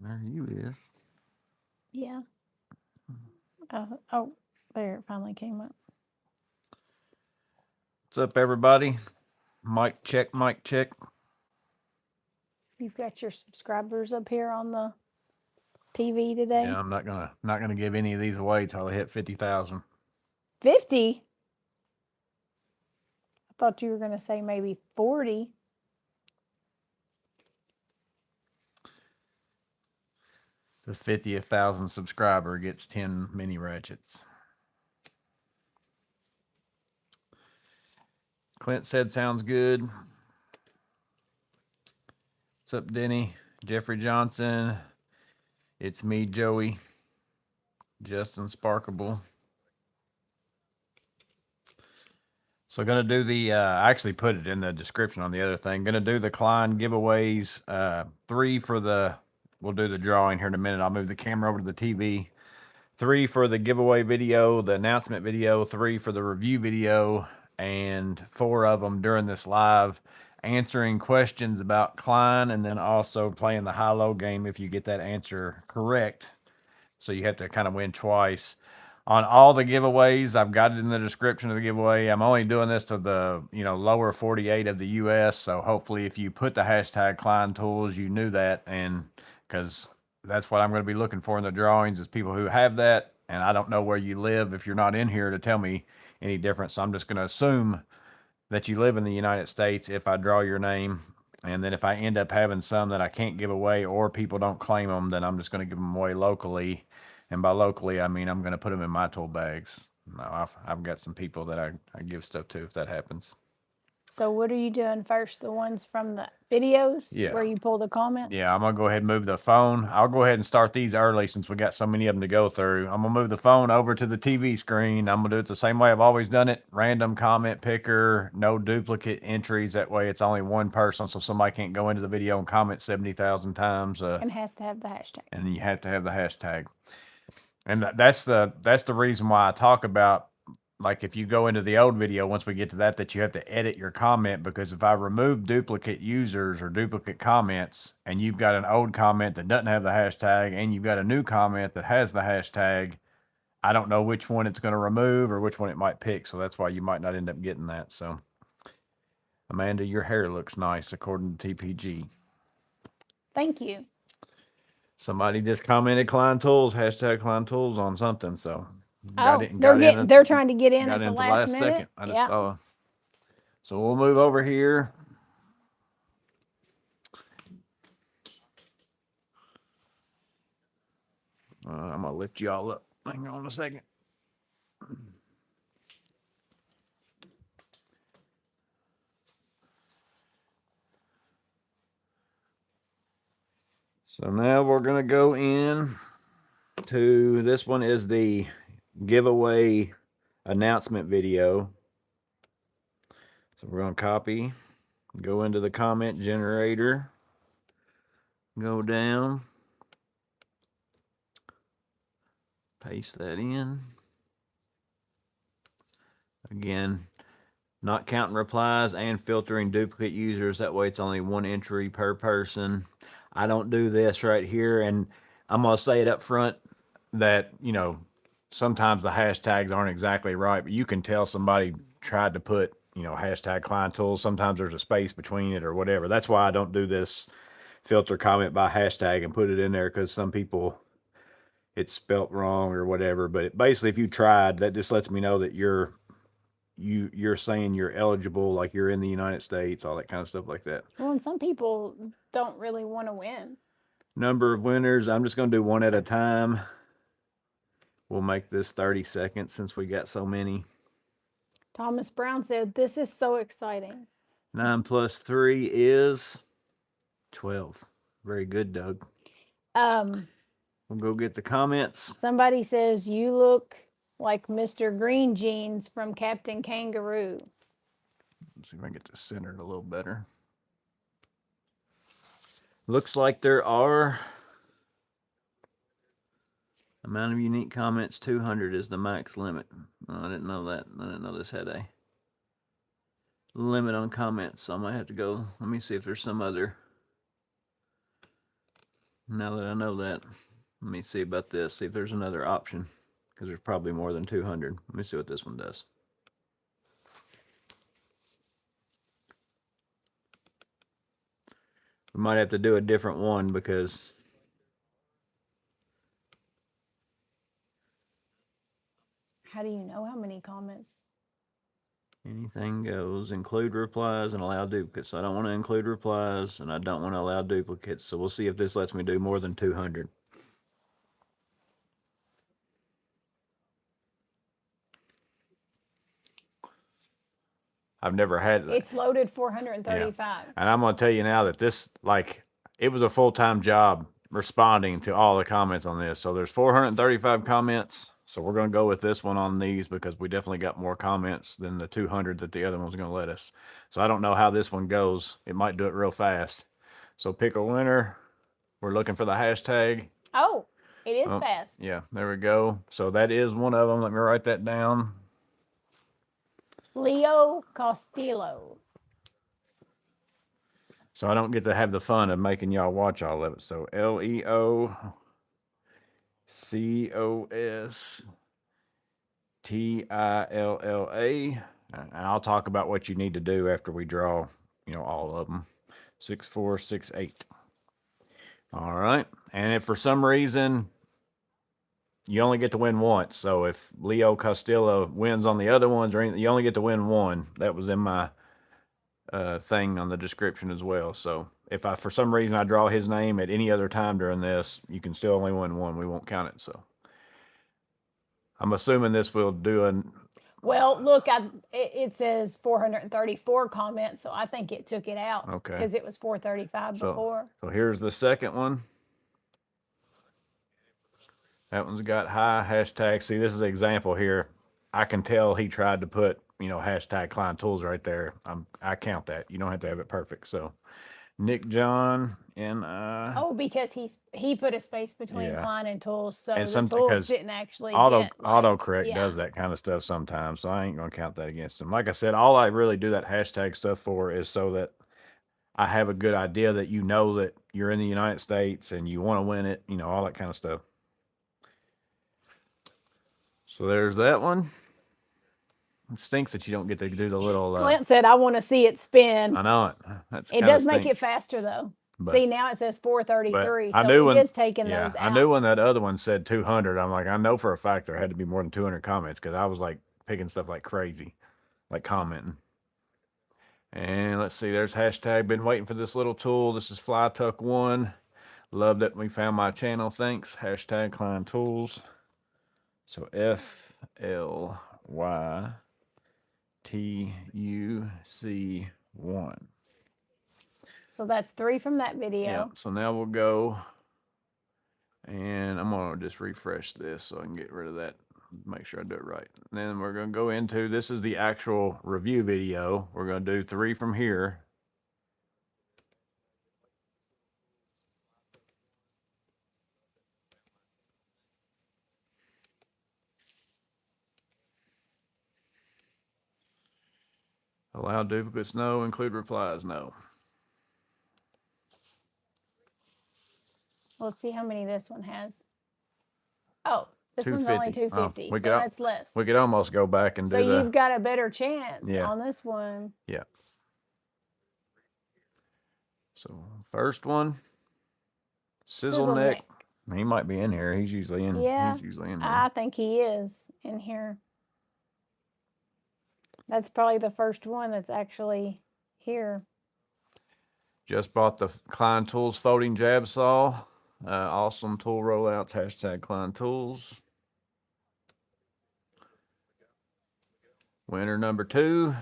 There you is. Yeah. Oh, there it finally came up. What's up, everybody? Mic check, mic check. You've got your subscribers up here on the TV today. Yeah, I'm not gonna give any of these away till I hit 50,000. 50. I thought you were going to say maybe 40. The 50,000 subscriber gets 10 mini ratchets. Clint said sounds good. What's up, Denny? Jeffrey Johnson. It's me, Joey. Justin Sparkable. So gonna do the I actually put it in the description on the other thing. Gonna do the Klein giveaways. 3 for the we'll do the drawing here in a minute. I'll move the camera over to the TV. 3 for the giveaway video, the announcement video, 3 for the review video, and 4 of them during this live answering questions about Klein, and then also playing the high-low game if you get that answer correct. So you have to kind of win twice. On all the giveaways, I've got it in the description of the giveaway. I'm only doing this to the lower 48 of the US. So hopefully if you put the hashtag Klein Tools, you knew that, and because that's what I'm going to be looking for in the drawings is people who have that. And I don't know where you live if you're not in here to tell me any difference. So I'm just going to assume that you live in the United States if I draw your name. And then if I end up having some that I can't give away or people don't claim them, then I'm just going to give them away locally. And by locally, I mean I'm going to put them in my tool bags. No, I've got some people that I give stuff to if that happens. So what are you doing first? The ones from the videos? Yeah. Where you pull the comments? Yeah, I'm going to go ahead and move the phone. I'll go ahead and start these early since we got so many of them to go through. I'm going to move the phone over to the TV screen. I'm going to do it the same way I've always done it. Random comment picker, no duplicate entries. That way it's only one person, so somebody can't go into the video and comment 70,000 times. And has to have the hashtag. And you have to have the hashtag. And that's the reason why I talk about, like, if you go into the old video, once we get to that you have to edit your comment, because if I remove duplicate users or duplicate comments and you've got an old comment that doesn't have the hashtag and you've got a new comment that has the hashtag, I don't know which one it's going to remove or which one it might pick. So that's why you might not end up getting that. So Amanda, your hair looks nice according to TPG. Thank you. Somebody just commented Klein Tools, hashtag Klein Tools on something. So they're trying to get in at the last minute. Second. I just saw. So we'll move over here. I'm gonna lift you all up. Hang on a second. So now we're gonna go in to this one is the giveaway announcement video. So we're gonna copy, go into the comment generator, go down, paste that in. Again, not counting replies and filtering duplicate users. That way it's only one entry per person. I don't do this right here, and I'm going to say it up front that, sometimes the hashtags aren't exactly right, but you can tell somebody tried to put, hashtag Klein Tools. Sometimes there's a space between it or whatever. That's why I don't do this filter comment by hashtag and put it in there, because some people, it's spelt wrong or whatever. But basically, if you tried, that just lets me know that you're saying you're eligible, like you're in the United States, all that kind of stuff like that. Well, and some people don't really want to win. Number of winners, I'm just going to do one at a time. We'll make this 30 seconds since we got so many. Thomas Brown said, "This is so exciting." 9 plus 3 is 12. Very good, Doug. We'll go get the comments. Somebody says, "You look like Mr. Green Jeans from Captain Kangaroo." Let's see if I can get this centered a little better. Looks like there are amount of unique comments, 200 is the max limit. Oh, I didn't know that. I didn't know this had a limit on comments, so I might have to go. Let me see if there's some other. Now that I know that, let me see about this. See if there's another option, because there's probably more than 200. Let me see what this one does. We might have to do a different one because How do you know how many comments? anything goes. Include replies and allow duplicates. So I don't want to include replies and I don't want to allow duplicates. So we'll see if this lets me do more than 200. I've never had that. It's loaded 435. Yeah. And I'm going to tell you now that this, like, it was a full-time job responding to all the comments on this. So there's 435 comments. So we're going to go with this one on these because we definitely got more comments than the 200 that the other one's going to let us. So I don't know how this one goes. It might do it real fast. So pick a winner. We're looking for the hashtag. Oh, it is fast. Yeah, there we go. So that is one of them. Let me write that down. Leo Castillo. So I don't get to have the fun of making y'all watch all of it. So LeoCostilla. And I'll talk about what you need to do after we draw, all of them. 6468. All right. And if for some reason you only get to win once, so if Leo Castillo wins on the other ones or anything, you only get to win one. That was in my thing on the description as well. So if for some reason I draw his name at any other time during this, you can still only win one. We won't count it. So I'm assuming this will do Well, look, it says 434 comments, so I think it took it out. Okay. Because it was 435 before. So here's the second one. That one's got high hashtag. See, this is an example here. I can tell he tried to put, hashtag Klein Tools right there. I count that. You don't have to have it perfect. So Nick John and Oh, because he put a space between Yeah. Klein and Tools, so And the some- Tools because didn't actually autocorrect yeah. does that kind of stuff sometimes, so I ain't gonna count that against him. Like I said, all I really do that hashtag stuff for is so that I have a good idea that that you're in the United States and you want to win it, all that kind of stuff. So there's that one. It stinks that you don't get to do the little. Clint said, "I want to see it spin." I know it. It does make it faster though. But, see, now it says 433, so it is taking those out. I knew when that other one said 200. I'm like, I know for a fact there had to be more than 200 comments because I was like picking stuff like crazy, like commenting. And let's see, there's hashtag. Been waiting for this little tool. This is FlyTuck1. Love that we found my channel. Thanks. Hashtag Klein Tools. So FLYTUC1. So that's 3 from that video. Yeah. So now we'll go, and I'm gonna just refresh this so I can get rid of that. Make sure I do it right. And then we're gonna go into, this is the actual review video. We're gonna do 3 from here. Allow duplicates, no. Include replies, no. Let's see how many this one has. Oh, this one's only 250, so that's less. We could almost go back and so you've got a better chance on this one. Yeah. So first one, Sizzle Neck. He might be in here. He's usually in. Yeah, he's usually in here. I think he is in here. That's probably the first one that's actually here. Just bought the Klein Tools folding jab saw. Awesome tool rollouts. Hashtag Klein Tools. Winner number 2,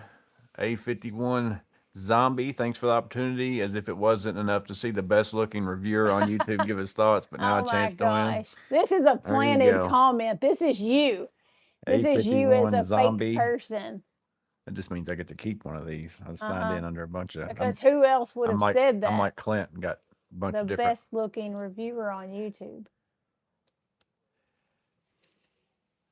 A51 Zombie. Thanks for the opportunity. As if it wasn't enough to see the best looking reviewer on YouTube give his thoughts, but now a chance to win. This is a planted comment. This is you. This is you as a zombie. Fake person. That just means I get to keep one of these. I signed in under a bunch of. Because who else would have said that? I'm like Clint and got a bunch of different. The best looking reviewer on YouTube.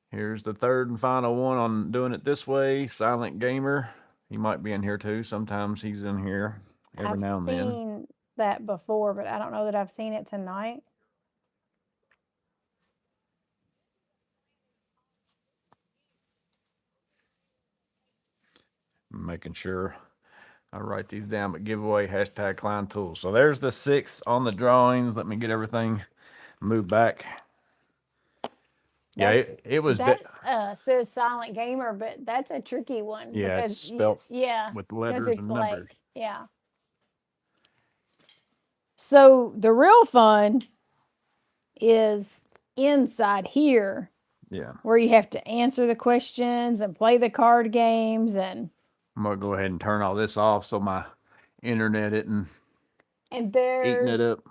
Here's the third and final one on doing it this way. Silent Gamer. He might be in here too. Sometimes he's in here every now and I've then. seen that before, but I don't know that I've seen it tonight. I'm making sure I write these down, but giveaway hashtag Klein Tools. So there's the 6 on the drawings. Let me get everything moved back. Yeah, it was. That says Silent Gamer, but that's a tricky one. Yeah, because it's spelled yeah, with because letters it's and like, numbers. yeah. So the real fun is inside here, Yeah. where you have to answer the questions and play the card games. And I'm gonna go ahead and turn all this off so my internet isn't eating it there's up.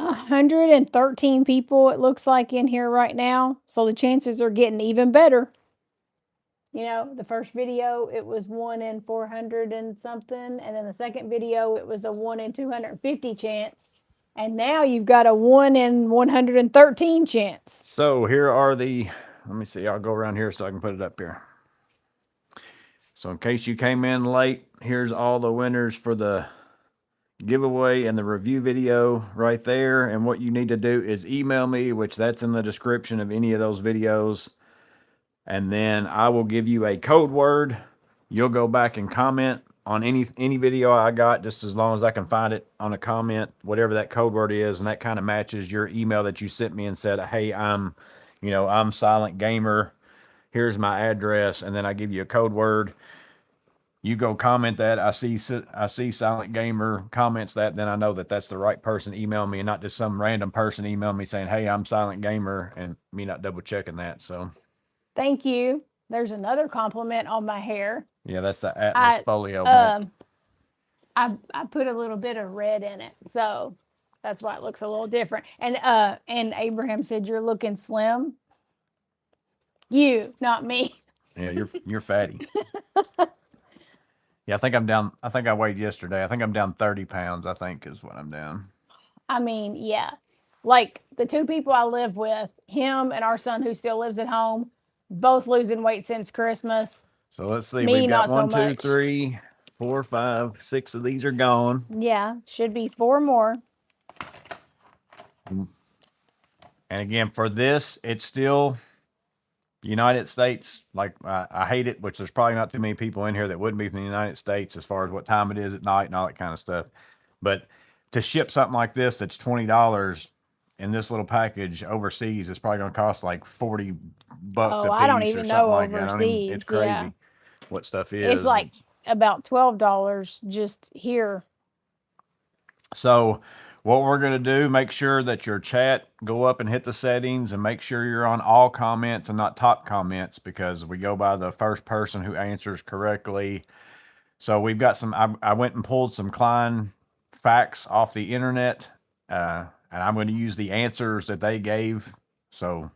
113 people, it looks like, in here right now. So the chances are getting even better. You know, the first video, it was 1 in 400 and something. And then the second video, it was a 1 in 250 chance. And now you've got a 1 in 113 chance. So here are the, let me see, I'll go around here so I can put it up here. So in case you came in late, here's all the winners for the giveaway and the review video right there. And what you need to do is email me, which that's in the description of any of those videos. And then I will give you a code word. You'll go back and comment on any video I got, just as long as I can find it on a comment, whatever that code word is, and that kind of matches your email that you sent me and said, hey, I'm Silent Gamer. Here's my address, and then I give you a code word. You go comment that. I see Silent Gamer comments that, then I know that that's the right person emailing me, and not just some random person emailing me saying, hey, I'm Silent Gamer, and me not double checking that. So thank you. There's another compliment on my hair. yeah, that's the Atlas Folio mat. I put a little bit of red in it, so that's why it looks a little different. And Abraham said, you're looking slim. You, not me. Yeah, you're fatty. Yeah, I think I'm down. I think I weighed yesterday. I think I'm down 30 pounds, I think is what I'm down. I mean, yeah. Like the 2 people I live with, him and our son who still lives at home, both losing weight since Christmas. So let's see. Me, We've got not so 1, 2, much. 3, 4, 5, 6 of these are gone. Yeah, should be 4 more. And again, for this, it's still United States. Like I hate it, which there's probably not too many people in here that wouldn't be from the United States as far as what time it is at night and all that kind of stuff. But to ship something like this that's $20 in this little package overseas, it's probably going to cost like 40 bucks a piece. I don't even know like overseas. It's crazy Yeah. what stuff is. It's like about $12 just here. So what we're going to do, make sure that your chat, go up and hit the settings and make sure you're on all comments and not top comments, because we go by the first person who answers correctly. So we've got some, I went and pulled some Klein facts off the internet, and I'm going to use the answers that they gave. So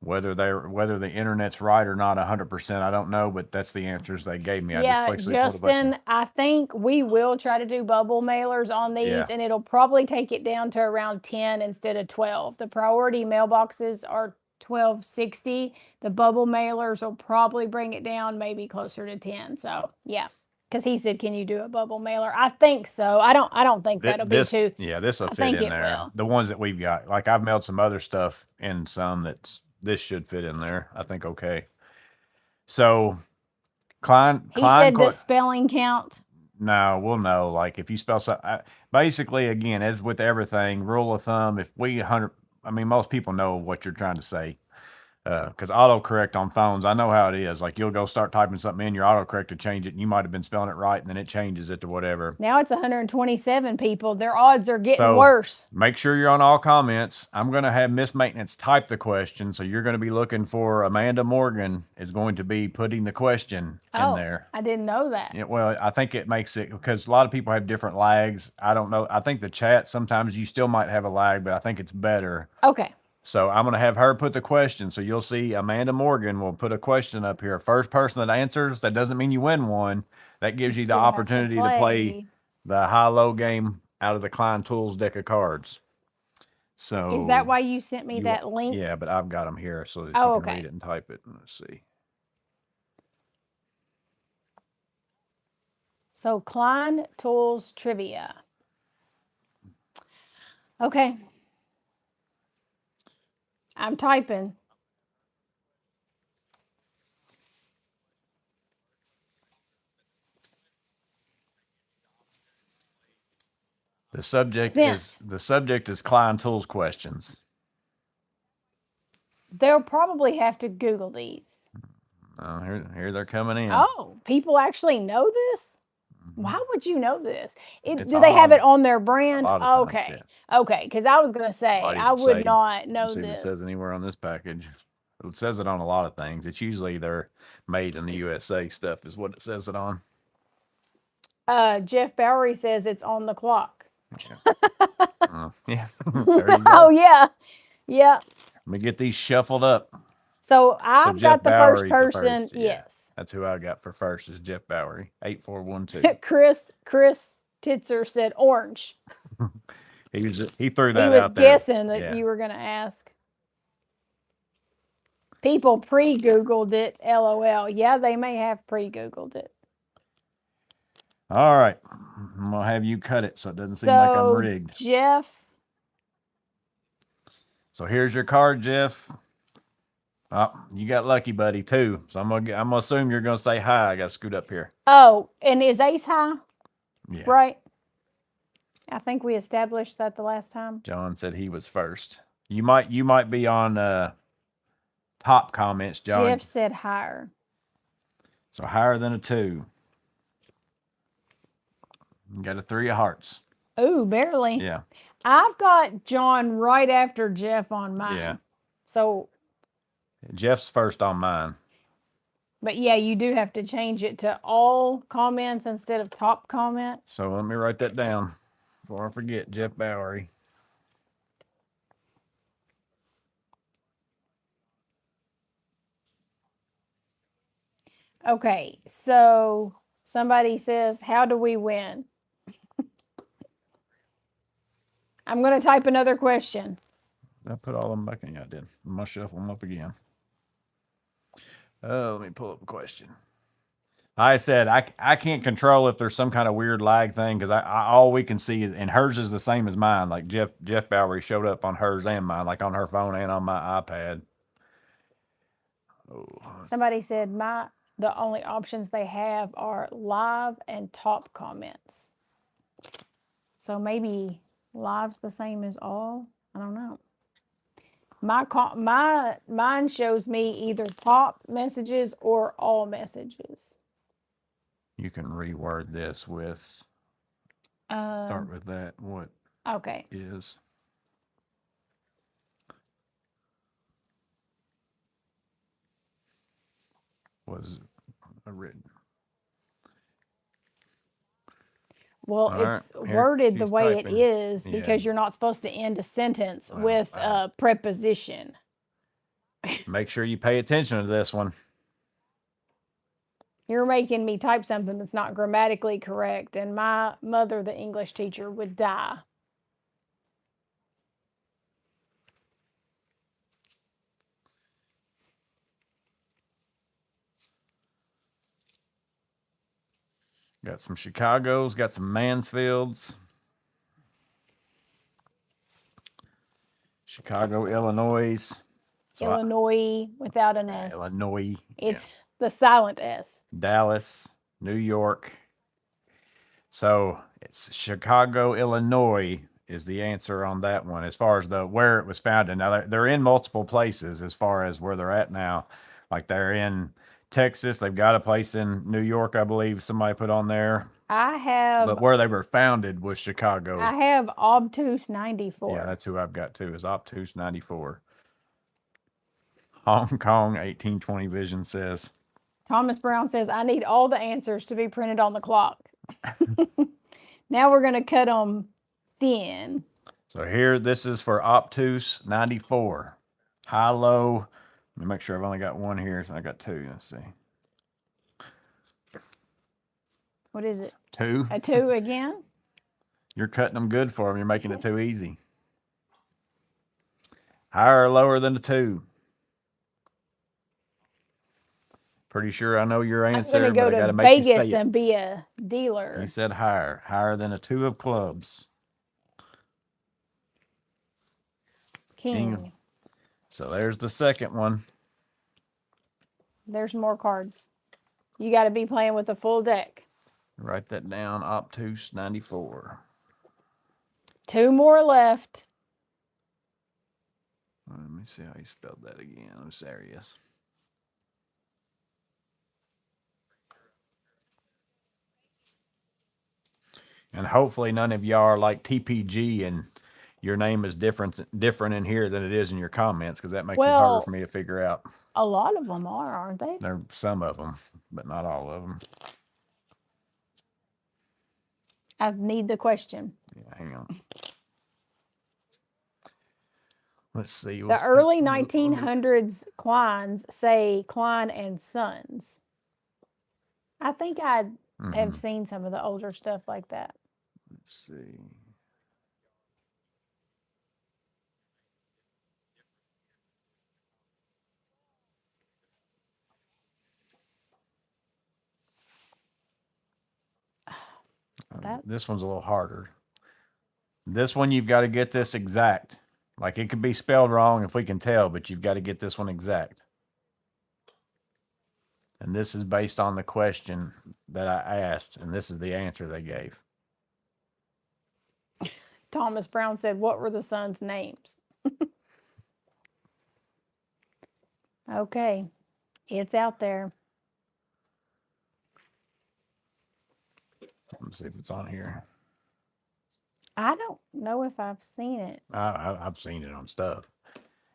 whether the internet's right or not 100%, I don't know, but that's the answers they gave me. Yeah, Justin, I think we will try to do bubble mailers on these, and it'll probably take it down to around 10 instead of 12. The priority mailboxes are 1260. The bubble mailers will probably bring it down maybe closer to 10. So yeah, because he said, can you do a bubble mailer? I think so. I don't think that'll be too. Yeah, this will fit in there. Will. The ones that we've got, like I've mailed some other stuff in some this should fit in there. I think okay. So Klein said the spelling count. No, we'll know. Like if you spell something, basically, again, as with everything, rule of thumb, if we 100, I mean, most people know what you're trying to say. Because autocorrect on phones, I know how it is. Like you'll go start typing something in, your autocorrect to change it, and you might have been spelling it right, and then it changes it to whatever. Now it's 127 people. Their odds are getting worse. Make sure you're on all comments. I'm going to have Miss Maintenance type the question, so you're going to be looking for Amanda Morgan is going to be putting the question in there. I didn't know that. Yeah, well, I think it makes it, because a lot of people have different lags. I don't know. I think the chat, sometimes you still might have a lag, but I think it's better. Okay. So I'm going to have her put the question. So you'll see Amanda Morgan will put a question up here. First person that answers, that doesn't mean you win one. That gives you the opportunity to play the high-low game out of the Klein Tools deck of cards. So is that why you sent me that link? Yeah, but I've got them here so that you can read it and type it. Let's see. So Klein Tools Trivia. Okay. I'm typing. The subject is Klein Tools questions. They'll probably have to Google these. Oh, here they're coming in. Oh, people actually know this? Why would you know this? It's Do they have on it on their brand? a lot of Okay. times, yeah. Okay, because I was going to say, Might I even would say- not know see if it says this. anywhere on this package. It says it on a lot of things. It's usually they're made in the USA stuff is what it says it on. Jeff Bowery says it's on the clock. Yeah. There you go. Oh, yeah. Yeah. Let me get these shuffled up. So I've Jeff got the first Bowery's person. the first, yeah. Yes. That's who I got for first is Jeff Bowery. 8412. Chris Titzer said orange. He threw that He out was there. guessing that you were going to ask. People pre-Googled it, LOL. Yeah, they may have pre-Googled it. All right. I'm going to have you cut it so it doesn't seem like I'm rigged. Jeff. So here's your card, Jeff. Oh, you got lucky, buddy, too. So I'm gonna assume you're gonna say hi. I got to scoot up here. Oh, and is Ace high? Yeah. Right. I think we established that the last time. John said he was first. You might be on top comments, John. Jeff said higher. So higher than a 2. You got a 3 of hearts. Ooh, barely. Yeah. I've got John right after Jeff on mine. Yeah. So Jeff's first on mine. But yeah, you do have to change it to all comments instead of top comments. So let me write that down before I forget. Jeff Bowery. Okay, so somebody says, how do we win? I'm going to type another question. I put all of them back in. Yeah, I did. I'm going to shuffle them up again. Let me pull up a question. I said I can't control if there's some kind of weird lag thing because I all we can see is, and hers is the same as mine. Like Jeff Bowery showed up on hers and mine, like on her phone and on my iPad. Oh, somebody said the only options they have are live and top comments. So maybe live's the same as all. I don't know. Mine shows me either top messages or all messages. You can reword this with start with that. What okay is was written. Well, all it's right, worded the way typing. It is because you're not supposed to end a sentence with a preposition. Make sure you pay attention to this one. You're making me type something that's not grammatically correct, and my mother, the English teacher, would die. Got some Chicagos, got some Mansfields. Chicago, Illinois. So Illinois without an S. Illinois. It's the silent S. Dallas, New York. So it's Chicago, Illinois is the answer on that one as far as where it was founded. Now they're in multiple places as far as where they're at now. Like they're in Texas. They've got a place in New York, I believe somebody put on there. But where they were founded was Chicago. I have Obtuse 94. Yeah, that's who I've got too, is Obtuse 94. Hong Kong 1820 Vision says. Thomas Brown says, I need all the answers to be printed on the clock. Now we're going to cut them thin. So here, this is for Obtuse 94. High, low. Let me make sure I've only got one here, so I got 2. Let's see. What is it? 2. A 2 again? You're cutting them good for them. You're making it too easy. Higher or lower than a 2? Pretty sure I know your I'm answer, gonna but go I got to to make you say Vegas it. and be a dealer. He said higher than a 2 of clubs. King. So there's the second one. There's more cards. You got to be playing with a full deck. Write that down. Obtuse 94. 2 more left. Let me see how you spelled that again. I'm serious. And hopefully none of y'all are like TPG and your name is different in here than it is in your comments, because that makes it harder for me to figure out. A lot of them are, aren't they? There are some of them, but not all of them. I need the question. Yeah, hang on. Let's see. The early 1900s Kleins say Klein and Sons. I think I have seen some of the older stuff like that. Let's see. This one's a little harder. This one, you've got to get this exact. Like, it could be spelled wrong if we can tell, but you've got to get this one exact. And this is based on the question that I asked, and this is the answer they gave. Thomas Brown said, what were the sons' names? Okay, it's out there. Let me see if it's on here. I don't know if I've seen it. I've seen it on stuff.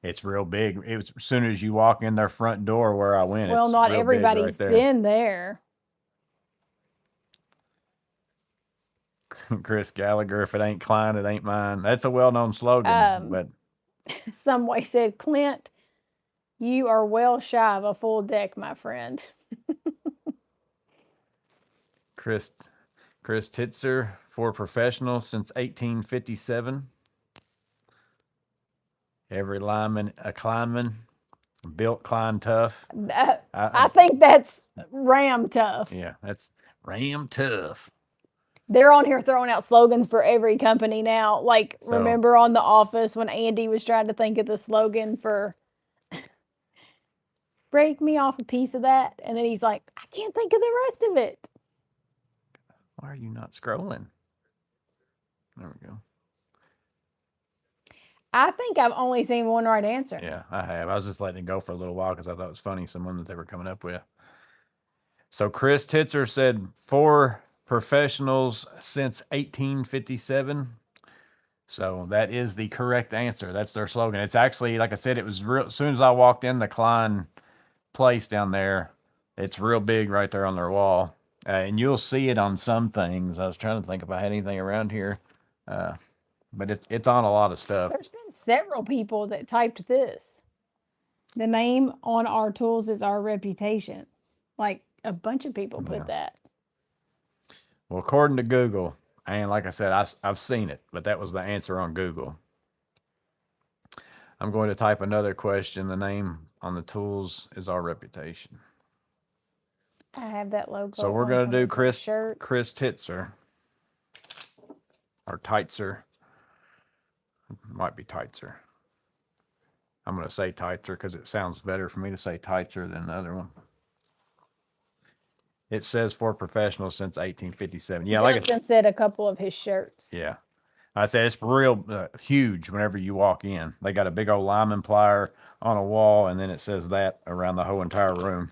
It's real big. It was as soon as you walk in their front door where I went. Well, it's not real everybody's big right there. been there. Chris Gallagher, if it ain't Klein, it ain't mine. That's a well-known slogan. But some way said, Clint, you are well shy of a full deck, my friend. Chris Titzer, for professionals since 1857. Every lineman a Kleinman, built Klein tough. I think that's Ram tough. Yeah, that's Ram tough. They're on here throwing out slogans for every company now. Like, remember on The Office when Andy was trying to think of the slogan for break me off a piece of that? And then he's like, I can't think of the rest of it. Why are you not scrolling? There we go. I think I've only seen one right answer. Yeah, I have. I was just letting it go for a little while because I thought it was funny, someone that they were coming up with. So Chris Titzer said 4 professionals since 1857. So that is the correct answer. That's their slogan. It's actually, like I said, it was real. As soon as I walked in the Klein place down there, it's real big right there on their wall. And you'll see it on some things. I was trying to think if I had anything around here. But it's on a lot of stuff. There's been several people that typed this. The name on our tools is our reputation. Like, a bunch of people put that. Well, according to Google, and like I said, I've seen it, but that was the answer on Google. I'm going to type another question. The name on the tools is our reputation. I have that logo. So we're going to do Chris Titzer. Or Titzer. Might be Titzer. I'm going to say Titzer because it sounds better for me to say Titzer than the other one. It says for professionals since 1857. Yeah, like Justin said a couple of his shirts. Yeah. I said it's real huge whenever you walk in. They got a big old lineman plier on a wall, and then it says that around the whole entire room.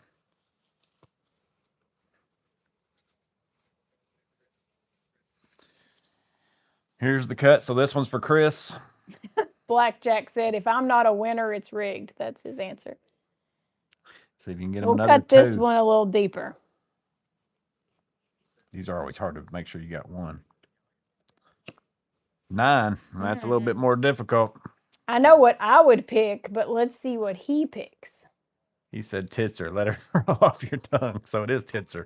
Here's the cut. So this one's for Chris. Blackjack said, if I'm not a winner, it's rigged. That's his answer. See if you can get him we'll another 2. We'll cut this one a little deeper. These are always hard to make sure you got 1. 9. That's a little bit more difficult. I know what I would pick, but let's see what he picks. He said Titzer. Let her roll off your tongue. So it is Titzer.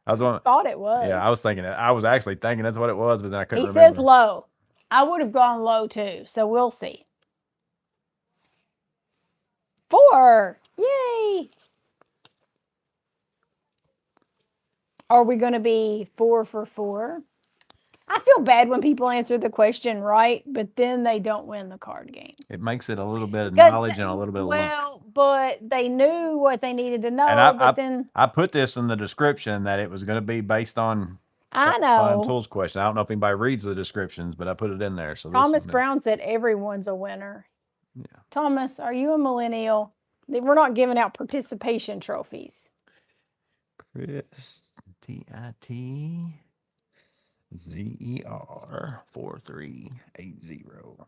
I thought it was. Yeah, I was thinking it. I was actually thinking that's what it was, but then I couldn't remember. He says low. I would have gone low too, so we'll see. 4. Yay! Are we going to be 4 for 4? I feel bad when people answer the question right, but then they don't win the card game. It makes it a little bit of knowledge and a little bit of luck. Well, but they knew what they needed to know, And I put this in the description that it was going to be based on I Klein know. Tools question. I don't know if anybody reads the descriptions, but I put it in there. So Thomas Brown said everyone's a winner. Yeah. Thomas, are you a millennial? We're not giving out participation trophies. Chris, TITZER 4380.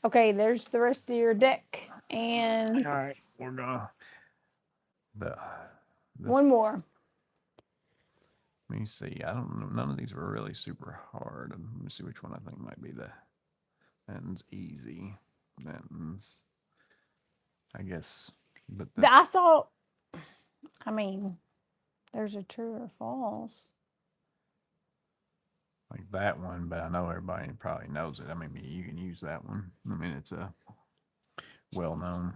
Okay, there's the rest of your deck. And all right, we're gonna one more. Let me see. I don't know. None of these were really super hard. Let me see which one I think might be that one's easy. That one's, I guess. But I saw. I mean, there's a true or false. Like that one, but I know everybody probably knows it. I mean, you can use that one. I mean, it's a well known.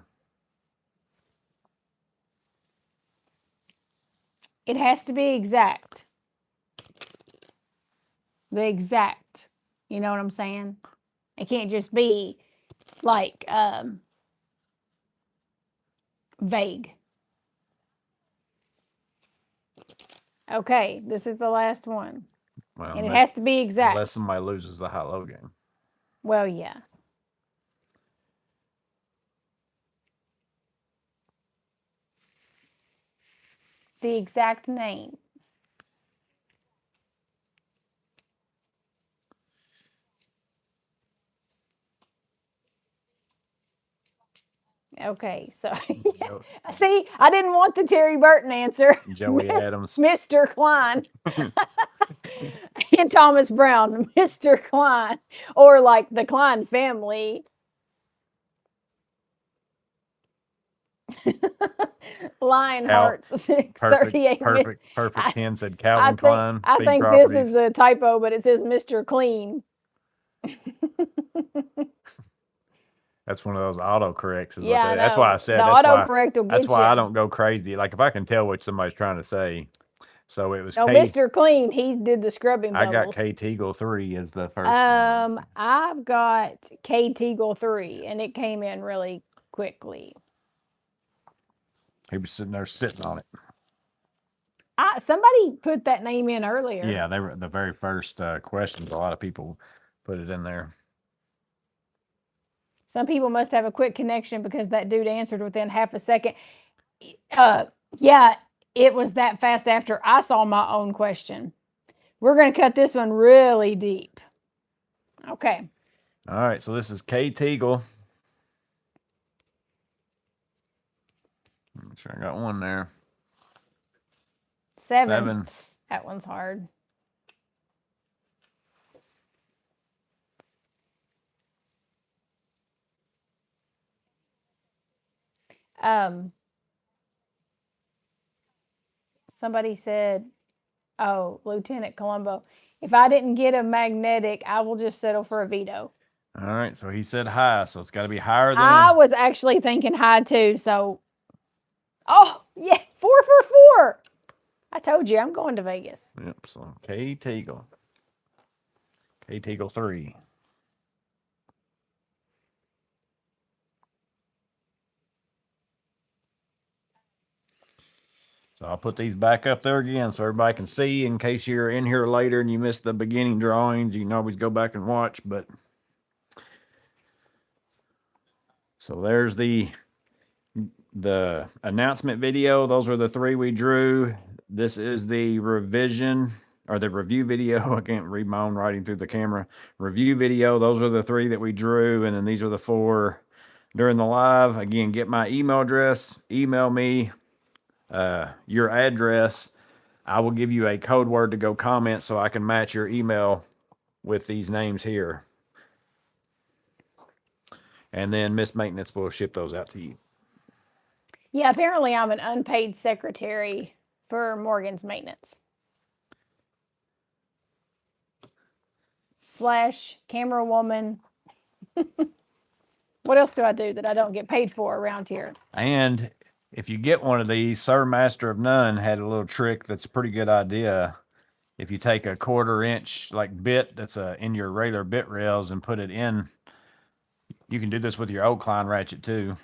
It has to be exact. The exact. You know what I'm saying? It can't just be like vague. Okay, this is the last one. Well, and it has to be exact. Unless somebody loses the high-low game. Well, yeah. The exact name. Okay, so see, I didn't want the Terry Burton answer. Joey Adams. Mr. Klein. And Thomas Brown, Mr. Klein. Or like the Klein family. Lionhearts 638. Perfect 10 said Calvin Klein. I think this is a typo, but it says Mr. Clean. That's one of those autocorrects. Yeah, that's why I said the autocorrect will get you. That's why I don't go crazy. Like if I can tell what somebody's trying to say. So it was. No, Mr. Clean. He did the scrubbing bubbles. I got K Teagle 3 as the first one. I've got K Teagle 3, and it came in really quickly. He was sitting there sitting on it. Somebody put that name in earlier. Yeah, they were the very first questions. A lot of people put it in there. Some people must have a quick connection because that dude answered within half a second. Yeah, it was that fast after I saw my own question. We're going to cut this one really deep. Okay. All right, so this is K Teagle. Make sure I got one there. 7. That one's hard. Somebody said, oh, Lieutenant Colombo, if I didn't get a magnetic, I will just settle for a veto. All right, so he said high, so it's got to be higher than I was actually thinking high too, so. Oh, yeah, 4 for 4. I told you, I'm going to Vegas. Yep, so K Teagle. K Teagle 3. So I'll put these back up there again so everybody can see. In case you're in here later and you missed the beginning drawings, you can always go back and watch. But so there's the announcement video. Those are the 3 we drew. This is the revision or the review video. I can't read my own writing through the camera. Review video. Those are the 3 that we drew. And then these are the 4 during the live. Again, get my email address. Email me your address. I will give you a code word to go comment so I can match your email with these names here. And then Miss Maintenance will ship those out to you. Yeah, apparently I'm an unpaid secretary for Morgan's Maintenance. / camera woman. What else do I do that I don't get paid for around here? And if you get one of these, Sir Master of None had a little trick that's a pretty good idea. If you take a 1/4 inch like bit that's in your regular bit rails and put it in, you can do this with your old Klein ratchet too.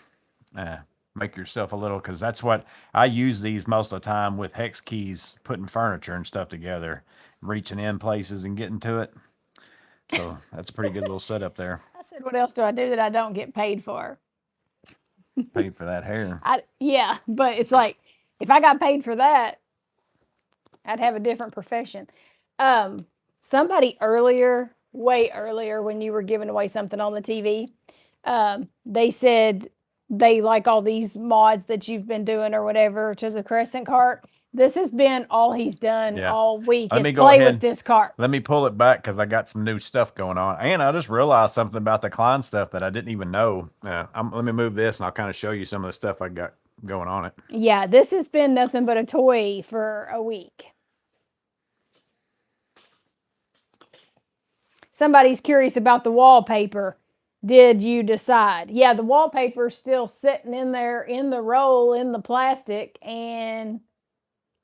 Make yourself a little, because that's what I use these most of the time with hex keys, putting furniture and stuff together, reaching in places and getting to it. So that's a pretty good little setup there. I said, what else do I do that I don't get paid for? Paid for that hair. Yeah, but it's like, if I got paid for that, I'd have a different profession. Somebody earlier, way earlier, when you were giving away something on the TV, they said they like all these mods that you've been doing or whatever to the Crescent cart. This has been all he's done all week, is play with this cart. Let me pull it back because I got some new stuff going on. And I just realized something about the Klein stuff that I didn't even know. Let me move this and I'll kind of show you some of the stuff I got going on it. Yeah, this has been nothing but a toy for a week. Somebody's curious about the wallpaper. Did you decide? Yeah, the wallpaper's still sitting in there in the roll in the plastic, and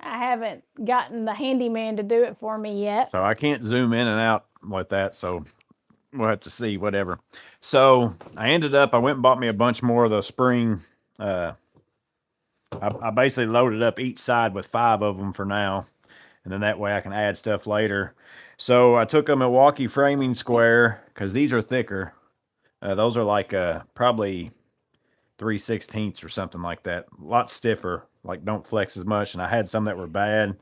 I haven't gotten the handyman to do it for me yet. So I can't zoom in and out with that, so we'll have to see, whatever. So I went and bought me a bunch more of the spring. I basically loaded up each side with 5 of them for now, and then that way I can add stuff later. So I took a Milwaukee framing square, because these are thicker. Those are like probably 3/16 or something like that. A lot stiffer, like don't flex as much. And I had some that were bad.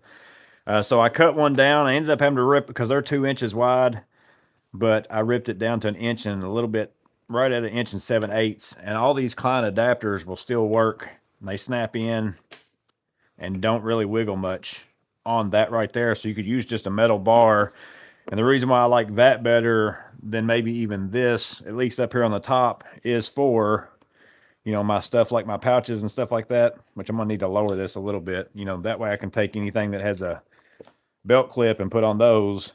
So I cut one down. I ended up having to rip it because they're 2 inches wide, but I ripped it down to 1 inch and a little bit, right at 1 7/8. And all these Klein adapters will still work. And they snap in and don't really wiggle much on that right there. So you could use just a metal bar. And the reason why I like that better than maybe even this, at least up here on the top, is for, my stuff like my pouches and stuff like that, which I'm gonna need to lower this a little bit. That way I can take anything that has a belt clip and put on those.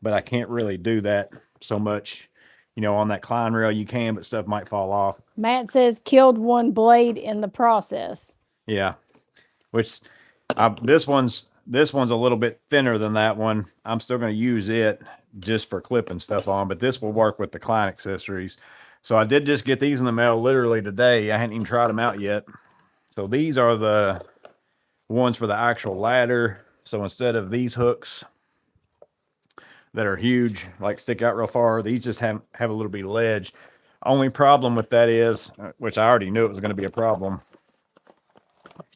But I can't really do that so much. On that Klein rail you can, but stuff might fall off. Matt says killed one blade in the process. Yeah, which this one's a little bit thinner than that one. I'm still going to use it just for clipping stuff on, but this will work with the Klein accessories. So I did just get these in the mail literally today. I hadn't even tried them out yet. So these are the ones for the actual ladder. So instead of these hooks that are huge, like stick out real far, these just have a little bit of ledge. Only problem with that is, which I already knew it was going to be a problem,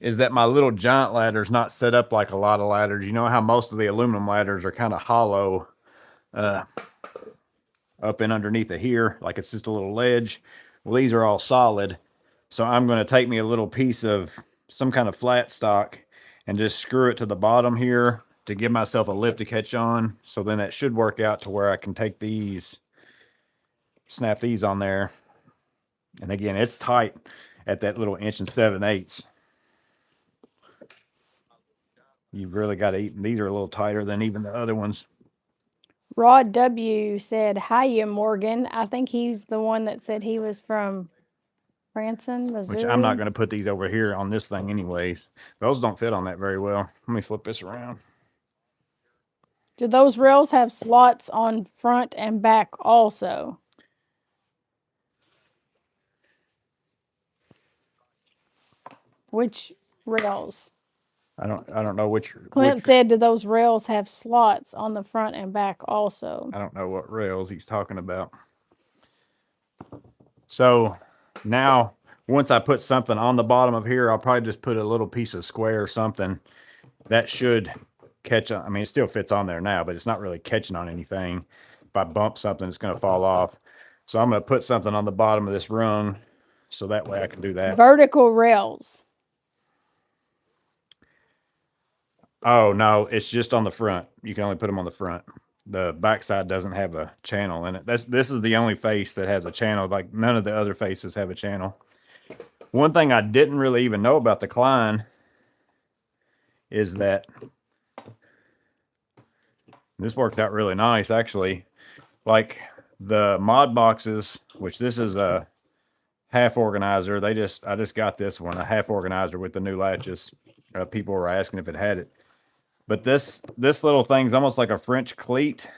is that my little giant ladder is not set up like a lot of ladders. You know how most of the aluminum ladders are kind of hollow up and underneath of here, like it's just a little ledge. Well, these are all solid. So I'm going to take me a little piece of some kind of flat stock and just screw it to the bottom here to give myself a lip to catch on. So then that should work out to where I can take these, snap these on there. And again, it's tight at that little 1 7/8. You've really got to eat. These are a little tighter than even the other ones. Rod W said, hiya, Morgan. I think he's the one that said he was from Branson, Missouri. Which I'm not going to put these over here on this thing anyways. Those don't fit on that very well. Let me flip this around. Do those rails have slots on front and back also? Which rails? I don't know which. Clint said, do those rails have slots on the front and back also? I don't know what rails he's talking about. So now, once I put something on the bottom of here, I'll probably just put a little piece of square or something that should catch on. I mean, it still fits on there now, but it's not really catching on anything. If I bump something, it's going to fall off. So I'm going to put something on the bottom of this rung so that way I can do that. Vertical rails. Oh, no, it's just on the front. You can only put them on the front. The backside doesn't have a channel in it. This is the only face that has a channel. Like none of the other faces have a channel. One thing I didn't really even know about the Klein is that this worked out really nice, actually. Like the mod boxes, which this is a half organizer. I just got this one, a half organizer with the new latches. People were asking if it had it. But this little thing's almost like a French cleat.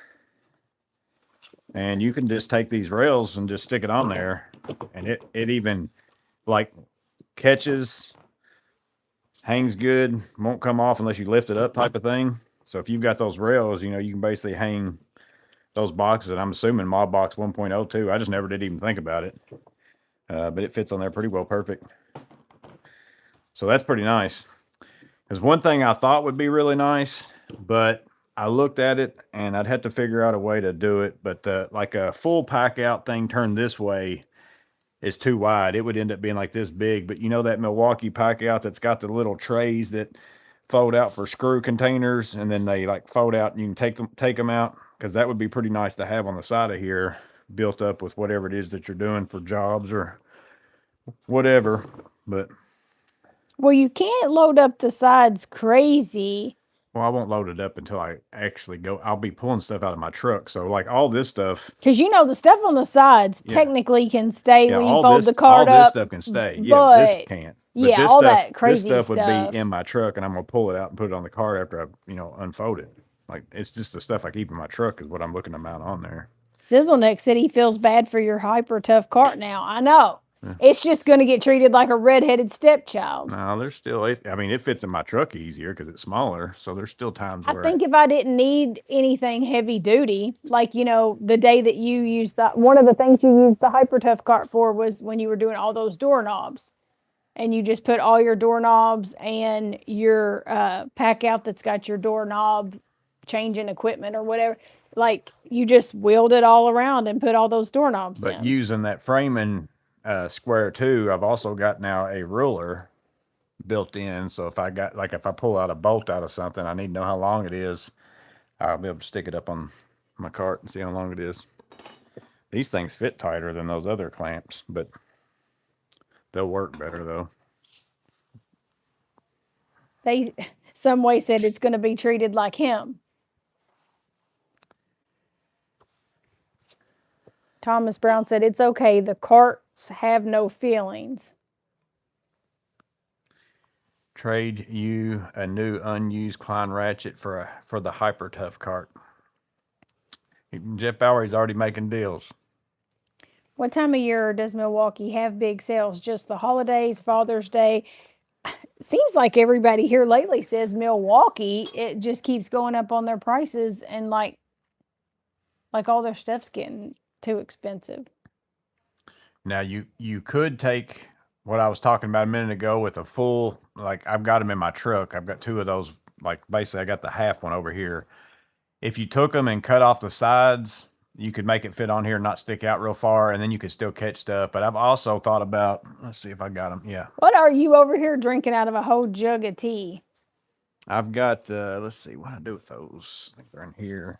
And you can just take these rails and just stick it on there. And it even like catches, hangs good, won't come off unless you lift it up type of thing. So if you've got those rails, you know, you can basically hang those boxes. And I'm assuming Mod Box 1.0 too. I just never did even think about it. But it fits on there pretty well perfect. So that's pretty nice. There's one thing I thought would be really nice, but I looked at it and I'd have to figure out a way to do it. But like a full pack out thing turned this way is too wide. It would end up being like this big. But you know that Milwaukee pack out that's got the little trays that fold out for screw containers, and then they like fold out and you can take them out, because that would be pretty nice to have on the side of here, built up with whatever it is that you're doing for jobs or whatever. But well, you can't load up the sides crazy. well, I won't load it up until I actually go. I'll be pulling stuff out of my truck. So like all this stuff, because you know the stuff on the sides technically can stay when you fold the card up. All this stuff can stay. Yeah, this can't. But yeah, this all stuff, that crazy this stuff would be in my truck, and I'm gonna pull it out and put it on the card after I, unfold it. Like it's just the stuff I keep in my truck is what I'm looking to mount on there. Sizzleneck said he feels bad for your hyper tough cart now. I know. It's just going to get treated like a redheaded stepchild. No, there's still, I mean, it fits in my truck easier because it's smaller. So there's still times where I think if I didn't need anything heavy duty, like, the day that you used one of the things you used the Hyper Tough cart for was when you were doing all those doorknobs. And you just put all your doorknobs and your pack out that's got your doorknob changing equipment or whatever. Like, you just wheeled it all around and put all those doorknobs in. But using that framing square too, I've also got now a ruler built in. So if I pull out a bolt out of something, I need to know how long it is. I'll be able to stick it up on my cart and see how long it is. These things fit tighter than those other clamps, but they'll work better though. Some way said it's going to be treated like him. Thomas Brown said, it's okay. The carts have no feelings. Trade you a new unused Klein Ratchet for the Hyper Tough cart. Jeff Bowery's already making deals. What time of year does Milwaukee have big sales? Just the holidays, Father's Day? Seems like everybody here lately says Milwaukee. It just keeps going up on their prices, and like all their stuff's getting too expensive. Now you could take what I was talking about a minute ago with a full, like I've got them in my truck. I've got two of those, like basically I got the half one over here. If you took them and cut off the sides, you could make it fit on here and not stick out real far, and then you could still catch stuff. But I've also thought about, let's see if I got them. Yeah. What are you over here drinking out of a whole jug of tea? I've got, let's see what I do with those. I think they're in here.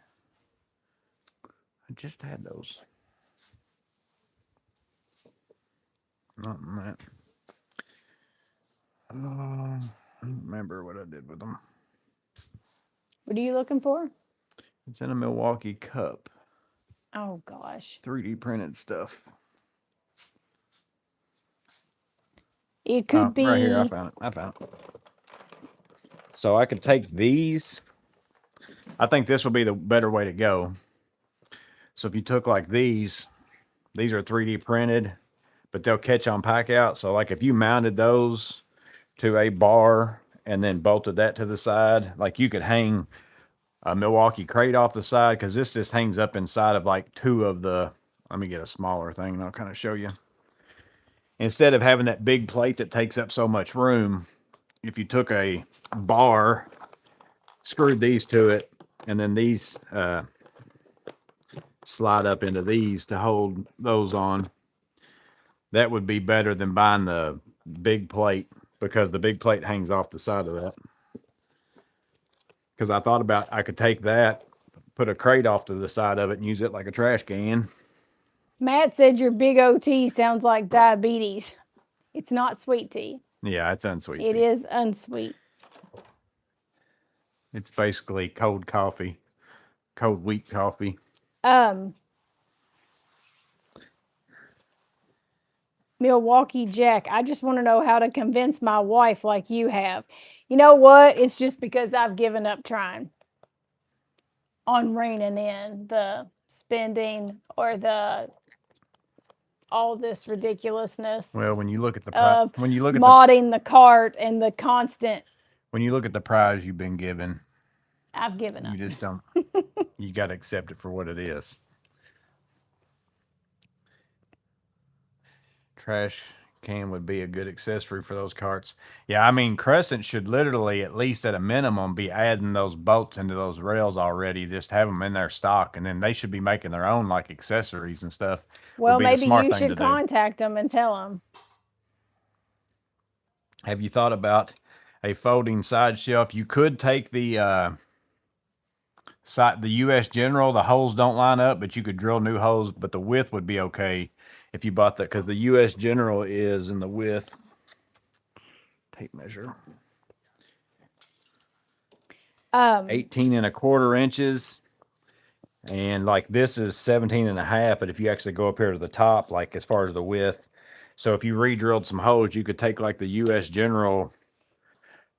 I just had those. Not in that. I don't remember what I did with them. What are you looking for? It's in a Milwaukee cup. Oh, gosh. 3D printed stuff. It could be. Right here, I found it. So I could take these. I think this would be the better way to go. So if you took like these are 3D printed, but they'll catch on pack out. So like if you mounted those to a bar and then bolted that to the side, like you could hang a Milwaukee crate off the side, because this just hangs up inside of like two of the, let me get a smaller thing and I'll kind of show you. Instead of having that big plate that takes up so much room, if you took a bar, screwed these to it, and then these slide up into these to hold those on, that would be better than buying the big plate, because the big plate hangs off the side of that. Because I thought about, I could take that, put a crate off to the side of it and use it like a trash can. Matt said your big OT sounds like diabetes. It's not sweet tea. Yeah, it's unsweet tea. It is unsweet. It's basically cold coffee, cold wheat coffee. Milwaukee Jack, I just want to know how to convince my wife like you have. You know what? It's just because I've given up trying on reining in the spending or the all this ridiculousness Well, when you look at the of when you look at modding the cart and the constant. when you look at the prize you've been given, I've given up. you just don't. You got to accept it for what it is. Trash can would be a good accessory for those carts. Yeah, I mean, Crescent should literally, at least at a minimum, be adding those bolts into those rails already. Just have them in their stock, and then they should be making their own like accessories and stuff. Well, would be the maybe smart you thing to should do. contact them and tell them. Have you thought about a folding side shelf? You could take the U.S. General. The holes don't line up, but you could drill new holes. But the width would be okay if you bought that, because the U.S. General is in the width. Tape measure. 18 and a quarter inches. And like this is 17 and a half, but if you actually go up here to the top, like as far as the width, so if you re-drilled some holes, you could take like the U.S. General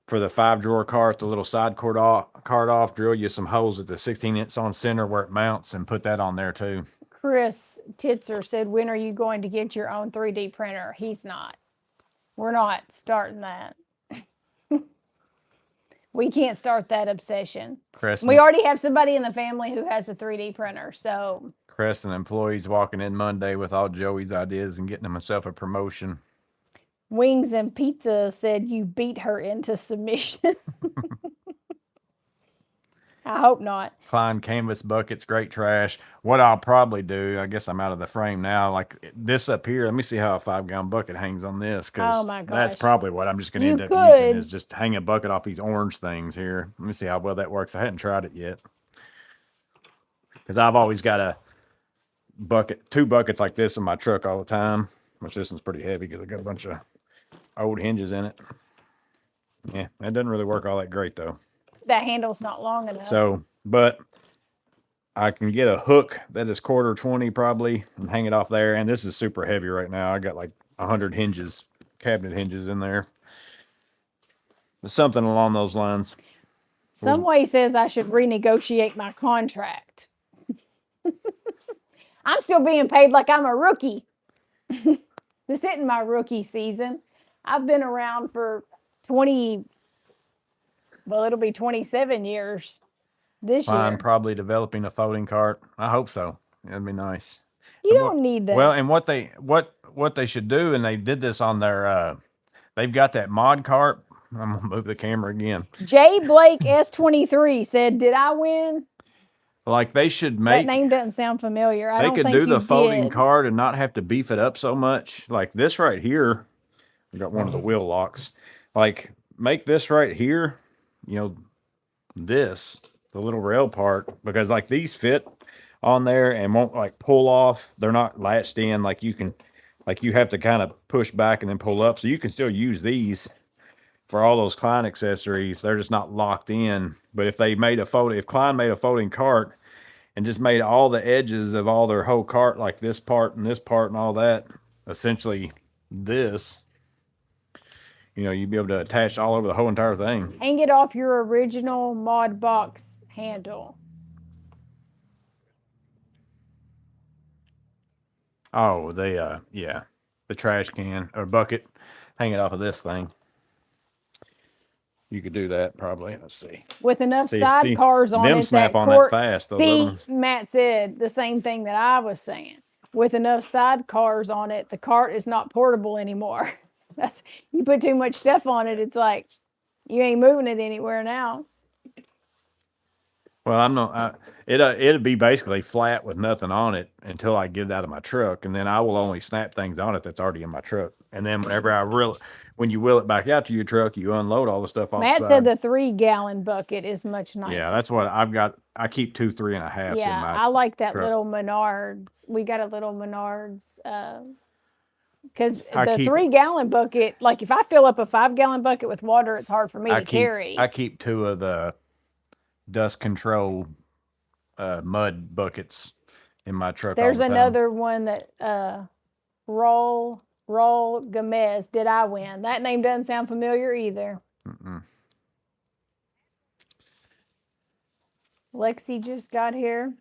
for the 5-drawer cart, the little side cart off, drill you some holes at the 16-inch on center where it mounts, and put that on there too. Chris Titzer said, when are you going to get your own 3D printer? He's not. We're not starting that. We can't start that obsession. We already have somebody in the family who has a 3D printer, so. Crescent employees walking in Monday with all Joey's ideas and getting himself a promotion. Wings and Pizza said you beat her into submission. I hope not. Klein canvas buckets, great trash. What I'll probably do, I guess I'm out of the frame now, like this up here, let me see how a 5-gallon bucket hangs on this, because that's probably what I'm just going to end up using, is just hang a bucket off these orange things here. Let me see how well that works. I hadn't tried it yet, because I've always got a bucket, 2 buckets like this in my truck all the time, which this one's pretty heavy because I got a bunch of old hinges in it. Yeah, it doesn't really work all that great though. That handle's not long enough. So, but I can get a hook that is 1/4 probably and hang it off there. And this is super heavy right now. I got like 100 hinges, cabinet hinges in there. But something along those lines. Some way says I should renegotiate my contract. I'm still being paid like I'm a rookie. This isn't my rookie season. I've been around for 20, well, it'll be 27 years this year. Probably developing a folding cart. I hope so. That'd be nice. You don't need that. Well, and what they should do, and they did this on their, they've got that mod cart. I'm gonna move the camera again. J Blake S23 said, "Did I win?" Like they should make. That name doesn't sound familiar. They could do the folding cart and not have to beef it up so much. Like this right here, we got one of the wheel locks. Like make this right here, you know, this, the little rail part, because like these fit on there and won't like pull off. They're not latched in like you can, like you have to kind of push back and then pull up. So you can still use these for all those Klein accessories. They're just not locked in. But if they made if Klein made a folding cart and just made all the edges of all their whole cart, like this part and all that, essentially this, you know, you'd be able to attach all over the whole entire thing. Hang it off your original mod box handle. Oh, yeah, the trash can or bucket, hang it off of this thing. You could do that probably. Let's see. With enough sidecars on it. Them snap on that fast. See, Matt said the same thing that I was saying. With enough sidecars on it, the cart is not portable anymore. That's, you put too much stuff on it, it's like you ain't moving it anywhere now. Well, I'm not. It'll be basically flat with nothing on it until I get it out of my truck, and then I will only snap things on it that's already in my truck. And then whenever when you wheel it back out to your truck, you unload all the stuff off Matt the side. said the 3-gallon bucket is much nicer. Yeah, that's what I've got. I keep 2 3.5s in my I like that truck. little Menards. We got a little Menards. Because the 3-gallon bucket, like if I fill up a 5-gallon bucket with water, it's hard for me to carry. I keep 2 of the dust control mud buckets in my truck. There's another one that roll Raul Gomez. Did I win? That name doesn't sound familiar either. Lexi just got here.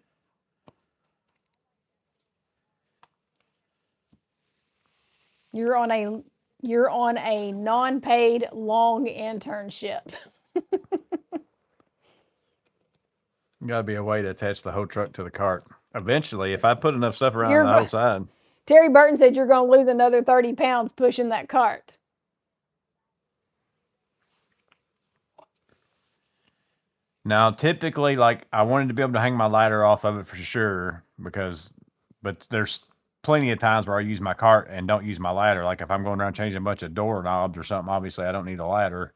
You're on a non-paid long internship. Got to be a way to attach the whole truck to the cart. Eventually, if I put enough stuff around the whole side. Terry Burton said you're going to lose another 30 pounds pushing that cart. Now, typically, like, I wanted to be able to hang my ladder off of it for sure, but there's plenty of times where I use my cart and don't use my ladder. Like if I'm going around changing a bunch of doorknobs or something, obviously I don't need a ladder.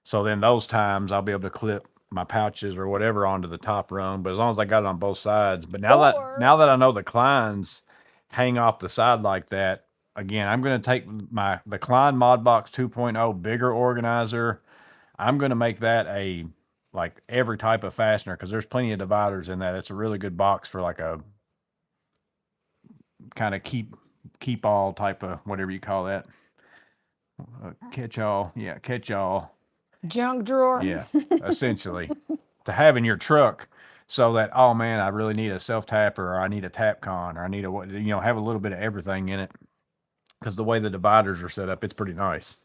So then those times I'll be able to clip my pouches or whatever onto the top rung, but as long as I got it on both sides. But now that I know the Kleins hang off the side like that, again, I'm going to take the Klein Modbox 2.0 bigger organizer. I'm going to make that like every type of fastener, because there's plenty of dividers in that. It's a really good box for like a kind of keep all type of whatever you call that. Catch all junk drawer. Yeah, essentially to have in your truck, so that, oh man, I really need a self tapper, or I need a tap con, or I need have a little bit of everything in it, because the way the dividers are set up, it's pretty nice.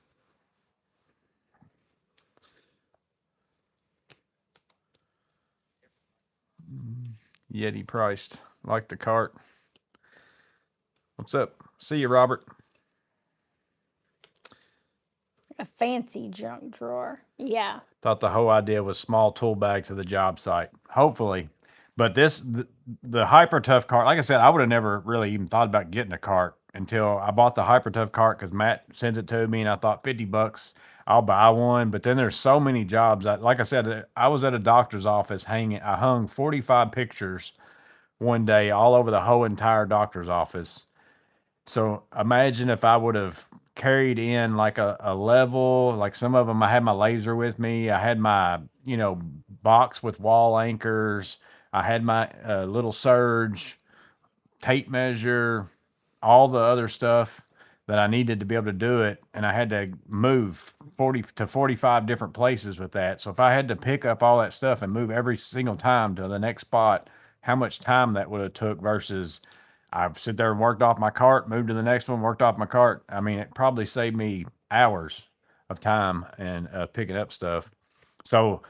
Yeti priced. Like the cart. What's up? See you, Robert. A fancy junk drawer. Yeah. Thought the whole idea was small tool bags to the job site. Hopefully. But the Hyper Tough cart, like I said, I would have never really even thought about getting a cart until I bought the Hyper Tough cart, because Matt sends it to me, and I thought $50, I'll buy one. But then there's so many jobs. Like I said, I was at a doctor's office I hung 45 pictures one day all over the whole entire doctor's office. So imagine if I would have carried in like a level, like some of them, I had my laser with me. I had my, box with wall anchors. I had my little surge, tape measure, all the other stuff that I needed to be able to do it. And I had to move 40 to 45 different places with that. So if I had to pick up all that stuff and move every single time to the next spot, how much time that would have took versus I sit there and worked off my cart, moved to the next one, worked off my cart. I mean, it probably saved me hours of time and picking up stuff. So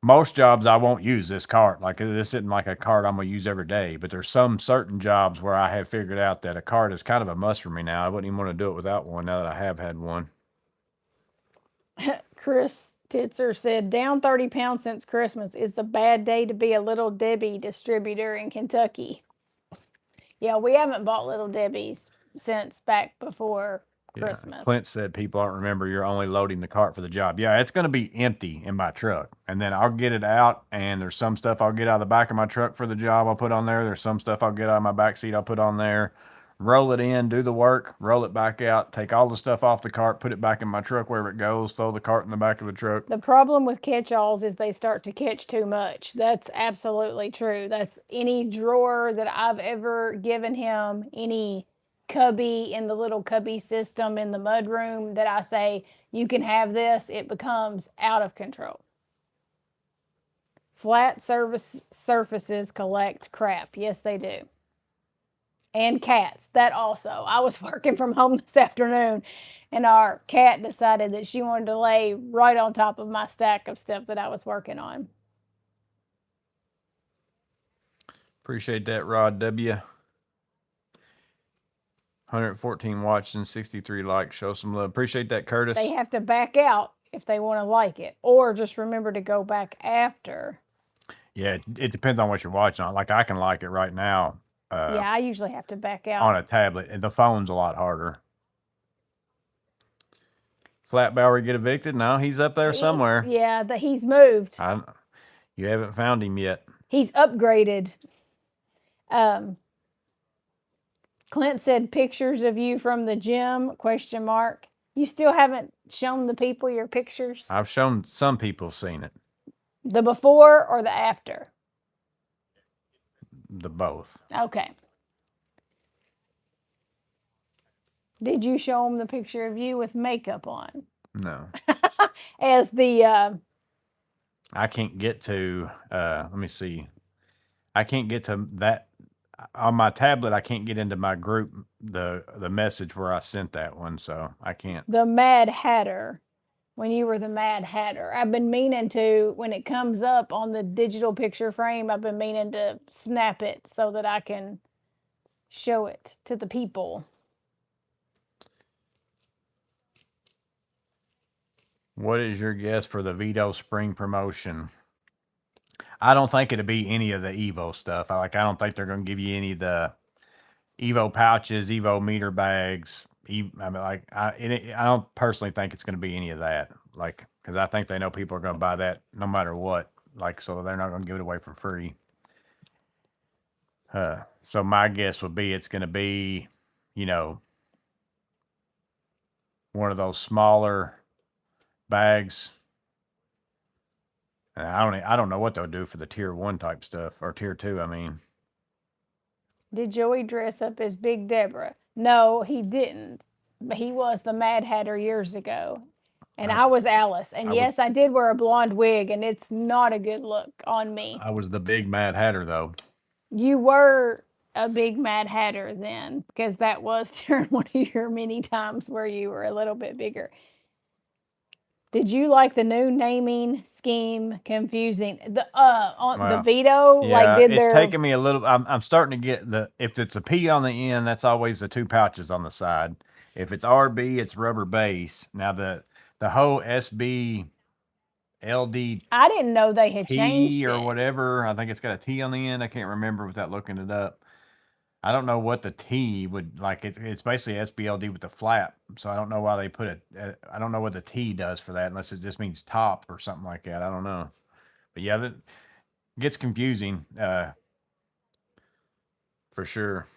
most jobs I won't use this cart. Like, this isn't like a cart I'm gonna use every day, but there's some certain jobs where I have figured out that a cart is kind of a must for me now. I wouldn't even want to do it without one now that I have had one. Chris Titzer said, down 30 pounds since Christmas. It's a bad day to be a Little Debbie distributor in Kentucky. Yeah, we haven't bought Little Debbie's since back before Christmas. Clint said people don't remember you're only loading the cart for the job. Yeah, it's going to be empty in my truck, and then I'll get it out, and there's some stuff I'll get out of the back of my truck for the job I'll put on there. There's some stuff I'll get out of my back seat I'll put on there, roll it in, do the work, roll it back out, take all the stuff off the cart, put it back in my truck wherever it goes, throw the cart in the back of the truck. The problem with catch-alls is they start to catch too much. That's absolutely true. That's any drawer that I've ever given him, any cubby in the little cubby system in the mudroom that I say, you can have this, it becomes out of control. Flat surfaces collect crap. Yes, they do. And cats, that also. I was working from home this afternoon, and our cat decided that she wanted to lay right on top of my stack of stuff that I was working on. Appreciate that, Rod W. 114 watched and 63 likes. Show some love. Appreciate that, Curtis. They have to back out if they want to like it, or just remember to go back after. Yeah, it depends on what you're watching on. Like, I can like it right now. Yeah, I usually have to back out. On a tablet, and the phone's a lot harder. Flat Bowery get evicted? No, he's up there somewhere. Yeah, he's moved. You haven't found him yet. He's upgraded. Clint said pictures of you from the gym, ? You still haven't shown the people your pictures? I've shown some people seen it. The before or the after? The both. Okay. Did you show them the picture of you with makeup on? No. As the I can't get to, let me see. I can't get to that on my tablet. I can't get into my group, the message where I sent that one. So I can't. the Mad Hatter. When you were the Mad Hatter, I've been meaning to, when it comes up on the digital picture frame, I've been meaning to snap it so that I can show it to the people. What is your guess for the Vito Spring promotion? I don't think it'll be any of the Evo stuff. I don't think they're going to give you any of the Evo pouches, Evo meter bags. I mean, I don't personally think it's going to be any of that. Like, because I think they know people are going to buy that no matter what. Like, so they're not going to give it away for free. So my guess would be it's going to be, one of those smaller bags. And I don't know what they'll do for the tier 1 type stuff, or tier 2. I mean, Did Joey dress up as Big Deborah? No, he didn't. But he was the Mad Hatter years ago. And I was Alice. And yes, I did wear a blonde wig, and it's not a good look on me. I was the big Mad Hatter, though. You were a big Mad Hatter then, because that was during one of your many times where you were a little bit bigger. Did you like the new naming scheme confusing? The Vito, yeah, like did it's taking me a little. I'm starting to get if it's a P on the end, that's always the 2 pouches on the side. If it's RB, it's rubber base. Now the whole SB LD I didn't know they had changed T or it. whatever. I think it's got a T on the end. I can't remember without looking it up. I don't know what the T would like. It's basically SBLD with the flap. So I don't know why they put it. I don't know what the T does for that, unless it just means top or something like that. I don't know. But yeah, that gets confusing for sure.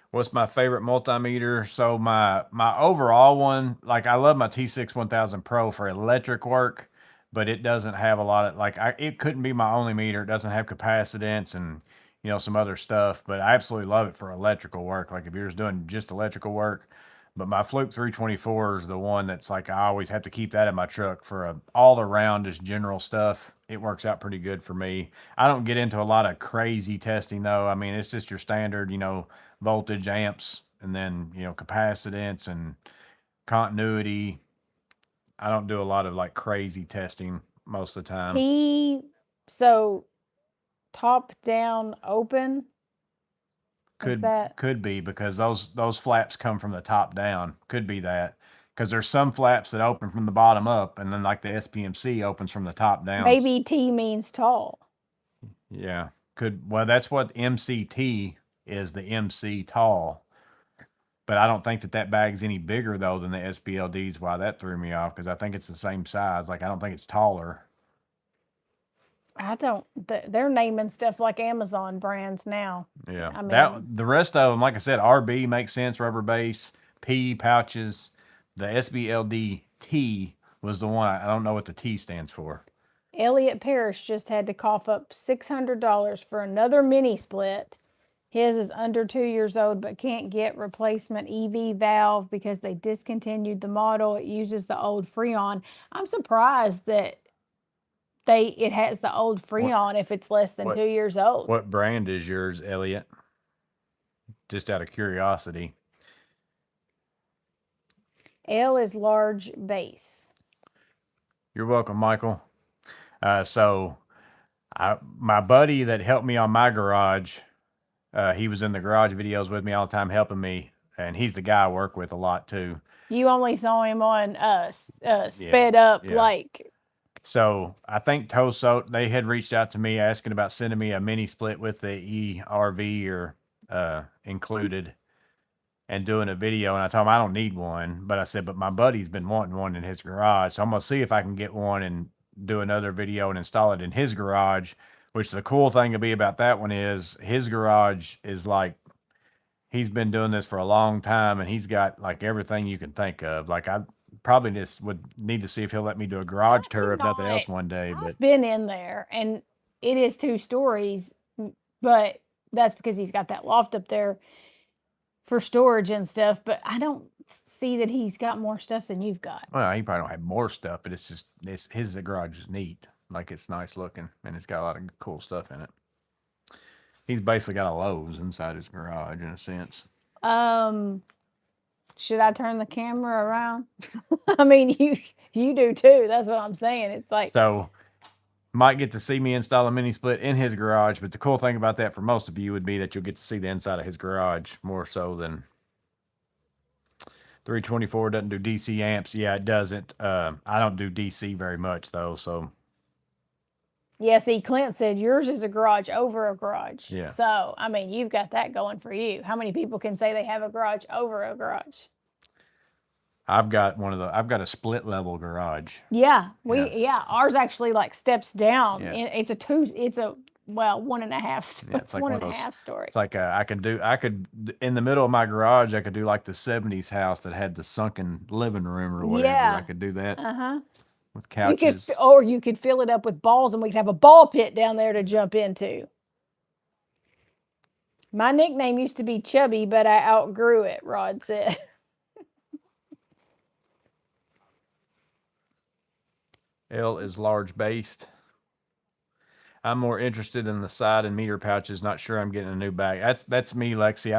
What's my favorite multimeter? So my overall one, like I love my T6 1000 Pro for electric work, but it doesn't have a lot of it couldn't be my only meter. It doesn't have capacitance and some other stuff, but I absolutely love it for electrical work. Like if you're just doing just electrical work. But my Fluke 324 is the one that's like I always have to keep that in my truck for all around just general stuff. It works out pretty good for me. I don't get into a lot of crazy testing though. I mean, it's just your standard, voltage, amps, and then capacitance and continuity. I don't do a lot of like crazy testing most of the time. So top down open. Could be because those flaps come from the top down. Could be that because there's some flaps that open from the bottom up, and then like the SPMC opens from the top down. Maybe T means tall. Yeah, well that's what MCT is, the MC tall. But I don't think that bag's any bigger though than the SBLDs. Why that threw me off, because I think it's the same size. Like I don't think it's taller. They're naming stuff like Amazon brands now. Yeah. I mean, the rest of them, like I said, RB makes sense, rubber base, P pouches. The SBLD T was the one. I don't know what the T stands for. Elliot Parrish just had to cough up $600 for another mini split. His is under 2 years old, but can't get replacement EV valve because they discontinued the model. It uses the old Freon. I'm surprised that it has the old Freon if it's less than 2 years old. What brand is yours, Elliot? Just out of curiosity. L is large base. You're welcome, Michael. So my buddy that helped me on my garage, he was in the garage videos with me all the time, helping me, and he's the guy I work with a lot too. You only saw him on sped up like. So I think Toso, they had reached out to me asking about sending me a mini split with the ERV or included and doing a video. And I told him I don't need one, but I said, but my buddy's been wanting one in his garage. So I'm going to see if I can get one and do another video and install it in his garage, which the cool thing to be about that one is his garage is like, he's been doing this for a long time and he's got like everything you can think of. Like I probably just would need to see if he'll let me do a garage tour if nothing else one day. I've been in there and it is 2 stories, but that's because he's got that loft up there. for storage and stuff, but I don't see that he's got more stuff than you've got. Well, he probably don't have more stuff, but it's just his garage is neat. Like it's nice looking, and it's got a lot of cool stuff in it. He's basically got a Lowe's inside his garage in a sense. Should I turn the camera around? I mean, you do too. That's what I'm saying. It's like so. Might get to see me install a mini split in his garage, but the cool thing about that for most of you would be that you'll get to see the inside of his garage more so than 324 doesn't do DC amps. Yeah, it doesn't. I don't do DC very much though, so. Yeah, see, Clint said yours is a garage over a garage. Yeah. So, I mean, you've got that going for you. How many people can say they have a garage over a garage? I've got a split level garage. Yeah, ours actually like steps down. Yeah. It's a 1.5 story. Yeah, it's like one one and of a half story. It's like I could in the middle of my garage, I could do like the 70s house that had the sunken living room or whatever. Yeah. I could do that. Uh-huh. With couches. You could fill it up with balls and we could have a ball pit down there to jump into. My nickname used to be Chubby, but I outgrew it, Rod said. L is large based. I'm more interested in the side and meter pouches. Not sure I'm getting a new bag. That's me, Lexi.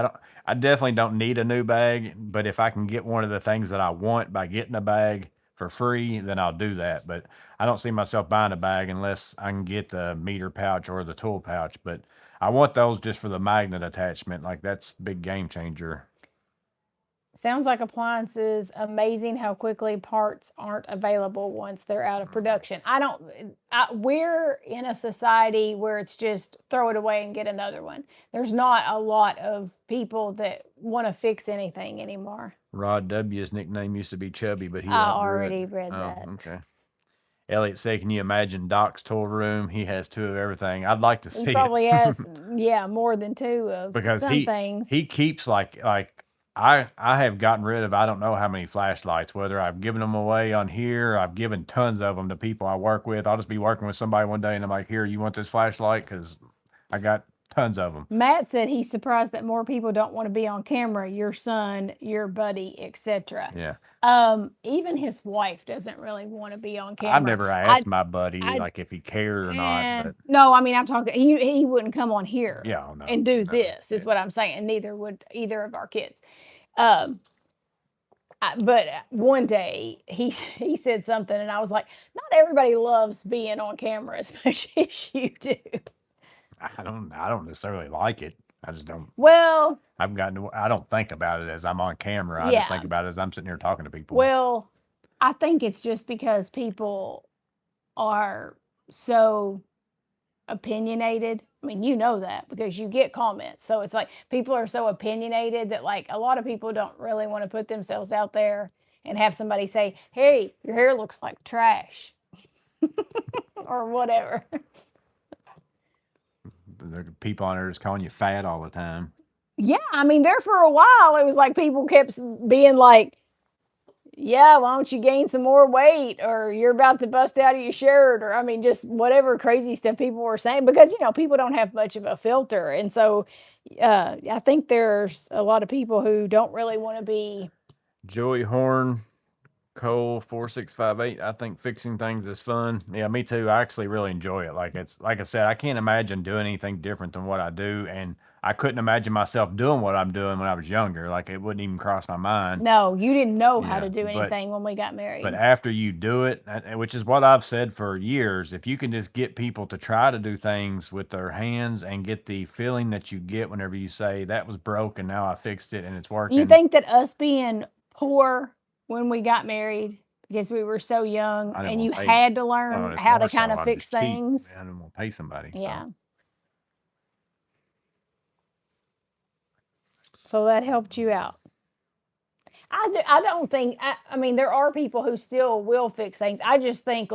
I definitely don't need a new bag, but if I can get one of the things that I want by getting a bag for free, then I'll do that. But I don't see myself buying a bag unless I can get the meter pouch or the tool pouch. But I want those just for the magnet attachment. Like that's a big game changer. Sounds like appliances. Amazing how quickly parts aren't available once they're out of production. We're in a society where it's just throw it away and get another one. There's not a lot of people that want to fix anything anymore. Rod W's nickname used to be Chubby, but he I already read that. Okay. Elliot said, can you imagine Doc's tool room? He has 2 of everything. I'd like to see it. He probably has, more than 2 of because some things. He keeps like I have gotten rid of I don't know how many flashlights, whether I've given them away on here, I've given tons of them to people I work with. I'll just be working with somebody one day and I'm like, here, you want this flashlight? Because I got tons of them. Matt said he's surprised that more people don't want to be on camera. Your son, your buddy, etc. Yeah. Even his wife doesn't really want to be on camera. I've never asked my buddy like if he cared or not. But no, I mean I'm talking. He wouldn't come on here. Yeah, no, and do this is what I'm saying. And neither would either of our kids. But one day he said something, and I was like, not everybody loves being on camera as much as you do. I don't necessarily like it. I just don't. Well, I don't think about it as I'm on camera. I just think about it as I'm sitting here talking to people. Well, I think it's just because people are so opinionated. I mean, you know that because you get comments. So it's like people are so opinionated that like a lot of people don't really want to put themselves out there and have somebody say, hey, your hair looks like trash or whatever. The people on there just calling you fat all the time. Yeah, I mean, there for a while, it was like people kept being like, yeah, why don't you gain some more weight? Or you're about to bust out of your shirt. Or, I mean, just whatever crazy stuff people were saying. Because, people don't have much of a filter. And so I think there's a lot of people who don't really want to be. Joey Horn, Cole 4658. I think fixing things is fun. Yeah, me too. I actually really enjoy it. Like I said, I can't imagine doing anything different than what I do, and I couldn't imagine myself doing what I'm doing when I was younger. Like it wouldn't even cross my mind. No, you didn't know how to do anything when we got married. But after you do it, which is what I've said for years, if you can just get people to try to do things with their hands and get the feeling that you get whenever you say that was broken, now I fixed it and it's working. You think that us being poor when we got married because we were so young and you had to learn how to kind of fix things. I didn't want to pay somebody. Yeah. So that helped you out. I don't think, I mean, there are people who still will fix things. I just think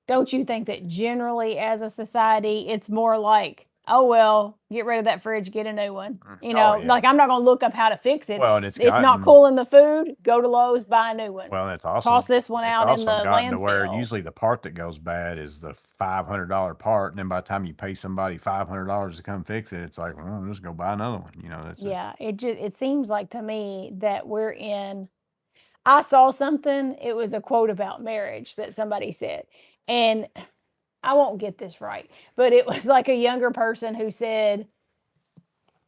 don't you think that generally as a society, it's more like oh, well, get rid of that fridge, get a new one. You Oh, know, yeah. like I'm not going to look up how to fix it. Well, and it's not gotten- cooling the food, go to Lowe's, buy a new one. Well, it's also Toss this one out in the gotten to where landfill. usually the part that goes bad is the $500 part, and then by the time you pay somebody $500 to come fix it, it's like, well, just go buy another one. You know, that's Yeah, it seems like to me that we're in. I saw something. It was a quote about marriage that somebody said, and I won't get this right, but it was like a younger person who said,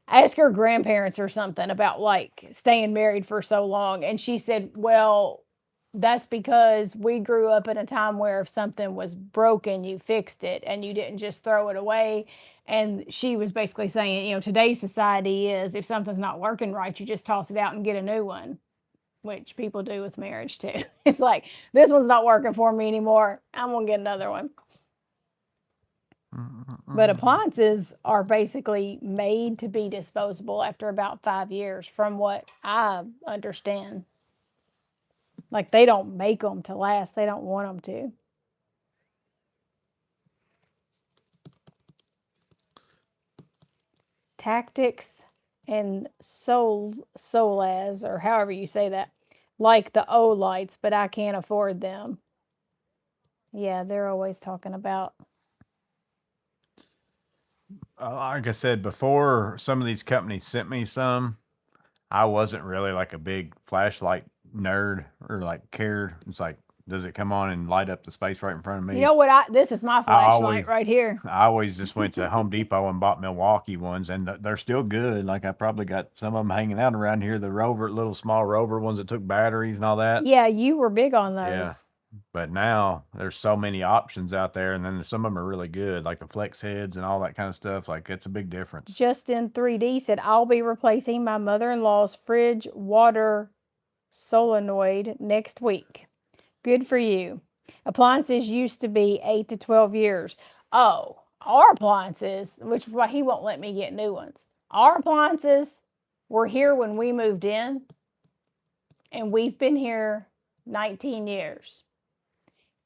ask her grandparents or something about like staying married for so long, and she said, well, that's because we grew up in a time where if something was broken, you fixed it and you didn't just throw it away. And she was basically saying, you know, today's society is if something's not working right, you just toss it out and get a new one, which people do with marriage too. It's like, this one's not working for me anymore. I'm going to get another one. But appliances are basically made to be disposable after about 5 years, from what I understand. Like, they don't make them to last. They don't want them to. Tactics and Solaz, or however you say that, like the O lights, but I can't afford them. Yeah, they're always talking about. Like I said before, some of these companies sent me some. I wasn't really like a big flashlight nerd or like cared. It's like, does it come on and light up the space right in front of me? You know what? This is my flashlight always- right here. I always just went to Home Depot and bought Milwaukee ones, and they're still good. Like, I probably got some of them hanging out around here. The Rover, little small Rover ones that took batteries and all that. Yeah, you were big on those. Yeah. But now there's so many options out there, and then some of them are really good, like the flex heads and all that kind of stuff. Like, it's a big difference. Justin 3D said, I'll be replacing my mother-in-law's fridge water solenoid next week. Good for you. Appliances used to be 8 to 12 years. Oh, our appliances, which he won't let me get new ones. Our appliances were here when we moved in, and we've been here 19 years.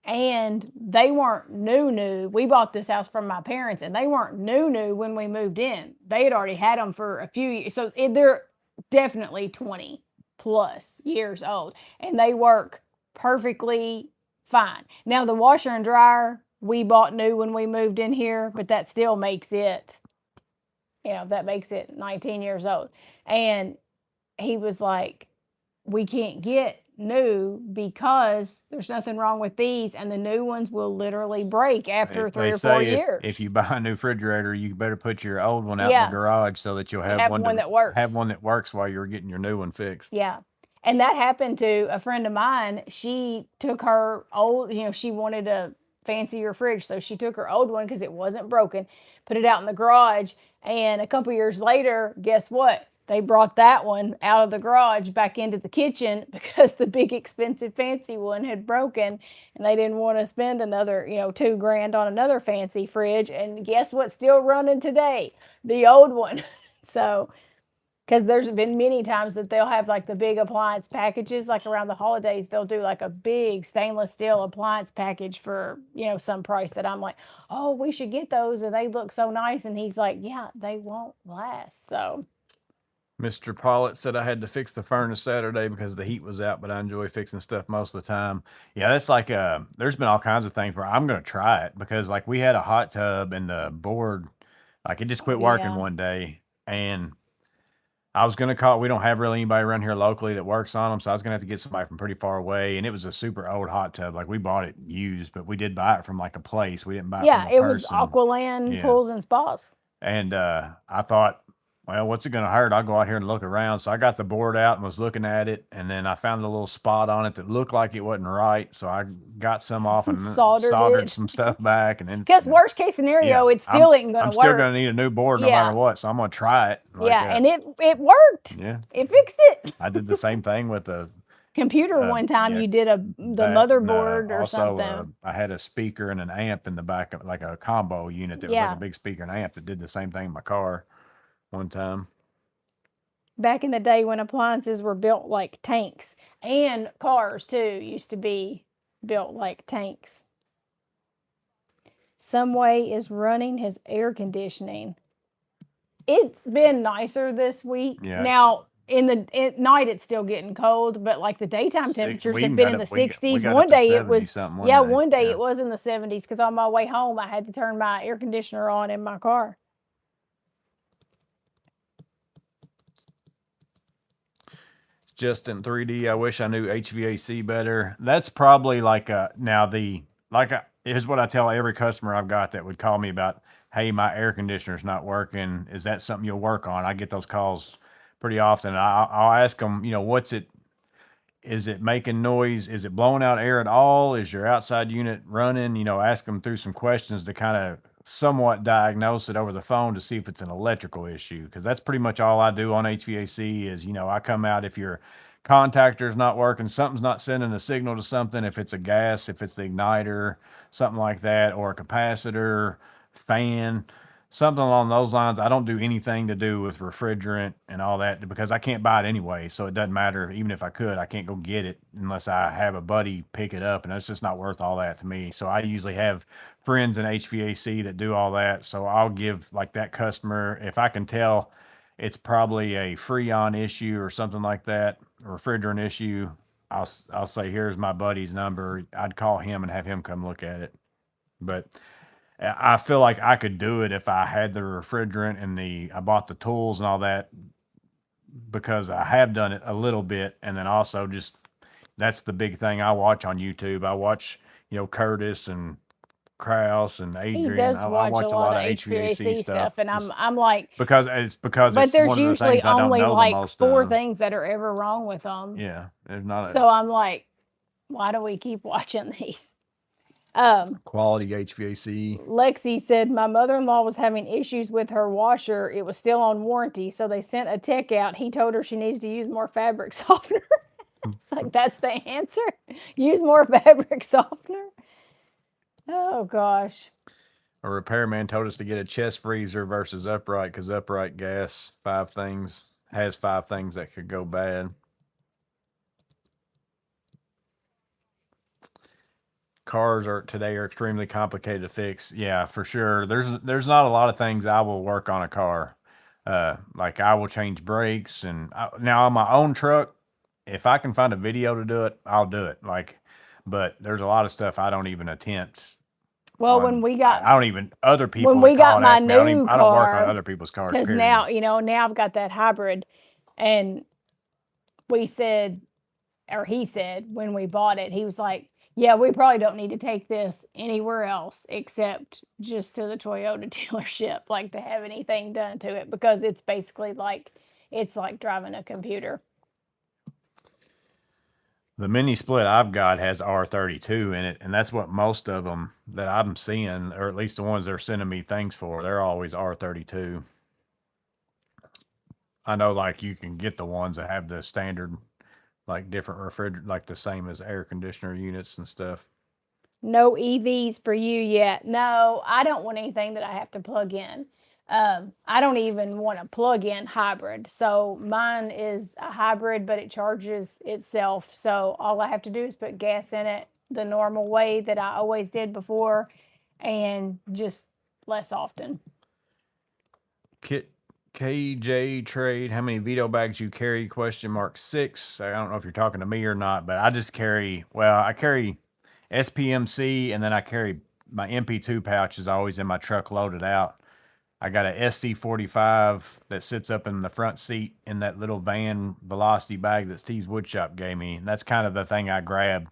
And they weren't new. We bought this house from my parents, and they weren't new when we moved in. They had already had them for a few years. So they're definitely 20 plus years old, and they work perfectly fine. Now, the washer and dryer, we bought new when we moved in here, but that still makes it, that makes it 19 years old. And he was like, we can't get new because there's nothing wrong with these, and the new ones will literally break after 3 or 4 years. If you buy a new refrigerator, you better put your old one out in the garage so that you'll have one that works. Have one that works while you're getting your new one fixed. Yeah. And that happened to a friend of mine. She took her old, she wanted a fancier fridge, so she took her old one because it wasn't broken, put it out in the garage, and a couple years later, guess what? They brought that one out of the garage back into the kitchen because the big expensive fancy one had broken, and they didn't want to spend another, $2,000 on another fancy fridge. And guess what's still running today? The old one. So, because there's been many times that they'll have like the big appliance packages, like around the holidays, they'll do like a big stainless steel appliance package for, some price that I'm like, oh, we should get those, and they look so nice. And he's like, yeah, they won't last. So. Mr. Pollitt said I had to fix the furnace Saturday because the heat was out, but I enjoy fixing stuff most of the time. Yeah, that's like, there's been all kinds of things where I'm going to try it because, like, we had a hot tub and the board, like, it just quit working one day. And I was going to call, we don't have really anybody around here locally that works on them, so I was going to have to get somebody from pretty far away. And it was a super old hot tub. Like, we bought it used, but we did buy it from, like, a place. We didn't buy it from a person. Yeah, it was Aqualand Pools and Spas. And I thought, well, what's it going to hurt? I'll go out here and look around. So I got the board out and was looking at it. And then I found a little spot on it that looked like it wasn't right. So I got some off and soldered some stuff back. And then, because worst case scenario, it still ain't going to work. I'm still going to need a new board no matter what. So I'm going to try it. And it worked. Yeah. It fixed it. I did the same thing with the computer one time. You did the motherboard or something. I had a speaker and an amp in the back of like a combo unit that was like a big speaker and amp that did the same thing in my car one time. Back in the day when appliances were built like tanks, and cars too used to be built like tanks. some way is running his air conditioning. It's been nicer this week. Yeah. Now, at night it's still getting cold, but like the daytime temperatures we have even been got in the up- we got- we 60s. got One up to day it 70 was something one yeah, day. one day Yeah. it was in the 70s because on my way home I had to turn my air conditioner on in my car. Just in 3D. I wish I knew HVAC better. That's probably like here's what I tell every customer I've got that would call me about, hey, my air conditioner's not working. Is that something you'll work on? I get those calls pretty often. I'll ask them, is it making noise? Is it blowing out air at all? Is your outside unit running? Ask them through some questions to kind of somewhat diagnose it over the phone to see if it's an electrical issue. Because that's pretty much all I do on HVAC is, I come out if your contactor's not working, something's not sending a signal to something, if it's a gas, if it's the igniter, something like that, or a capacitor, fan, something along those lines. I don't do anything to do with refrigerant and all that because I can't buy it anyway. So it doesn't matter. Even if I could, I can't go get it unless I have a buddy pick it up, and that's just not worth all that to me. So I usually have friends in HVAC that do all that. So I'll give like that customer, if I can tell it's probably a Freon issue or something like that, a refrigerant issue, I'll say, here's my buddy's number. I'd call him and have him come look at it. But I feel like I could do it if I had the refrigerant and I bought the tools and all that, because I have done it a little bit. And then also just, that's the big thing I watch on YouTube. I watch, Curtis and Kraus and He Adrian. does I watch watch a lot of HVAC stuff, and just I'm like, because but it's there's one of the usually things I don't only know the like most 4 of. things that are ever wrong with them. Yeah, there's not So I'm like, why do we keep watching these? quality HVAC. Lexi said, my mother-in-law was having issues with her washer. It was still on warranty, so they sent a tech out. He told her she needs to use more fabric softener. It's like, that's the answer? Use more fabric softener? Oh, gosh. A repairman told us to get a chest freezer versus upright because upright gas has 5 things that could go bad. Cars today are extremely complicated to fix. Yeah, for sure. There's not a lot of things I will work on a car. Like I will change brakes, and now on my own truck, if I can find a video to do it, I'll do it. But there's a lot of stuff I don't even attempt. Well, when we got, I don't even, other people when we got my ask me, new I don't work on car, other people's cars. because now I've got that hybrid, and we said, or he said when we bought it, he was like, yeah, we probably don't need to take this anywhere else except just to the Toyota dealership, like to have anything done to it, because it's basically like, it's like driving a computer. The mini split I've got has R32 in it, and that's what most of them that I'm seeing, or at least the ones they're sending me things for, they're always R32. I know, like, you can get the ones that have the standard, like, different refrigerator, like the same as air conditioner units and stuff. No EVs for you yet. No, I don't want anything that I have to plug in. I don't even want a plug-in hybrid. So mine is a hybrid, but it charges itself. So all I have to do is put gas in it the normal way that I always did before, and just less often. KJ Trade, how many veto bags you carry? ?6. I don't know if you're talking to me or not, but I just carry SPMC, and then I carry my MP2 pouch is always in my truck loaded out. I got a SC45 that sits up in the front seat in that little van velocity bag that Steve's Woodshop gave me. And that's kind of the thing I grab.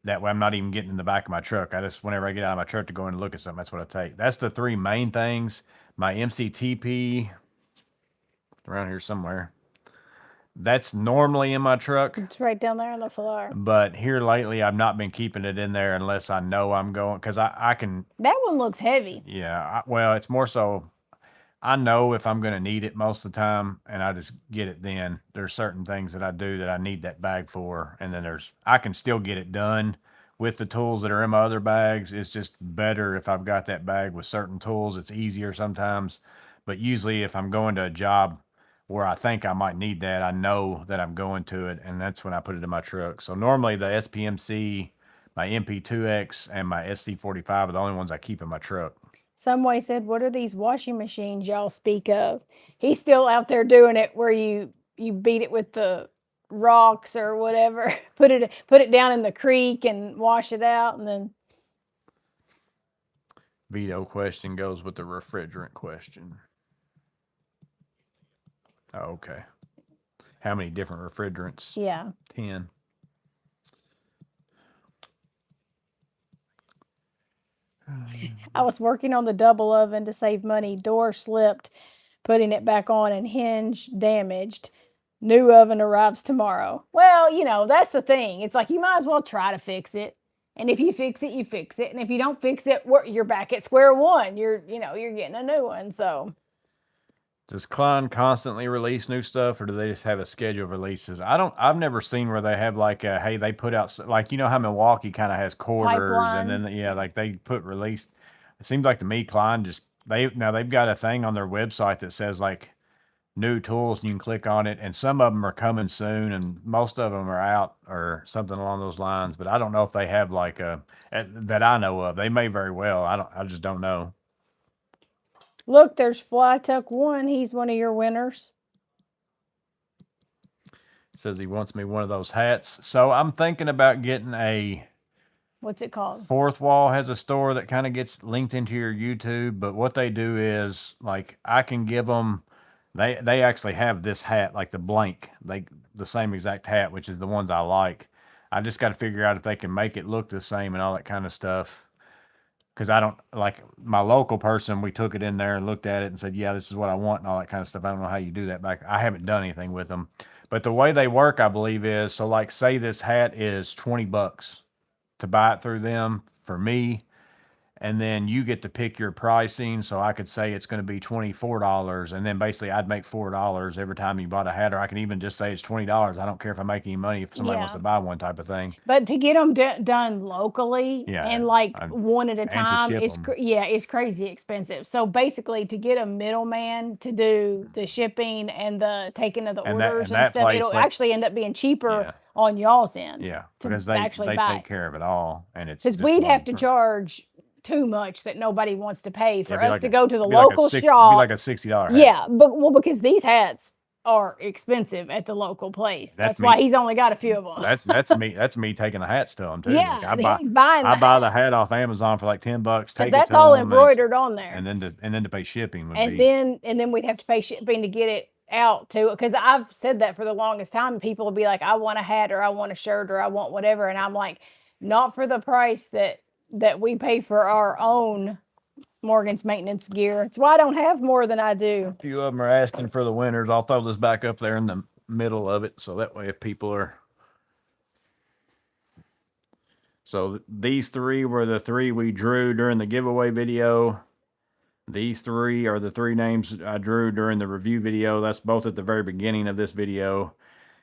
That way I'm not even getting in the back of my truck. Whenever I get out of my truck to go in and look at something, that's what I take. That's the 3 main things. My MCTP, around here somewhere. That's normally in my truck. It's right down there on the floor. But here lately, I've not been keeping it in there unless I know I'm going, because I can. That one looks heavy. Yeah, well, it's more so I know if I'm going to need it most of the time, and I just get it then. There's certain things that I do that I need that bag for, and then I can still get it done with the tools that are in my other bags. It's just better if I've got that bag with certain tools. It's easier sometimes, but usually if I'm going to a job where I think I might need that, I know that I'm going to it, and that's when I put it in my truck. So normally the SPMC, My MP2X and my SD45 are the only ones I keep in my truck. Somebody said, "What are these washing machines y'all speak of?" He's still out there doing it where you beat it with the rocks or whatever, put it down in the creek and wash it out, and then Veto question goes with the refrigerant question. Oh, okay. How many different refrigerants? yeah. 10. I was working on the double oven to save money. Door slipped, putting it back on, and hinge damaged. New oven arrives tomorrow. Well, that's the thing. It's like you might as well try to fix it. And if you fix it, you fix it. And if you don't fix it, you're back at square one. You're getting a new one. So does Klein constantly release new stuff, or do they just have a schedule of releases? I've never seen where they have like hey, they put out, like, how Milwaukee kind of has quarters, pipeline. and then like they put released. It seems like to me Klein just they've got a thing on their website that says like new tools, and you can click on it, and some of them are coming soon, and most of them are out or something along those lines. But I don't know if they have like that I know of. They may very well. I just don't know. Look, there's Flytuck 1. He's one of your winners. Says he wants me one of those hats. So I'm thinking about getting a, what's it called? Fourth Wall has a store that kind of gets linked into your YouTube. But what they do is like I can give them, they actually have this hat, like the blank, the same exact hat, which is the ones I like. I just got to figure out if they can make it look the same and all that kind of stuff. Because I don't, like my local person, we took it in there and looked at it and said, yeah, this is what I want and all that kind of stuff. I don't know how you do that back. I haven't done anything with them. But the way they work, I believe, is so like say this hat is $20 to buy it through them for me. And then you get to pick your pricing. So I could say it's going to be $24. And then basically I'd make $4 every time you bought a hat. Or I can even just say it's $20. I don't care if I make any money if somebody wants to buy one, type of thing. But to get them done locally and like one at a time it's crazy expensive. So basically to get a middleman to do the shipping and the taking of the orders and stuff, it'll actually end up being cheaper on y'all's end. Yeah, because they take care of it all. And it's because we'd have to charge too much that nobody wants to pay for us to go to the local shop. Be like a $60 hat. Yeah, but because these hats are expensive at the local place. That's why he's only got a few of them. That's me taking the hats to them too. Yeah, like he's buying. I buy the hat off Amazon for like $10. Take that's all embroidered on there. And then to pay shipping would and then we'd have to pay shipping to get it out too. Because I've said that for the longest time. People will be like, I want a hat or I want a shirt or I want whatever, and I'm like, not for the price that we pay for our own Morgan's maintenance gear. It's why I don't have more than I do. A few of them are asking for the winners. I'll throw this back up there in the middle of it, so that way if people are... So these three were the three we drew during the giveaway video. These three are the three names I drew during the review video. That's both at the very beginning of this video.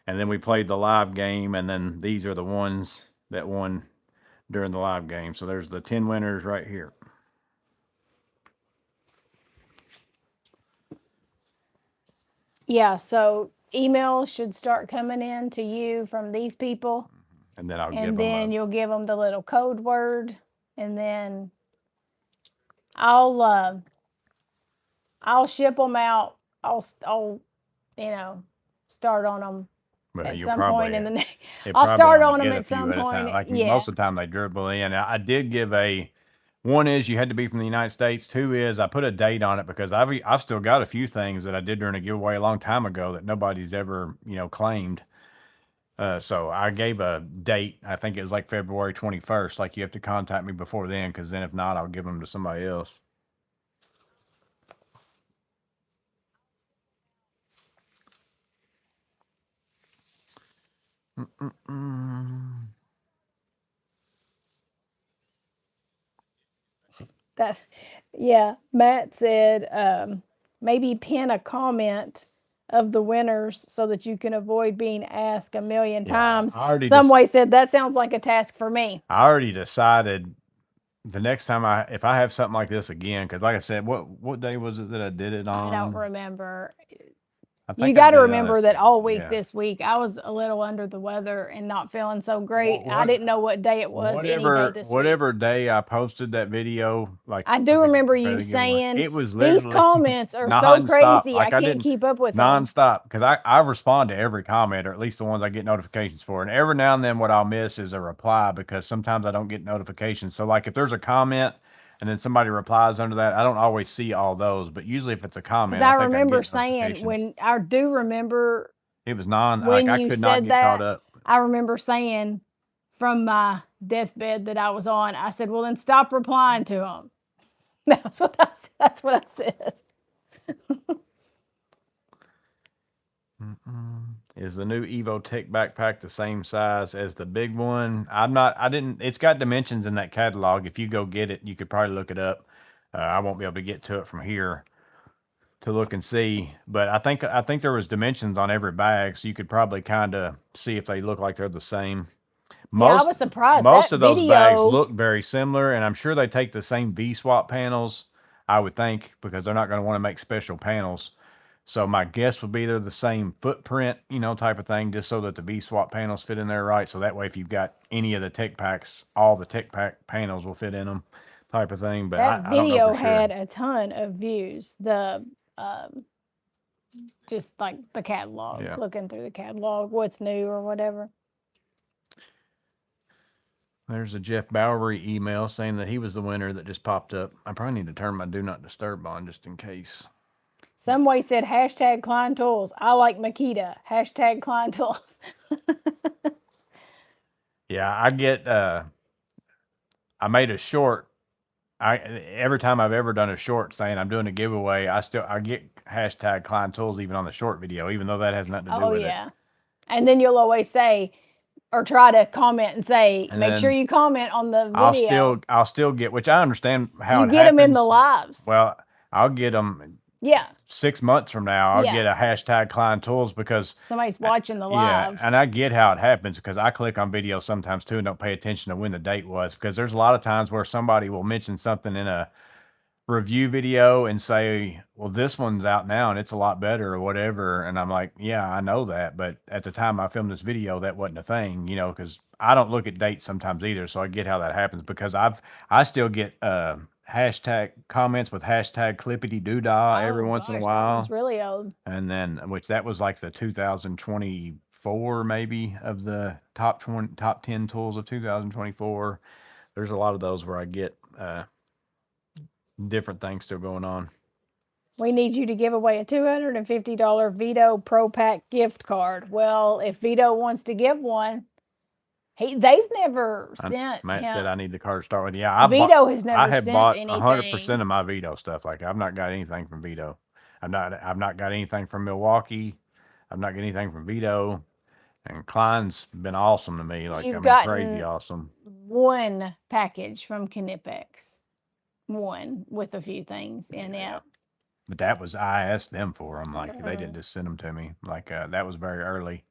And then we played the live game, and then these are the ones that won during the live game. So there's the 10 winners right here. Yeah, so emails should start coming in to you from these people. And then you'll give them the little code word, and then I'll ship them out. I'll start on them at some point in the next. I'll start on them at some point. Like most of the time they dribble in. I did give one is you had to be from the United States. Two is I put a date on it because I've still got a few things that I did during a giveaway a long time ago that nobody's ever claimed. So I gave a date. I think it was like February 21st. Like you have to contact me before then, because then if not, I'll give them to somebody else. Matt said maybe pin a comment of the winners so that you can avoid being asked a million times. Somebody said that sounds like a task for me. I already decided the next time if I have something like this again, because like I said, what day was it that I did it on? I don't remember. You got to remember that all week this week, I was a little under the weather and not feeling so great. I didn't know what day it was any day this week. Whatever day I posted that video, like I do remember you saying, it was literally these comments are so crazy, I can't keep up with them. Nonstop, because I respond to every comment, or at least the ones I get notifications for. And every now and then what I'll miss is a reply, because sometimes I don't get notifications. So like if there's a comment and then somebody replies under that, I don't always see all those, but usually if it's a comment, I remember saying, when I do remember it was I could not get caught up. I remember saying from my deathbed that I was on, I said, well, then stop replying to them. That's what I said. Is the new Evo Tech backpack the same size as the big one? It's got dimensions in that catalog. If you go get it, you could probably look it up. I won't be able to get to it from here to look and see, but I think there was dimensions on every bag, so you could probably kind of see if they look like they're the same. I was surprised. Most of those bags look very similar, and I'm sure they take the same V-swap panels, I would think, because they're not going to want to make special panels. So my guess would be they're the same footprint, type of thing, just so that the V-swap panels fit in there right. So that way, if you've got any of the tech packs, all the tech pack panels will fit in them, type of thing. But that I don't know video for sure. had a ton of views. Just like the catalog, looking through the catalog, what's new or whatever. There's a Jeff Bowery email saying that he was the winner that just popped up. I probably need to turn my do not disturb on just in case. Somebody said hashtag Klein Tools. I like Makita. Hashtag Klein Tools. Yeah, I get, I made a short. Every time I've ever done a short saying I'm doing a giveaway, I get hashtag Klein Tools even on the short video, even though that has nothing to do with it. And then you'll always say, or try to comment and say, make sure you comment on the video. I'll still get, which I understand how you get them in the lives. Well, I'll get them. Yeah. 6 months from now, I'll get a hashtag Klein Tools because somebody's watching the live. Yeah, and I get how it happens because I click on videos sometimes too and don't pay attention to when the date was, because there's a lot of times where somebody will mention something in a review video and say, well, this one's out now and it's a lot better or whatever. And I'm like, yeah, I know that. But at the time I filmed this video, that wasn't a thing, because I don't look at dates sometimes either. So I get how that happens, because I still get hashtag comments with hashtag clippity doodah every once in a while. It's really old. And then, which that was like the 2024 maybe of the top 10 tools of 2024. There's a lot of those where I get different things still going on. We need you to give away a $250 Vito Pro Pack gift card. Well, if Vito wants to give one, they've never sent. Matt said I need the card to start with. Yeah, Vito has never sent anything. I have bought 100% of my Vito stuff. Like, I've not got anything from Vito. I've not got anything from Milwaukee. I've not got anything from Vito. And Klein's been awesome to me. Like, crazy awesome. One package from Knipex. One with a few things in it. But I asked them for them. Like, they didn't just send them to me. Like, that was very early.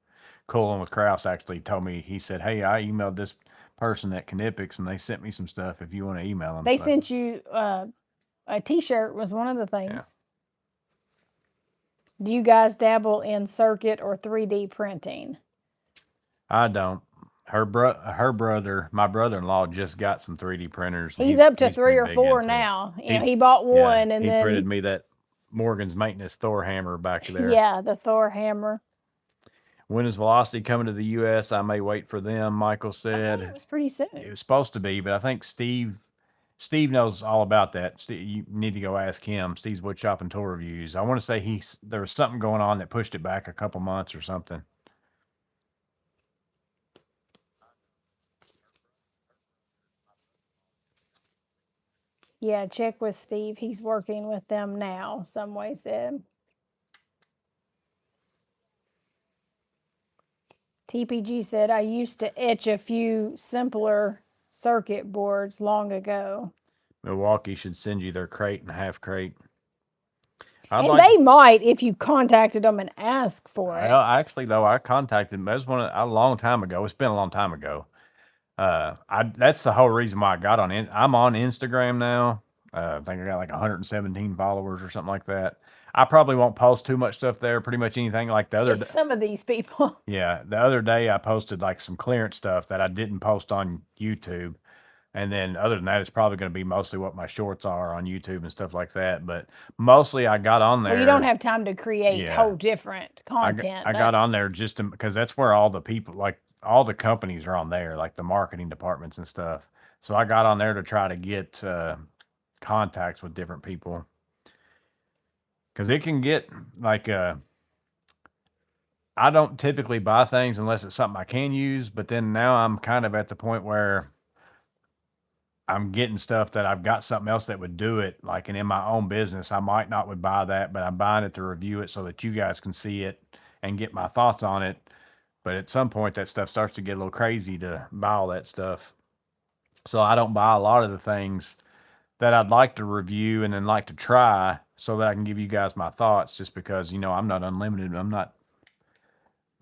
Colin with Kraus actually told me, he said, hey, I emailed this person at Knipex and they sent me some stuff if you want to email them. They sent you a t-shirt was one of the things. Yeah. Do you guys dabble in circuit or 3D printing? I don't. Her brother, my brother-in-law, just got some 3D printers. He's up to 3 or 4 now. He bought one and then he printed me that Morgan's Maintenance Thor hammer back there. Yeah, the Thor hammer. When is Velocity coming to the U.S.? I may wait for them, Michael said. It was pretty soon. It was supposed to be, but I think Steve knows all about that. You need to go ask him. Steve's Wood Shop and Tour Reviews. I want to say there was something going on that pushed it back a couple months or something. Yeah, check with Steve. He's working with them now, somebody said. TPG said, I used to etch a few simpler circuit boards long ago. Milwaukee should send you their crate and half crate. They might if you contacted them and asked for it. Well, actually, though, I contacted them. That was a long time ago. It's been a long time ago. That's the whole reason why I got I'm on Instagram now. I think I got like 117 followers or something like that. I probably won't post too much stuff there. Pretty much anything like the other. It's some of these people. Yeah, the other day I posted like some clearance stuff that I didn't post on YouTube. And then other than that, it's probably going to be mostly what my shorts are on YouTube and stuff like that. But mostly I got on there. Well, you don't have time to create Yeah. whole different content. I got on there just because that's where all the people, like all the companies are on there, like the marketing departments and stuff. So I got on there to try to get contacts with different people. Because it can get like, I don't typically buy things unless it's something I can use. But then now I'm kind of at the point where I'm getting stuff that I've got something else that would do it. Like, and in my own business, I might not would buy that, but I'm buying it to review it so that you guys can see it and get my thoughts on it. But at some point, that stuff starts to get a little crazy to buy all that stuff. So I don't buy a lot of the things that I'd like to review and then like to try so that I can give you guys my thoughts, just because, I'm not unlimited. I'm not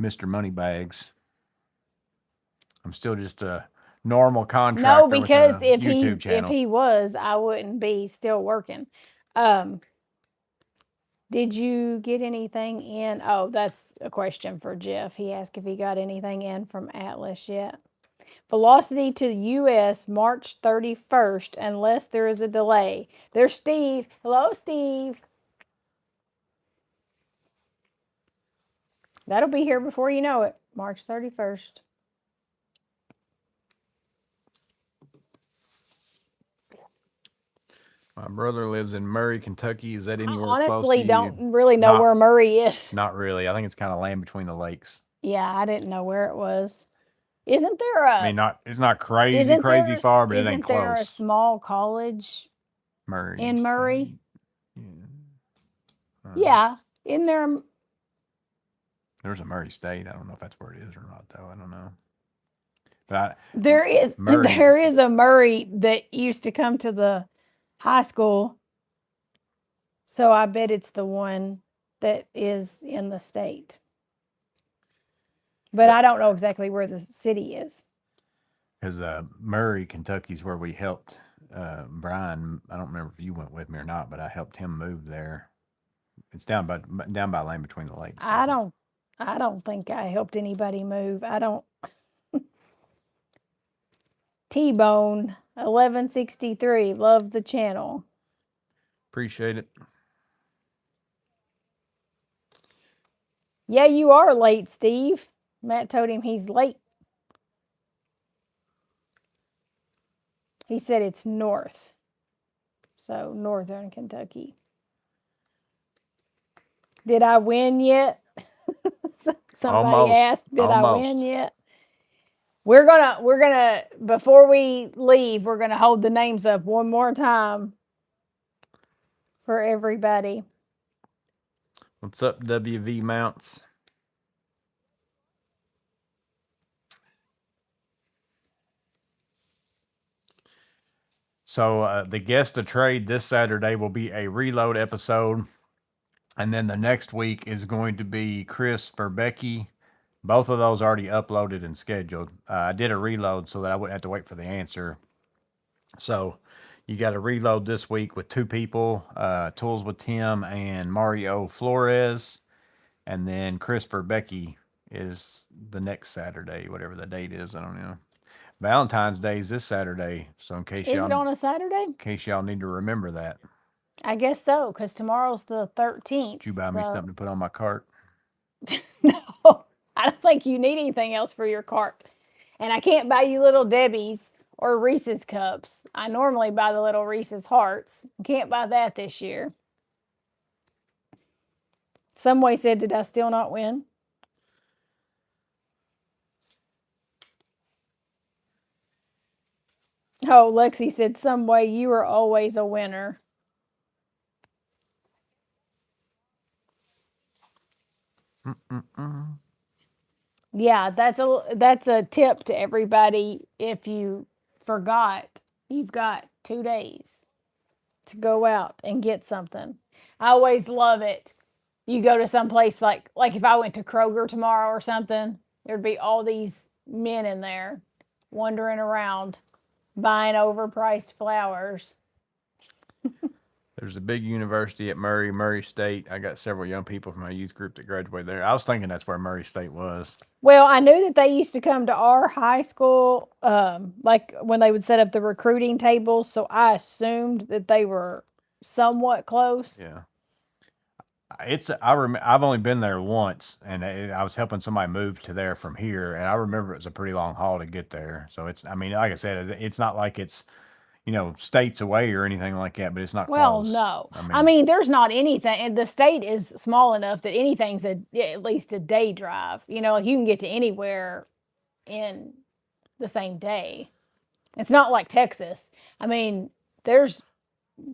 Mr. Moneybags. I'm still just a normal contractor. No, because with a if YouTube channel. if he was, I wouldn't be still working. Did you get anything in? Oh, that's a question for Jeff. He asked if he got anything in from Atlas yet. Velocity to US March 31st, unless there is a delay. There's Steve. Hello, Steve. That'll be here before you know it. March 31st. My brother lives in Murray, Kentucky. Is that anywhere I close to honestly you? don't really know where Murray is. Not really. I think it's kind of land between the lakes. Yeah, I didn't know where it was. Isn't there a? I mean, it's not crazy far, but it ain't close. Isn't there a small college Murray in Murray? Yeah. Yeah, in there. There's a Murray State. I don't know if that's where it is or not, though. I don't know. But there is a Murray that used to come to the high school. So I bet it's the one that is in the state. But I don't know exactly where the city is. Because Murray, Kentucky is where we helped Brian. I don't remember if you went with me or not, but I helped him move there. It's down by land between the lakes. I don't think I helped anybody move. I don't. T-Bone 1163. Love the channel. Appreciate it. Yeah, you are late, Steve. Matt told him he's late. He said it's north. So, northern Kentucky. Did I win yet? Somebody asked, did I win yet? We're gonna before we leave, we're gonna hold the names up one more time for everybody. What's up, WV Mounts? So the guest to trade this Saturday will be a reload episode. And then the next week is going to be Chris for Becky. Both of those already uploaded and scheduled. I did a reload so that I wouldn't have to wait for the answer. So you got a reload this week with two people, Tools with Tim and Mario Flores. And then Chris for Becky is the next Saturday, whatever the date is. I don't know. Valentine's Day is this Saturday. So in case Is it on a Saturday? In case y'all need to remember that. I guess so, because tomorrow's the 13th. Did you buy me something to put on my cart? No, I don't think you need anything else for your cart. And I can't buy you Little Debbie's or Reese's cups. I normally buy the little Reese's hearts. Can't buy that this year. Someway said, did I still not win? Oh, Lexi said, Someway, you are always a winner. Yeah, that's a tip to everybody. If you forgot, you've got 2 days to go out and get something. I always love it. You go to some place like if I went to Kroger tomorrow or something, there'd be all these men in there wandering around buying overpriced flowers. There's a big university at Murray State. I got several young people from my youth group that graduated there. I was thinking that's where Murray State was. Well, I knew that they used to come to our high school, like when they would set up the recruiting tables. So I assumed that they were somewhat close. Yeah. I've only been there once, and I was helping somebody move to there from here, and I remember it was a pretty long haul to get there. So I mean, like I said, it's not like it's, states away or anything like that, but it's not Well, close. no. I mean, there's not anything, and the state is small enough that anything's at least a day drive. Like you can get to anywhere in the same day. It's not like Texas. I mean, there's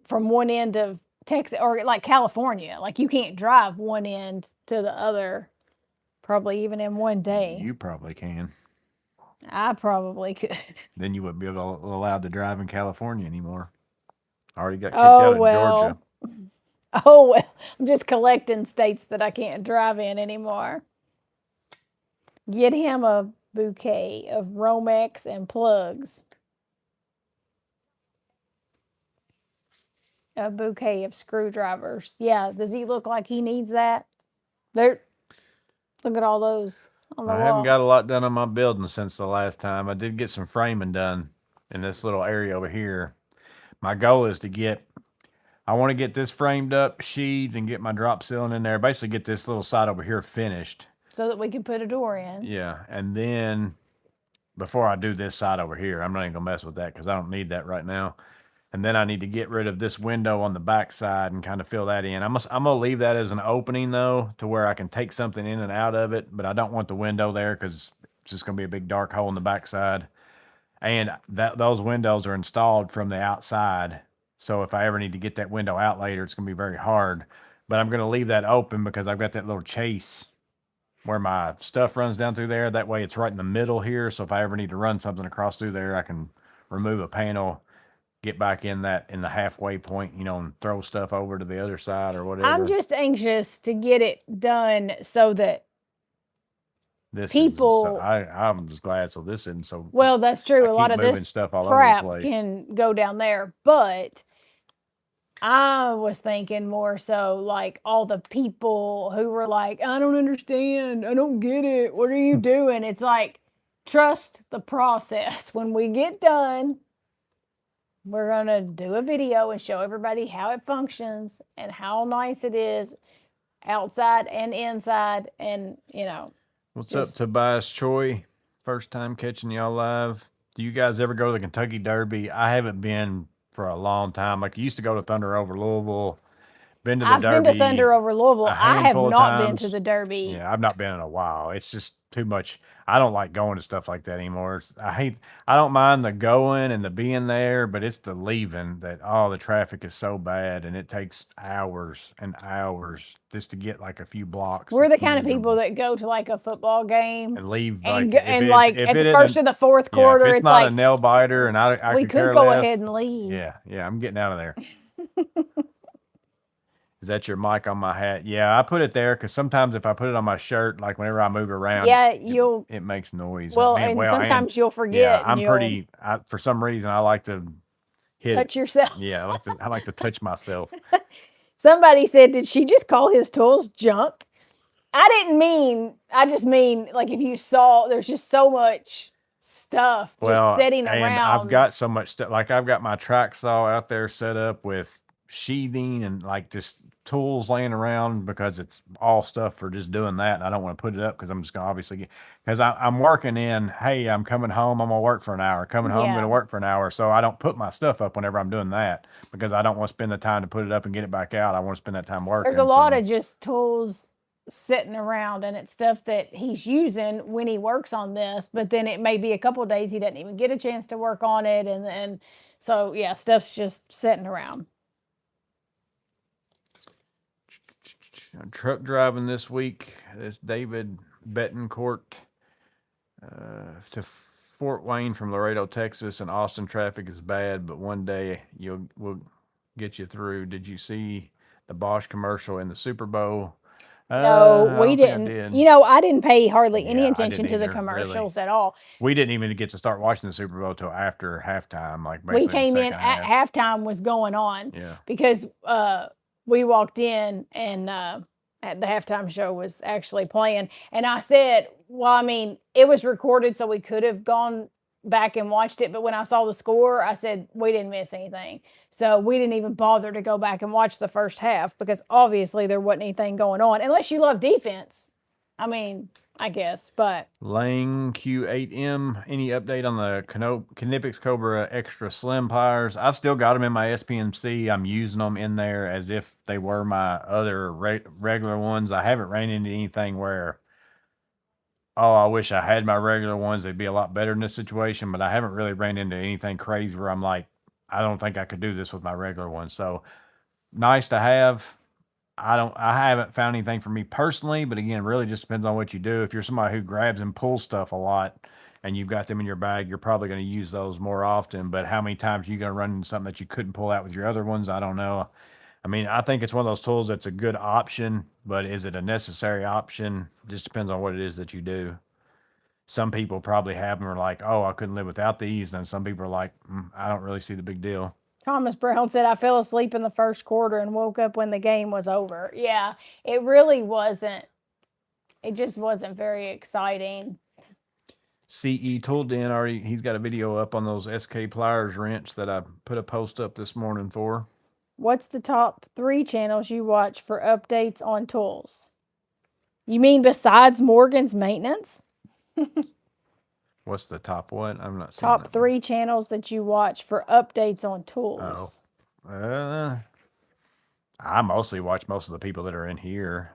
from one end of Texas or like California, like you can't drive one end to the other, probably even in one day. You probably can. I probably could. Then you wouldn't be allowed to drive in California anymore. I already got kicked out of Georgia. Oh, well, I'm just collecting states that I can't drive in anymore. Get him a bouquet of Romex and plugs. A bouquet of screwdrivers. Yeah, does he look like he needs that? Look at all those on the wall. I haven't got a lot done on my building since the last time. I did get some framing done in this little area over here. My goal is I want to get this framed up, sheathed, and get my drop ceiling in there. Basically get this little side over here finished. So that we can put a door in. Yeah, and then before I do this side over here, I'm not even going to mess with that because I don't need that right now. And then I need to get rid of this window on the back side and kind of fill that in. I'm going to leave that as an opening, though, to where I can take something in and out of it. But I don't want the window there because it's just going to be a big dark hole in the back side. And those windows are installed from the outside. So if I ever need to get that window out later, it's going to be very hard. But I'm going to leave that open because I've got that little chase where my stuff runs down through there. That way it's right in the middle here. So if I ever need to run something across through there, I can remove a panel, get back in the halfway point, and throw stuff over to the other side or whatever. I'm just anxious to get it done so that I'm just glad so this isn't so. Well, that's true. A lot of this stuff all crap over the place can go down there, but I was thinking more so like all the people who were like, I don't understand. I don't get it. What are you doing? It's like, trust the process. When we get done, we're going to do a video and show everybody how it functions and how nice it is outside and inside. And, What's up, Tobias Choi? First time catching y'all live. Do you guys ever go to the Kentucky Derby? I haven't been for a long time. Like, you used to go to Thunder over Louisville. Been to the Derby. I've been to Thunder over Louisville. I have not been to the Derby. Yeah, I've not been in a while. It's just too much. I don't like going to stuff like that anymore. I don't mind the going and the being there, but it's the leaving that, the traffic is so bad and it takes hours and hours just to get like a few blocks. We're the kind of people that go to like a football game and leave at the first of the fourth quarter. If it's not a nail biter and I we could go ahead and leave. Yeah, I'm getting out of there. Is that your mic on my hat? Yeah, I put it there because sometimes if I put it on my shirt, like whenever I move around, it makes noise. Well, sometimes you'll forget. Yeah, for some reason I like to touch yourself. Yeah, I like to touch myself. Somebody said, did she just call his tools junk? I just mean like if you saw, there's just so much stuff just sitting around. I've got so much stuff. Like I've got my track saw out there set up with sheathing and like just tools laying around because it's all stuff for just doing that. And I don't want to put it up because I'm just going to obviously because I'm working in, hey, I'm coming home. I'm going to work for an hour. Coming home, I'm going to work for an hour. So I don't put my stuff up whenever I'm doing that because I don't want to spend the time to put it up and get it back out. I want to spend that time working. There's a lot of just tools sitting around and it's stuff that he's using when he works on this, but then it may be a couple of days he doesn't even get a chance to work on it. And so, yeah, stuff's just sitting around. Truck driving this week. It's David Betancourt to Fort Wayne from Laredo, Texas, and Austin traffic is bad, but one day we'll get you through. Did you see the Bosch commercial in the Super Bowl? No, I we don't think I didn't. did. You know, I didn't pay hardly any Yeah, I attention didn't to the either, really. commercials at all. We didn't even get to start watching the Super Bowl till after halftime, like We basically the came in second at half. halftime was going on Yeah. because we walked in and at the halftime show was actually playing. And I said, well, I mean, it was recorded, so we could have gone back and watched it. But when I saw the score, I said, we didn't miss anything. So we didn't even bother to go back and watch the first half because obviously there wasn't anything going on unless you love defense. I mean, I guess, but Lang Q8M, any update on the Knipex Cobra Extra Slim pliers? I've still got them in my SPMC. I'm using them in there as if they were my other regular ones. I haven't ran into anything where, oh, I wish I had my regular ones. They'd be a lot better in this situation, but I haven't really ran into anything crazy where I'm like, I don't think I could do this with my regular ones. So nice to have. I haven't found anything for me personally, but again, really just depends on what you do. If you're somebody who grabs and pulls stuff a lot and you've got them in your bag, you're probably going to use those more often. But how many times are you going to run into something that you couldn't pull out with your other ones? I don't know. I mean, I think it's one of those tools that's a good option, but is it a necessary option? Just depends on what it is that you do. Some people probably have them are like, oh, I couldn't live without these. And some people are like, I don't really see the big deal. Thomas Brown said, I fell asleep in the first quarter and woke up when the game was over. Yeah, it really wasn't. It just wasn't very exciting. CE Tool Den already, he's got a video up on those SK pliers wrench that I put a post up this morning for. What's the top 3 channels you watch for updates on tools? You mean besides Morgan's maintenance? What's the top what? I'm not seeing Top that. 3 channels that you watch for updates on tools. I mostly watch most of the people that are in here.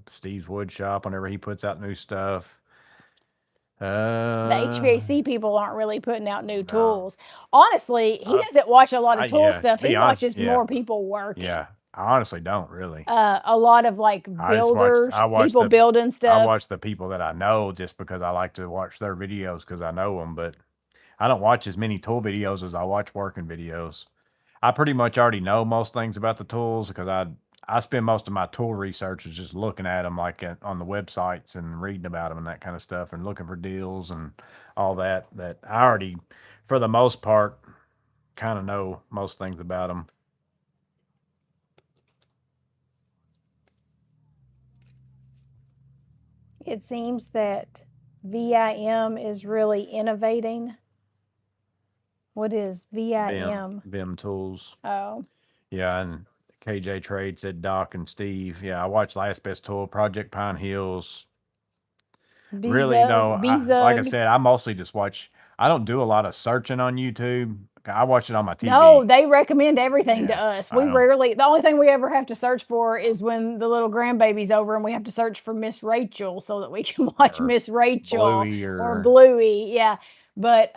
Steve's Wood Shop, whenever he puts out new stuff. The HVAC people aren't really putting out new tools. Honestly, he doesn't watch a lot of tool stuff. He watches more people working. Yeah, I honestly don't really. A lot of like builders, people building stuff. I watch the people that I know just because I like to watch their videos because I know them. But I don't watch as many tool videos as I watch working videos. I pretty much already know most things about the tools because I spend most of my tool research is just looking at them like on the websites and reading about them and that kind of stuff and looking for deals and all that I already, for the most part, kind of know most things about them. It seems that VIM is really innovating. What is VIM? VIM Tools. Oh. Yeah, and KJ Trade said Doc and Steve. Yeah, I watched Last Best Tool, Project Pine Hills. Really though, like I said, I mostly just watch. I don't do a lot of searching on YouTube. I watch it on my TV. No, they recommend everything to us. We rarely, the only thing we ever have to search for is when the little grandbaby's over and we have to search for Miss Rachel so that we can watch Miss Rachel or Bluey. Yeah. But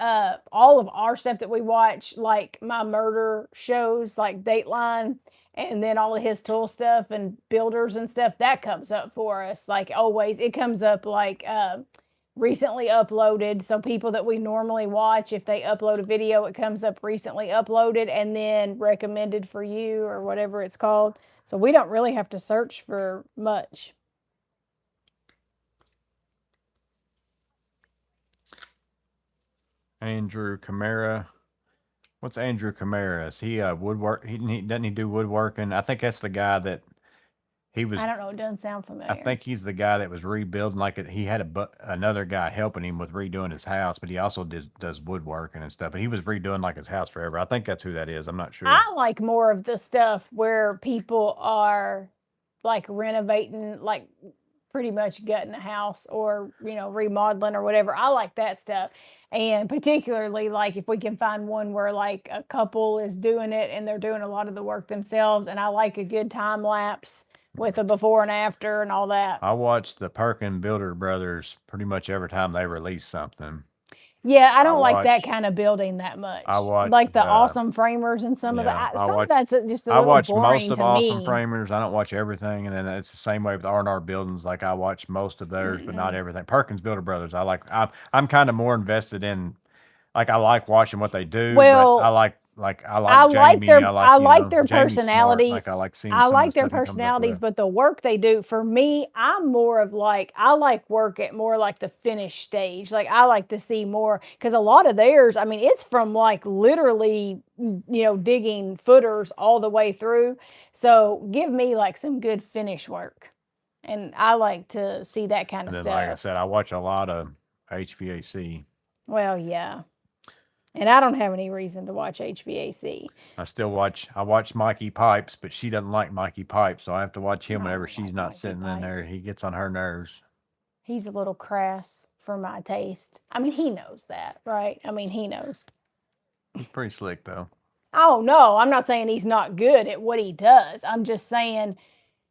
all of our stuff that we watch, like my murder shows, like Dateline, and then all of his tool stuff and builders and stuff, that comes up for us. Like always, it comes up like recently uploaded. So people that we normally watch, if they upload a video, it comes up recently uploaded and then recommended for you or whatever it's called. So we don't really have to search for much. Andrew Camara. What's Andrew Camara? Is he woodwork? Doesn't he do woodworking? I think that's the guy that he was. I don't know. It doesn't sound familiar. I think he's the guy that was rebuilding. Like he had another guy helping him with redoing his house, but he also does woodworking and stuff. But he was redoing like his house forever. I think that's who that is. I'm not sure. I like more of the stuff where people are like renovating, like pretty much gutting a house or, you know, remodeling or whatever. I like that stuff. And particularly like if we can find one where like a couple is doing it and they're doing a lot of the work themselves. And I like a good time lapse with a before and after and all that. I watch the Perkin Builder Brothers pretty much every time they release something. Yeah, I don't like that kind of building that much. I watch like the Awesome Framers and some of that. Some of that's just a little boring to me. I watch most of Awesome Framers. I don't watch everything, and then it's the same way with R&R Buildings. Like I watch most of theirs, but not everything. Perkins Builder Brothers. I'm kind of more invested in. Like I like watching what they do. Well, but I like like I like Jamie. I like their Jamie's smart. personalities. Like I like seeing I some like of the their stuff he comes up personalities, with. but the work they do, for me, I'm more of like, I like work at more like the finished stage. Like I like to see more, because a lot of theirs, I mean, it's from like literally, digging footers all the way through. So give me like some good finish work. And I like to see that kind of And then, stuff. like I said, I watch a lot of HVAC. Well, yeah. And I don't have any reason to watch HVAC. I watch Mikey Pipes, but she doesn't like Mikey Pipes, so I have to watch him I whenever don't she's like not Mikey sitting in there. Pipes. He gets on her nerves. He's a little crass for my taste. I mean, he knows that, right? I mean, he knows. He's pretty slick, though. Oh, no, I'm not saying he's not good at what he does. I'm just saying,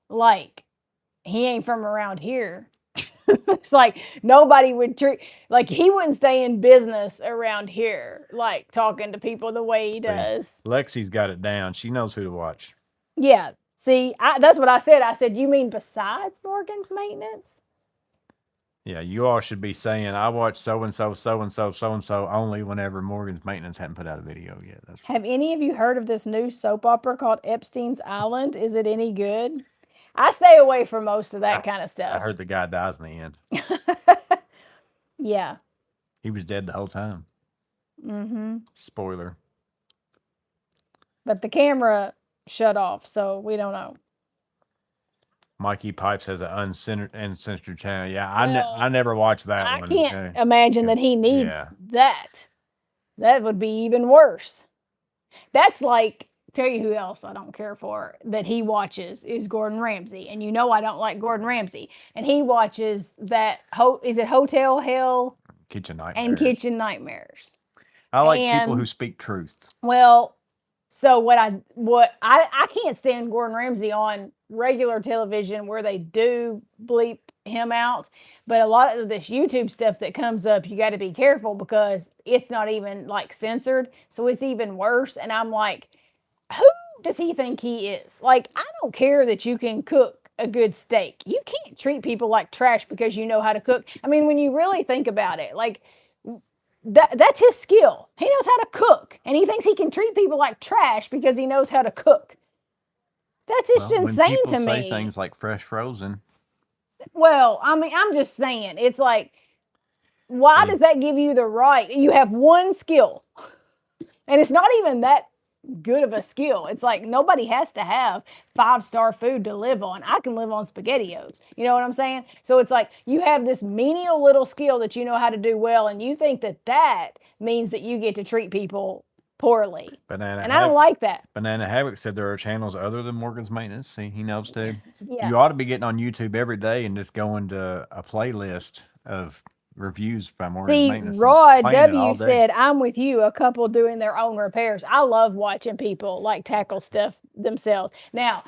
like, he ain't from around here. It's like nobody would treat, like, he wouldn't stay in business around here, like talking to people the way he does. Lexi's got it down. She knows who to watch. Yeah. See, that's what I said. I said, you mean besides Morgan's Maintenance? Yeah, you all should be saying, I watch so-and-so, so-and-so, so-and-so only whenever Morgan's Maintenance hadn't put out a video yet. Have any of you heard of this new soap opera called Epstein's Island? Is it any good? I stay away from most of that kind of stuff. I heard the guy dies in the end. Yeah. He was dead the whole time. Mm-hmm. Spoiler. But the camera shut off, so we don't know. Mikey Pipes has an uncensored channel. Yeah, I never watched that one. I can't imagine that he needs that. That would be even worse. That's like, tell you who else I don't care for that he watches is Gordon Ramsay. And you know I don't like Gordon Ramsay. And he watches that, is it Hotel Hell? Kitchen Nightmares. And Kitchen Nightmares. I like people who speak truth. Well, so I can't stand Gordon Ramsay on regular television where they do bleep him out, but a lot of this YouTube stuff that comes up, you got to be careful because it's not even like censored, so it's even worse. And I'm like, who does he think he is? Like, I don't care that you can cook a good steak. You can't treat people like trash because you know how to cook. I mean, when you really think about it, like, that's his skill. He knows how to cook, and he thinks he can treat people like trash because he knows how to cook. That's just insane to me. Say things like fresh frozen. Well, I mean, I'm just saying, it's like, why does that give you the right? You have one skill, and it's not even that good of a skill. It's like nobody has to have 5-star food to live on. I can live on SpaghettiOs. You know what I'm saying? So it's like you have this menial little skill that you know how to do well, and you think that means that you get to treat people poorly. And I don't like that. Banana Havoc said there are channels other than Morgan's Maintenance. See, he knows too. Yeah. You ought to be getting on YouTube every day and just going to a playlist of reviews by Morgan's Maintenance. Rod W said, I'm with you, a couple doing their own repairs. I love watching people like tackle stuff themselves. Now,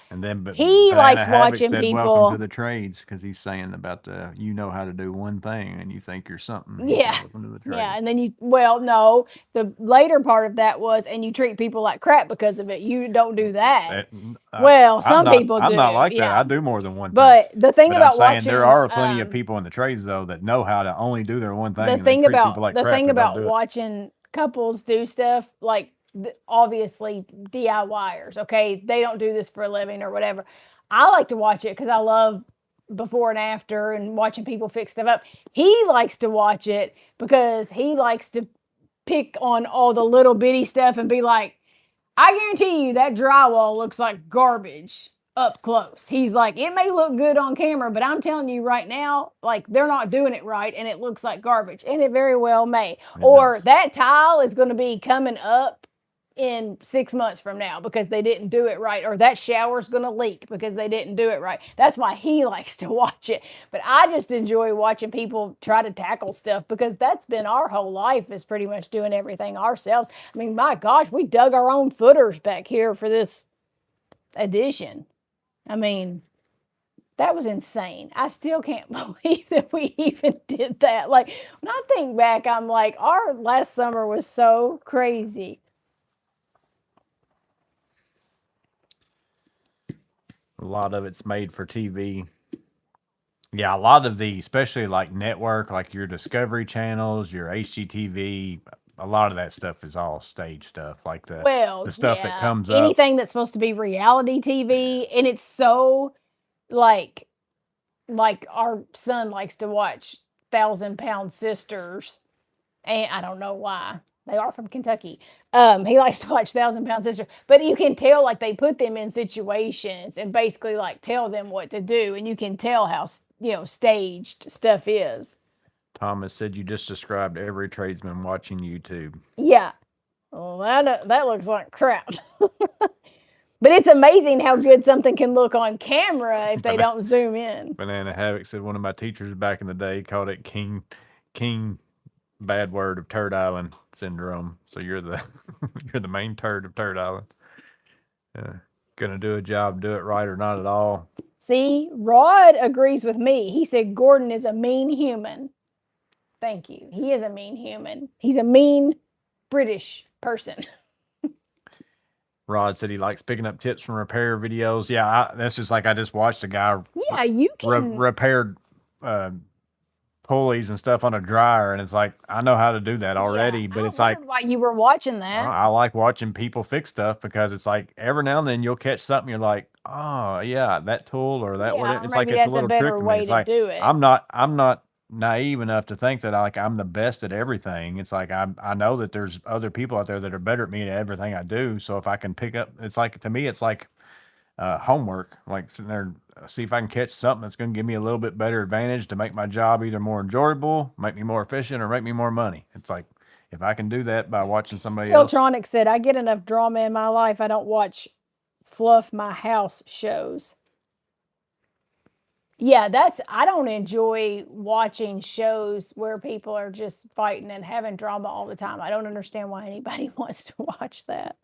he likes watching people. Welcome to the trades, because he's saying about you know how to do one thing and you think you're something. Yeah. Yeah. And then no, the later part of that was, and you treat people like crap because of it. You don't do that. Some people do. I'm not like that. I do more than one thing. But the thing about watching, there are plenty of people in the trades though that know how to only do their one thing. The thing about watching couples do stuff, like obviously DIYers, okay, they don't do this for a living or whatever. I like to watch it because I love before and after and watching people fix stuff up. He likes to watch it because he likes to pick on all the little bitty stuff and be like, I guarantee you that drywall looks like garbage up close. He's like, it may look good on camera, but I'm telling you right now, like, they're not doing it right and it looks like garbage. And it very well may. Or that tile is going to be coming up in 6 months from now because they didn't do it right. Or that shower's going to leak because they didn't do it right. That's why he likes to watch it. But I just enjoy watching people try to tackle stuff because that's been our whole life, is pretty much doing everything ourselves. I mean, my gosh, we dug our own footers back here for this edition. I mean, that was insane. I still can't believe that we even did that. Like, when I think back, I'm like, our last summer was so crazy. A lot of it's made for TV. Yeah, a lot of especially like network, like your Discovery channels, your HGTV, a lot of that stuff is all stage stuff, like Well, the stuff that yeah, comes up. anything that's supposed to be reality TV, and it's so like our son likes to watch 1,000-Pound Sisters, and I don't know why. They are from Kentucky. He likes to watch 1,000-Pound Sisters, but you can tell like they put them in situations and basically like tell them what to do, and you can tell how staged stuff is. Thomas said you just described every tradesman watching YouTube. Yeah. Well, that looks like crap. But it's amazing how good something can look on camera if they don't zoom in. Banana Havoc said one of my teachers back in the day called it king bad word of Turd Island syndrome. So you're the you're the main turd of Turd Island. Gonna do a job, do it right or not at all. See, Rod agrees with me. He said Gordon is a mean human. Thank you. He is a mean human. He's a mean British person. Rod said he likes picking up tips from repair videos. Yeah, that's just like I just watched a guy. Yeah, you can repaired pulleys and stuff on a dryer, and it's like I know how to do that already. But it's like why you were watching that. I like watching people fix stuff because it's like every now and then you'll catch something you're like, oh yeah, that tool or that whatever. It's like it's a little trick to me. It's like do it. I'm not naive enough to think that I'm the best at everything. It's like I know that there's other people out there that are better at me at everything I do. So if I can pick up, it's like to me, it's like homework. Like sitting there, see if I can catch something that's going to give me a little bit better advantage to make my job either more enjoyable, make me more efficient, or make me more money. It's like if I can do that by watching somebody else. Philtronic said, "I get enough drama in my life. I don't watch fluff my house shows." Yeah, I don't enjoy watching shows where people are just fighting and having drama all the time. I don't understand why anybody wants to watch that.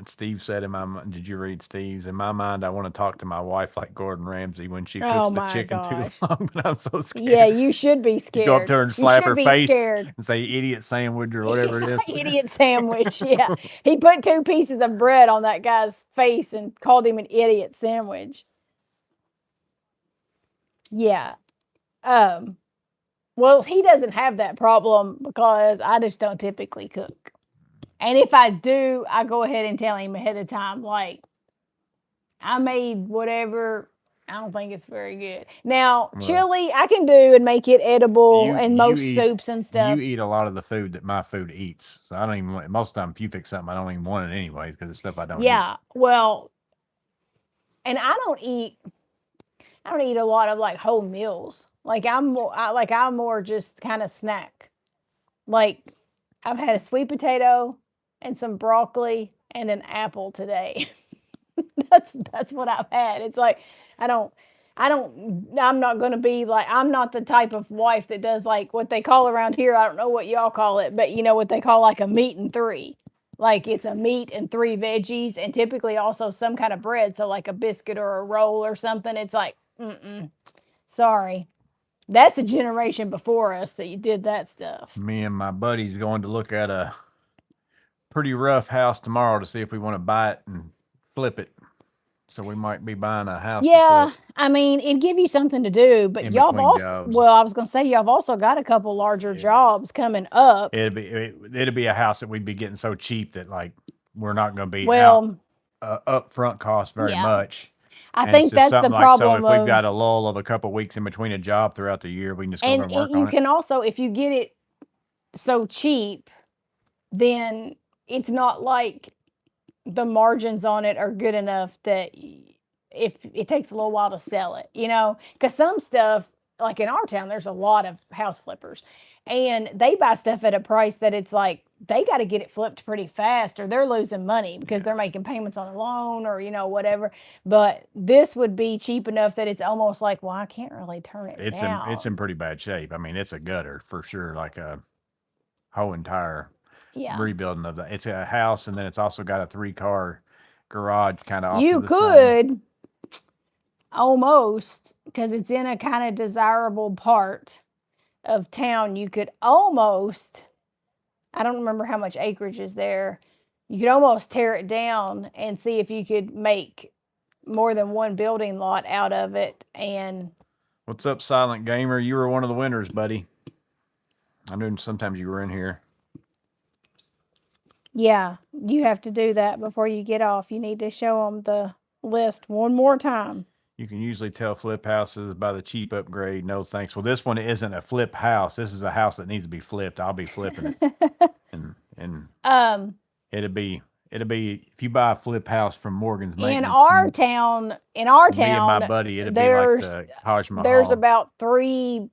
Steve said did you read Steve's? In my mind, I want to talk to my wife like Gordon Ramsay when she cooks the chicken too long, but I'm so scared. Yeah, you should be scared. You go up to her and slap her face and say idiot sandwich or whatever it is. Idiot sandwich, yeah. He put 2 pieces of bread on that guy's face and called him an idiot sandwich. Yeah. Well, he doesn't have that problem because I just don't typically cook. And if I do, I go ahead and tell him ahead of time, like, I made whatever. I don't think it's very good. Now, chili, I can do and make it edible and most soups and stuff. You eat a lot of the food that my food eats. So I don't even, most of the time, if you fix something, I don't even want it anyways because it's stuff I don't eat. Yeah, well, and I don't eat a lot of like whole meals. Like I'm more just kind of snack. Like I've had a sweet potato and some broccoli and an apple today. that's what I've had. It's like I'm not going to be like, I'm not the type of wife that does like what they call around here. I don't know what y'all call it, but you know what they call like a meat and 3. Like it's a meat and 3 veggies and typically also some kind of bread. So like a biscuit or a roll or something. It's like, sorry. That's a generation before us that you did that stuff. Me and my buddy's going to look at a pretty rough house tomorrow to see if we want to buy it and flip it. So we might be buying a house. Yeah, I mean, it'd give you something to do, but y'all have also, well, I was going to say, y'all have also got a couple larger jobs coming up. It'd be a house that we'd be getting so cheap that like, we're not going to be upfront cost very much. I think that's the problem. So if we've got a lull of a couple weeks in between a job throughout the year, we can just go and work on it. You can also, if you get it so cheap, then it's not like the margins on it are good enough that if it takes a little while to sell it, you know, because some stuff like in our town, there's a lot of house flippers and they buy stuff at a price that it's like, they got to get it flipped pretty fast or they're losing money because they're making payments on a loan or, you know, whatever. But this would be cheap enough that it's almost like, well, I can't really turn it down. It's in pretty bad shape. I mean, it's a gutter for sure, like a whole entire rebuilding of that. It's a house and then it's also got a 3-car garage kind of off you to the could side. Almost, because it's in a kind of desirable part of town, you could almost, I don't remember how much acreage is there, you could almost tear it down and see if you could make more than one building lot out of it and What's up, Silent Gamer? You were one of the winners, buddy. I knew sometimes you were in here. Yeah, you have to do that before you get off. You need to show them the list one more time. You can usually tell flip houses by the cheap upgrade. No thanks. Well, this one isn't a flip house. This is a house that needs to be flipped. I'll be flipping it. and it'll be if you buy a flip house from Morgan's Maintenance. In our town, me and my buddy, it'll be like the Taj Mahal. There's about 3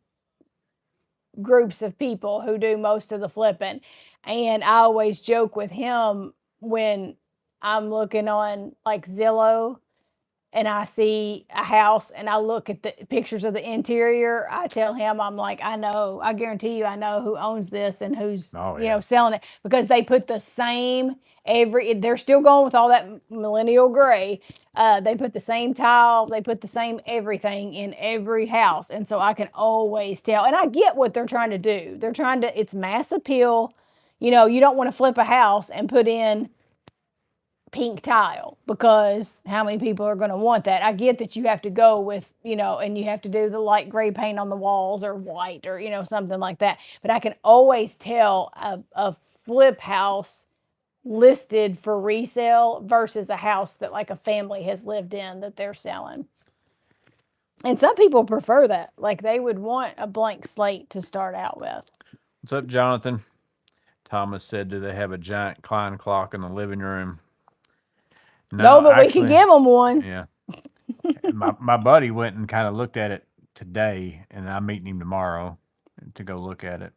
groups of people who do most of the flipping. And I always joke with him when I'm looking on like Zillow and I see a house and I look at the pictures of the interior, I tell him, I'm like, I guarantee you I know who owns this and who's selling it, because they put the same they're still going with all that millennial gray. They put the same tile, they put the same everything in every house. And so I can always tell. And I get what they're trying to do. It's mass appeal. You don't want to flip a house and put in pink tile, because how many people are going to want that? I get that you have to go with, and you have to do the light gray paint on the walls or white or, something like that. But I can always tell a flip house listed for resale versus a house that like a family has lived in that they're selling. And some people prefer that. Like they would want a blank slate to start out with. What's up, Jonathan? Thomas said, do they have a giant Klein clock in the living room? No, but actually, we can give them one. Yeah. my buddy went and kind of looked at it today, and I'm meeting him tomorrow to go look at it.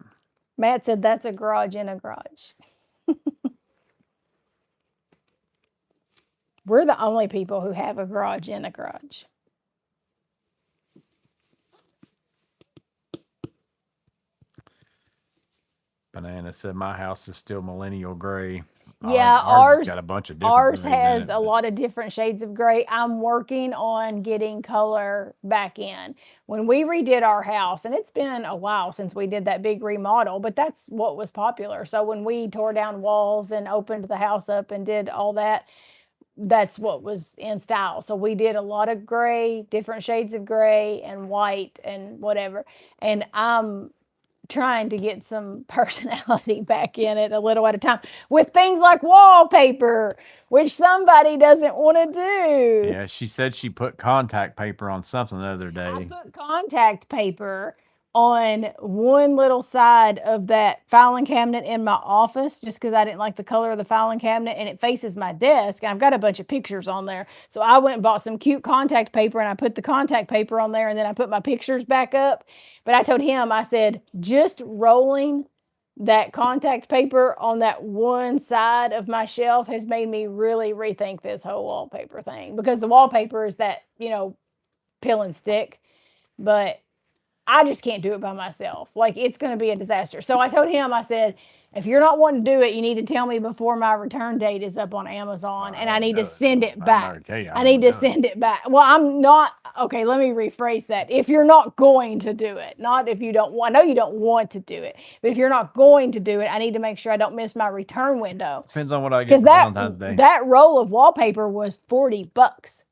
Matt said that's a garage in a garage. We're the only people who have a garage in a garage. Banana said my house is still millennial gray. Yeah, ours has got a bunch of different. Ours has a lot of different shades of gray. I'm working on getting color back in. When we redid our house, and it's been a while since we did that big remodel, but that's what was popular. So when we tore down walls and opened the house up and did all that, that's what was in style. So we did a lot of gray, different shades of gray and white and whatever. And I'm trying to get some personality back in it a little at a time with things like wallpaper, which somebody doesn't want to do. Yeah, she said she put contact paper on something the other day. I put contact paper on one little side of that filing cabinet in my office just because I didn't like the color of the filing cabinet, and it faces my desk, and I've got a bunch of pictures on there. So I went and bought some cute contact paper, and I put the contact paper on there, and then I put my pictures back up. But I told him, I said, just rolling that contact paper on that one side of my shelf has made me really rethink this whole wallpaper thing, because the wallpaper is that, peel and stick, but I just can't do it by myself. Like, it's going to be a disaster. So I told him, I said, if you're not wanting to do it, you need to tell me before my return date is up on Amazon, and I need to send it back. I need to send it back. Well, I'm not, okay, let me rephrase that. If you're not going to do it, not if you don't want, I know you don't want to do it, but if you're not going to do it, I need to make sure I don't miss my return window. Depends on what I get for Valentine's Day. That roll of wallpaper was $40.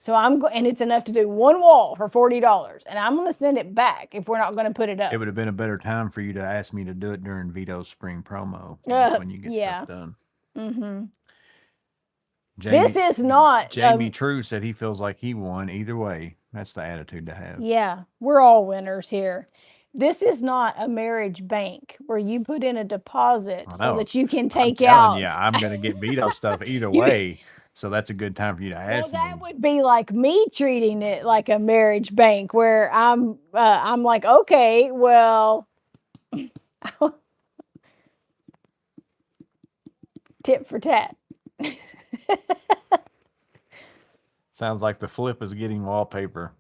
So and it's enough to do one wall for $40, and I'm going to send it back if we're not going to put it up. It would have been a better time for you to ask me to do it during Vito's spring promo. When you get stuff done. Mm-hmm. This is not. Jamie True said he feels like he won either way. That's the attitude to have. Yeah, we're all winners here. This is not a marriage bank where you put in a deposit so that you can take out. Yeah, I'm going to get Vito stuff either way. So that's a good time for you to ask me. Well, that would be like me treating it like a marriage bank, where I'm like, okay, well, tit for tat. Sounds like the flip is getting wallpaper.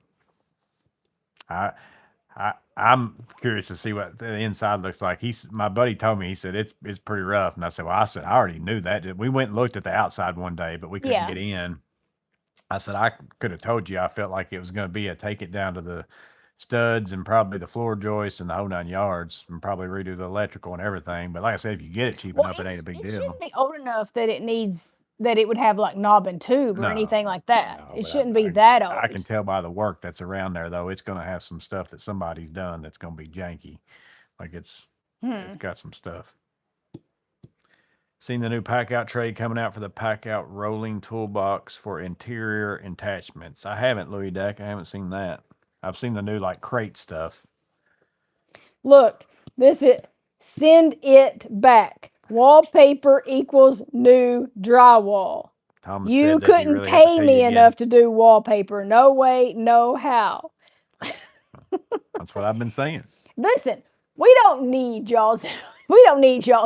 I'm curious to see what the inside looks like. My buddy told me, he said it's pretty rough, and I said, well, I already knew that. We went and looked at the outside one day, but we couldn't get in. I said I could have told you I felt like it was going to be a take it down to the studs and probably the floor joists and the whole 9 yards, and probably redo the electrical and everything. But like I said, if you get it cheap enough, it ain't a big deal. It shouldn't be old enough that it needs that it would have like knob and tube or anything like that. It shouldn't be that old. I can tell by the work that's around there, though. It's going to have some stuff that somebody's done that's going to be janky. Like it's got some stuff. Seen the new pack out tray coming out for the pack out rolling toolbox for interior attachments. I haven't, Louis Deck. I haven't seen that. I've seen the new like crate stuff. Look, this is send it back. Wallpaper equals new drywall. Thomas You said, "Does he couldn't really have to pay tell me you again?" enough to do wallpaper. No way, no how. That's what I've been saying. Listen, we don't need y'all's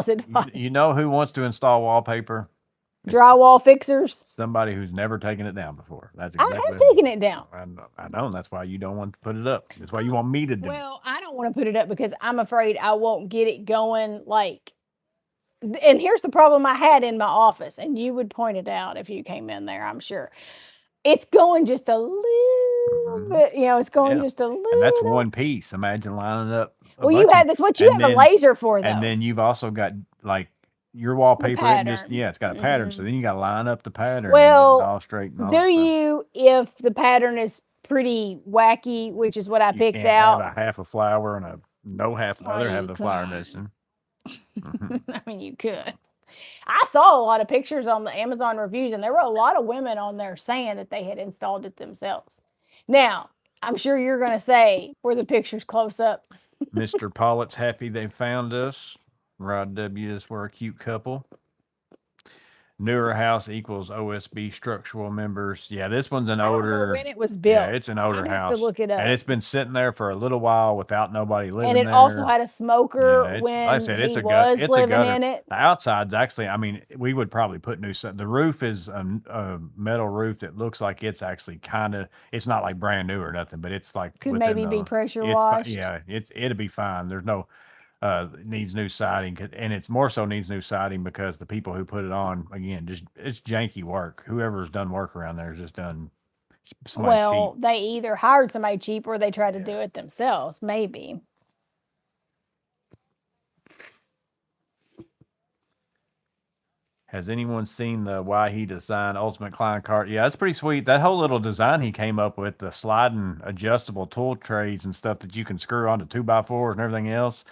advice. You know who wants to install wallpaper? Drywall fixers. Somebody who's never taken it down before. That's exactly. I have taken it down. I know, and that's why you don't want to put it up. That's why you want me to do it. Well, I don't want to put it up because I'm afraid I won't get it going like. And here's the problem I had in my office, and you would point it out if you came in there, I'm sure. It's going just a little bit, it's going just a little. And that's one piece. Imagine lining up. Well, that's what you have a laser for, though. And then you've also got like your wallpaper. It's got a pattern. So then you got to line up the pattern. Well, and get it all straight. And all you, if the pattern is pretty wacky, which is what I picked out. Have a half a flower and no half the other half of the flower missing. I mean, you could. I saw a lot of pictures on the Amazon reviews, and there were a lot of women on there saying that they had installed it themselves. Now, I'm sure you're going to say, were the pictures close up? Mr. Pollitt's happy they found us. Rod W is we're a cute couple. Newer house equals OSB structural members. Yeah, this one's an older. When it was built. Yeah, it's an older house. Have to look it up. And it's been sitting there for a little while without nobody living there. And it also had a smoker when like I said, he was living in it. The outside's actually, I mean, we would probably put new stuff. The roof is a metal roof that looks like it's actually kind of, it's not like brand new or nothing, but it's like. Could maybe be pressure washed. Yeah, it'll be fine. There's no. Needs new siding, and it's more so needs new siding because the people who put it on, again, just it's janky work. Whoever's done work around there has just done somebody cheap. They either hired somebody cheap or they tried to do it themselves, maybe. Has anyone seen the why he designed Ultimate Klein cart? Yeah, that's pretty sweet. That whole little design he came up with, the sliding adjustable tool trays and stuff that you can screw onto 2x4s and everything else.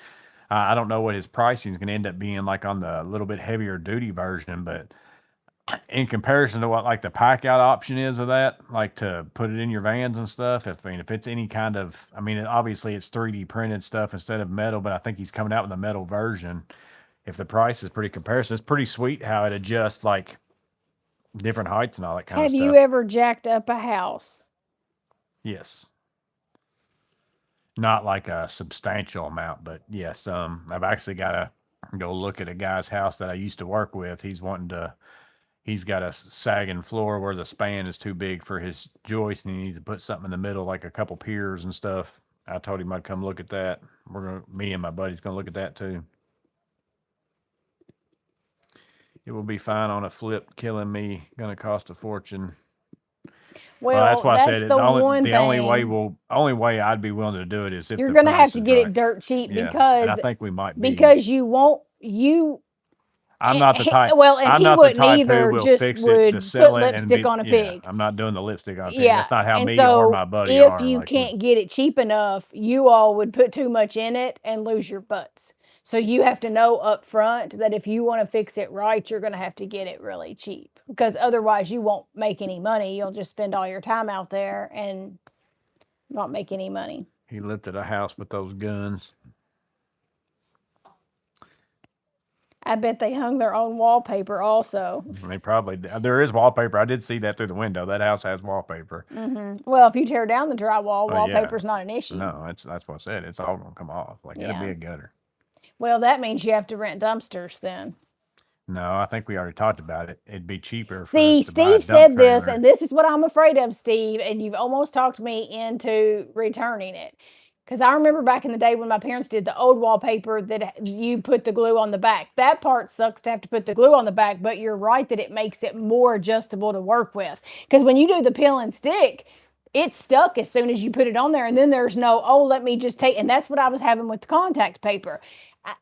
I don't know what his pricing is going to end up being like on the little bit heavier duty version, but in comparison to what like the pack out option is of that, like to put it in your vans and stuff, if it's any kind of, obviously it's 3D printed stuff instead of metal, but I think he's coming out with a metal version. If the price is pretty comparison, it's pretty sweet how it adjusts like different heights and all that kind of stuff. Have you ever jacked up a house? Yes. Not like a substantial amount, but yes, I've actually got to go look at a guy's house that I used to work with. He's got a sagging floor where the span is too big for his joist and he needs to put something in the middle, like a couple piers and stuff. I told him I'd come look at that. Me and my buddy's going to look at that too. It will be fine on a flip, killing me, going to cost a fortune. Well, that's why I said the only way I'd be willing to do it is if you're going to have to get it dirt cheap because I think we might be because I'm not the type. Well, and I'm he not wouldn't the type either. Who will just fix would it to sell put it lipstick on a pig. I'm not doing the lipstick on a pig. Yeah, That's not how and me so or my buddy are. If you can't get it cheap enough, you all would put too much in it and lose your butts. So you have to know up front that if you want to fix it right, you're going to have to get it really cheap because otherwise you won't make any money. You'll just spend all your time out there and not make any money. He lived at a house with those guns. I bet they hung their own wallpaper also. They probably, there is wallpaper. I did see that through the window. That house has wallpaper. Mm-hmm. Well, if you tear down the drywall, wallpaper's not an issue. No, that's what I said. It's all going to come off. It'll be a gutter. Well, that means you have to rent dumpsters then. No, I think we already talked about it. It'd be cheaper. See, Steve said this, and this is what I'm afraid of, Steve, and you've almost talked me into returning it. Because I remember back in the day when my parents did the old wallpaper that you put the glue on the back. That part sucks to have to put the glue on the back, but you're right that it makes it more adjustable to work with. Because when you do the peel and stick, it's stuck as soon as you put it on there. And then there's no, oh, let me just take, and that's what I was having with the contact paper.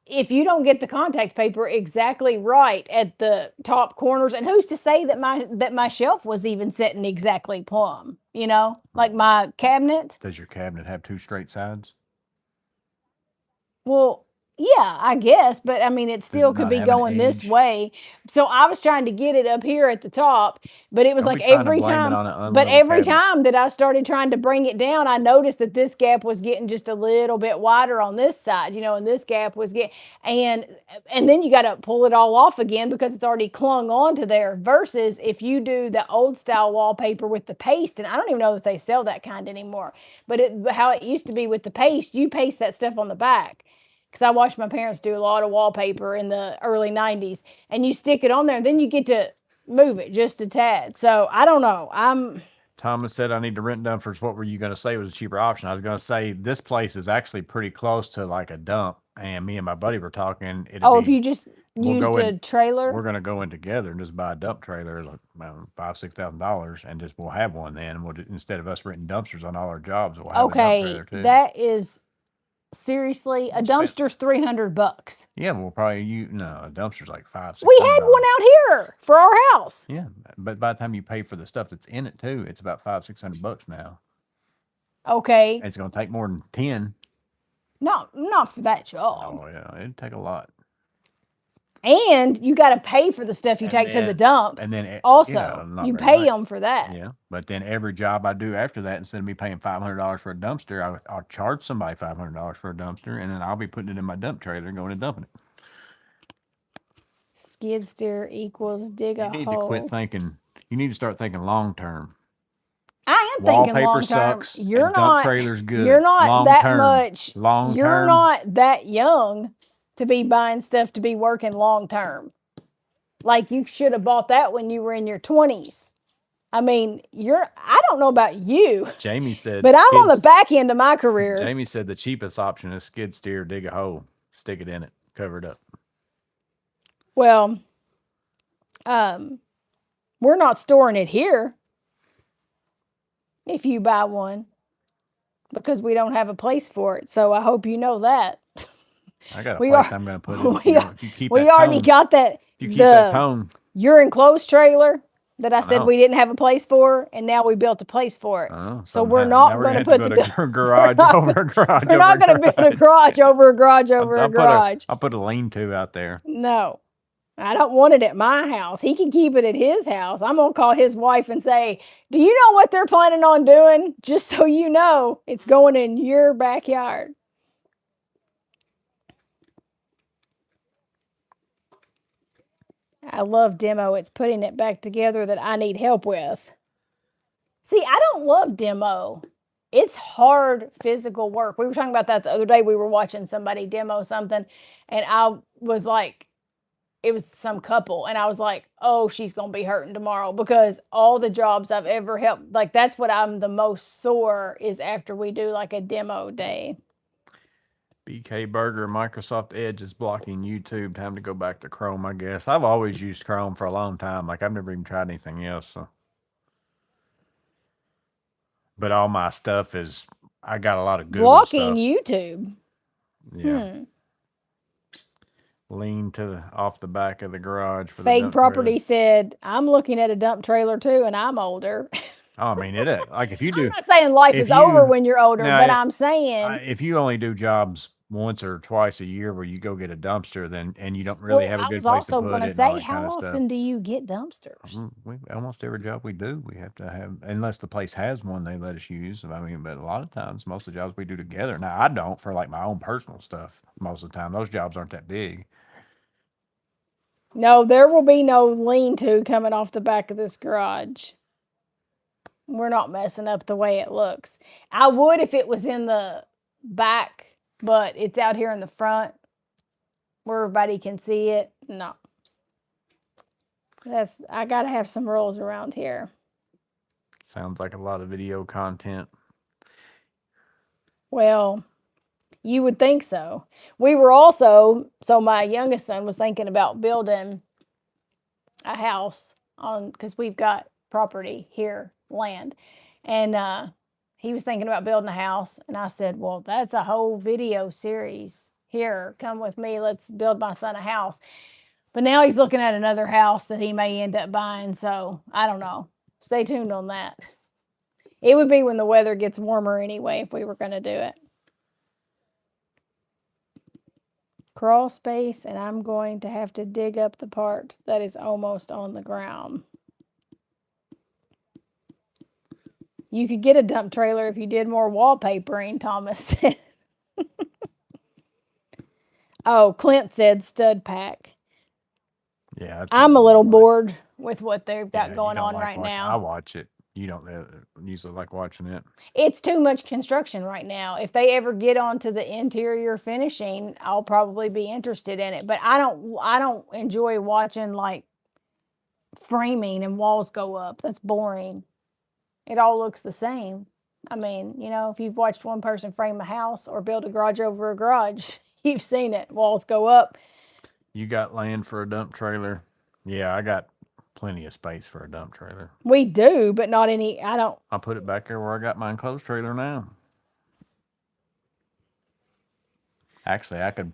If you don't get the contact paper exactly right at the top corners, and who's to say that my shelf was even sitting exactly plumb, you know, like my cabinet. Does your cabinet have 2 straight sides? Well, yeah, I guess, but I mean, it still could not be have an going this edge? way. So I was trying to get it up here at the top, but it was Don't like be trying to every blame it time, on an but unlevel every cabinet. time that I started trying to bring it down, I noticed that this gap was getting just a little bit wider on this side, you know, and this gap was getting, and then you got to pull it all off again because it's already clung onto there. Versus if you do the old style wallpaper with the paste, and I don't even know if they sell that kind anymore, but how it used to be with the paste, you paste that stuff on the back. Because I watched my parents do a lot of wallpaper in the early 90s, and you stick it on there, and then you get to move it just a tad. So I don't know. Thomas said I need to rent dumpsters. What were you going to say was a cheaper option? I was going to say this place is actually pretty close to like a dump, and me and my buddy were talking. If you just used a trailer, we're going to go in together and just buy a dump trailer, like $5,000-$6,000, and just we'll have one then. We'll instead of us renting dumpsters on all our jobs, we'll have a dump trailer too. That is. Seriously, a dumpster's $300. Yeah, we'll probably a dumpster's like $500-$600. We had one out here for our house. Yeah, but by the time you pay for the stuff that's in it too, it's about $500-$600 now. Okay. And it's gonna take more than 10. No, not for that job. Oh yeah, it'd take a lot. And you got to pay for the stuff you take to the dump. And then also, you pay them for that. Yeah, but then every job I do after that, instead of me paying $500 for a dumpster, I'll charge somebody $500 for a dumpster, and then I'll be putting it in my dump trailer and going and dumping it. Skid steer equals dig a hole. You need to quit thinking. You need to start thinking long term. I am thinking long term. Sucks. You're not. Dump trailer's good. You're not long that term. much. Long You're term. not that young to be buying stuff to be working long term. Like you should have bought that when you were in your 20s. I mean, I don't know about you. Jamie said, but I'm on the back end of my career. Jamie said the cheapest option is skid steer, dig a hole, stick it in it, cover it up. Well, we're not storing it here if you buy one because we don't have a place for it. So I hope you know that. I got a place I'm going to put it. We already got that. You keep that tone. Your enclosed trailer that I said we didn't have a place for, and now we built a place for it. So we're not going to put the garage over a garage. We're not going to build a garage over a garage over a garage. I'll put a lean-to out there. No, I don't want it at my house. He can keep it at his house. I'm going to call his wife and say, do you know what they're planning on doing? Just so you know, it's going in your backyard. I love demo. It's putting it back together that I need help with. See, I don't love demo. It's hard physical work. We were talking about that the other day. We were watching somebody demo something, and I was like, it was some couple, and I was like, oh, she's going to be hurting tomorrow because all the jobs I've ever helped, like that's what I'm the most sore is after we do like a demo day. BK Burger, Microsoft Edge is blocking YouTube. Time to go back to Chrome, I guess. I've always used Chrome for a long time. Like, I've never even tried anything else. So. But all my stuff is, I got a lot of Google blocking stuff. YouTube. Yeah. Lean to off the back of the garage. For Fake the Property said, I'm looking at a dump trailer too, and I'm older. Oh, I mean, like if you do. I'm not saying life is over when you're older, but I'm saying. If you only do jobs once or twice a year where you go get a dumpster, and you don't really have a good place to put it. I was also going to say, how often do you get dumpsters? Almost every job we do, we have to have, unless the place has one they let us use. I mean, but a lot of times, most of the jobs we do together. Now, I don't for like my own personal stuff most of the time. Those jobs aren't that big. No, there will be no lean-to coming off the back of this garage. We're not messing up the way it looks. I would if it was in the back, but it's out here in the front where everybody can see it. No. I got to have some rules around here. Sounds like a lot of video content. Well, you would think so. We were also, so my youngest son was thinking about building a house because we've got property here, land. And he was thinking about building a house, and I said, well, that's a whole video series. Here, come with me. Let's build my son a house. But now he's looking at another house that he may end up buying, so I don't know. Stay tuned on that. It would be when the weather gets warmer anyway if we were going to do it. Crawl space, and I'm going to have to dig up the part that is almost on the ground. You could get a dump trailer if you did more wallpapering, Thomas said. Oh, Clint said stud pack. Yeah. I'm a little bored with what they've got going on like right now. I watch it. You don't usually like watching it. It's too much construction right now. If they ever get onto the interior finishing, I'll probably be interested in it. But I don't enjoy watching like framing and walls go up. That's boring. It all looks the same. I mean, you know, if you've watched one person frame a house or build a garage over a garage, you've seen it. Walls go up. You got land for a dump trailer? Yeah, I got plenty of space for a dump trailer. We do, but not any. I'll put it back there where I got my enclosed trailer now. Actually, I could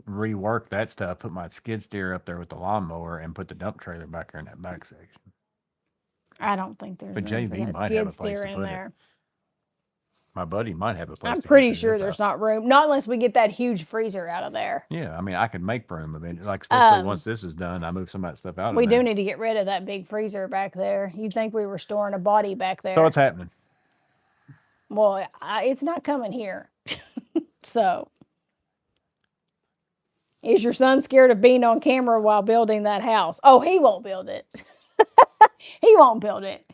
rework that stuff, put my skid steer up there with the lawnmower, and put the dump trailer back there in that back section. I don't think there's but room for JB that might have skid a place steer to in put there. it. My buddy might have a place. I'm to pretty keep it in sure his there's house. not room. Not unless we get that huge freezer out of there. Yeah, I mean, I could make room eventually. Like especially once this is done, I move some of that stuff out of there. We do need to get rid of that big freezer back there. You'd think we were storing a body back there. So it's happening. Well, it's not coming here. So, is your son scared of being on camera while building that house? Oh, he won't build it. He won't build it.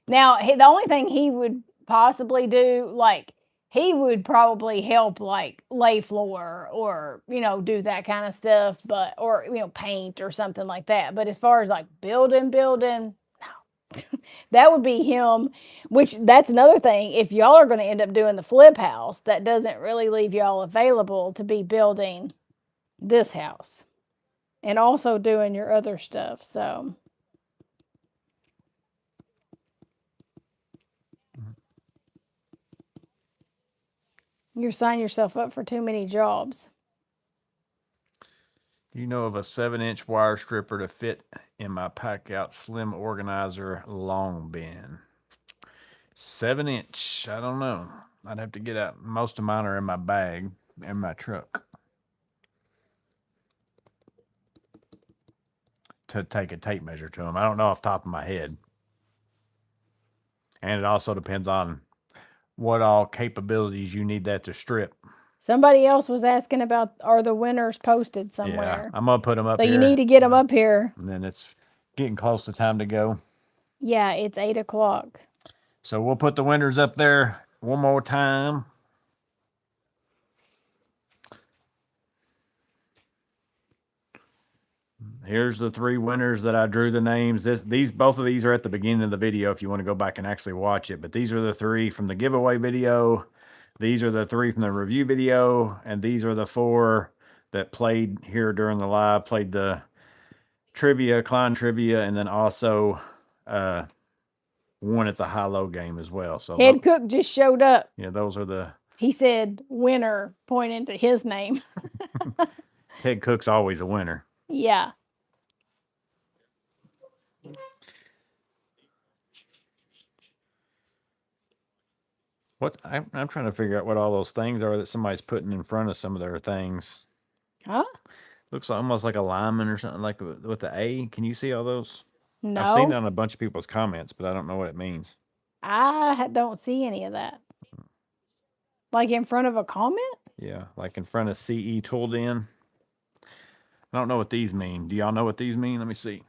Now, the only thing he would possibly do, like, he would probably help, like, lay floor or, you know, do that kind of stuff, but, or, you know, paint or something like that. But as far as, like, building, no. That would be him, which that's another thing. If y'all are going to end up doing the flip house, that doesn't really leave y'all available to be building this house and also doing your other stuff. So you're signing yourself up for too many jobs. You know of a 7-inch wire stripper to fit in my pack out slim organizer long bin? 7-inch, I don't know. I'd have to get out. Most of mine are in my bag in my truck to take a tape measure to them. I don't know off the top of my head. And it also depends on what all capabilities you need that to strip. Somebody else was asking about, are the winners posted somewhere? Yeah, I'm going to put them up so here. You need to get them up here. And then it's getting close to time to go. Yeah, it's 8 o'clock. So we'll put the winners up there one more time. Here's the 3 winners that I drew the names. Both of these are at the beginning of the video if you want to go back and actually watch it. But these are the 3 from the giveaway video. These are the 3 from the review video. And these are the 4 that played here during the live, played the trivia, Klein trivia, and then also won at the high-low game as well. So Ted Cook just showed up. Yeah, those are the... He said winner, pointing to his name. Ted Cook's always a winner. Yeah. I'm trying to figure out what all those things are that somebody's putting in front of some of their things. Huh? Looks almost like a lineman or something, like with the A. Can you see all those? No. I've seen it on a bunch of people's comments, but I don't know what it means. I don't see any of that. Like in front of a comment? Yeah, like in front of CE tooled in. I don't know what these mean. Do y'all know what these mean? Let me see.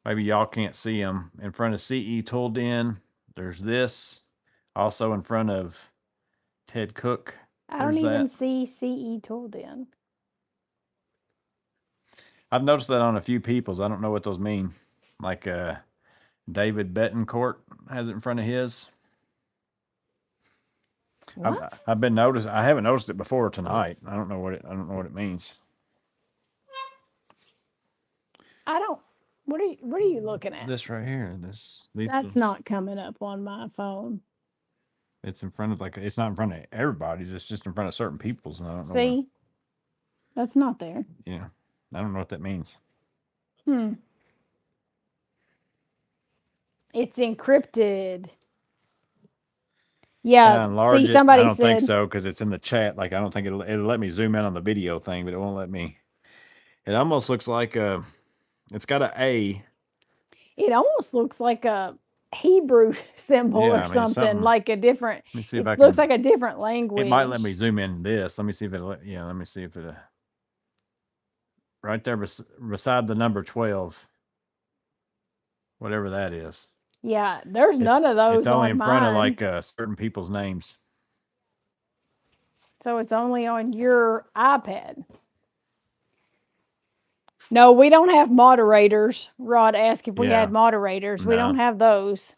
Maybe y'all can't see them. In front of CE tooled in, there's this. Also in front of Ted Cook. I don't even see CE tooled in. I've noticed that on a few people's. I don't know what those mean. Like David Betancourt has it in front of his. What? I've been noticed. I haven't noticed it before tonight. I don't know what it means. What What are you looking at? This right here. That's not coming up on my phone. It's in front of it's not in front of everybody's. It's just in front of certain people's. And I don't know. See, that's not there. Yeah, I don't know what that means. It's encrypted. Yeah. See, I somebody don't think said so because it's in the chat. Like I don't think it'll let me zoom in on the video thing, but it won't let me. It almost looks like it's got an A. it almost looks like a Hebrew symbol Yeah, or I mean, something, something- like a different. Let me see if It I looks can. like a different language. It might let me zoom in this. Let me see if it. Let me see if it. Right there beside the number 12. Whatever that is. Yeah, there's none of those. It's only in front of mine. like certain people's names. So it's only on your iPad. No, we don't have moderators. Rod asked if we Yeah. had moderators. We No. don't have those.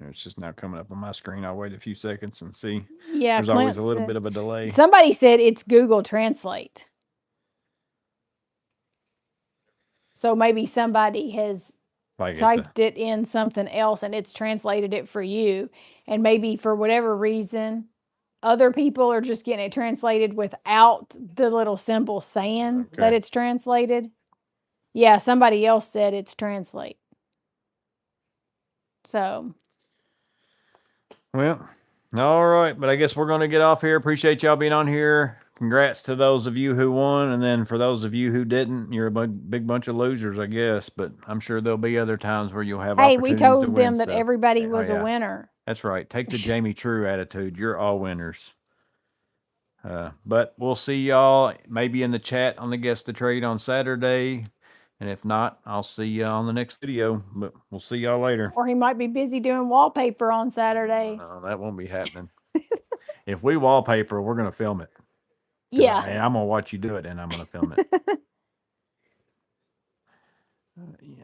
It's just now coming up on my screen. I'll wait a few seconds and see. Yeah, There's always a little bit of a delay. Somebody said it's Google Translate. So maybe somebody has typed it in something else and it's translated it for you. And maybe for whatever reason, other people are just getting it translated without the little symbol saying that it's translated. Yeah, somebody else said it's translate. So. Well, all right. But I guess we're going to get off here. Appreciate y'all being on here. Congrats to those of you who won. And then for those of you who didn't, you're a big bunch of losers, I guess. But I'm sure there'll be other times where you'll have opportunities to win. Hey, we told them that everybody was a winner. That's right. Take the Jamie True attitude. You're all winners. But we'll see y'all maybe in the chat on the Guess the Trade on Saturday. And if not, I'll see you on the next video. But we'll see y'all later. Or he might be busy doing wallpaper on Saturday. No, that won't be happening. If we wallpaper, we're going to film it. Yeah. I'm going to watch you do it, and I'm going to film it. Yeah.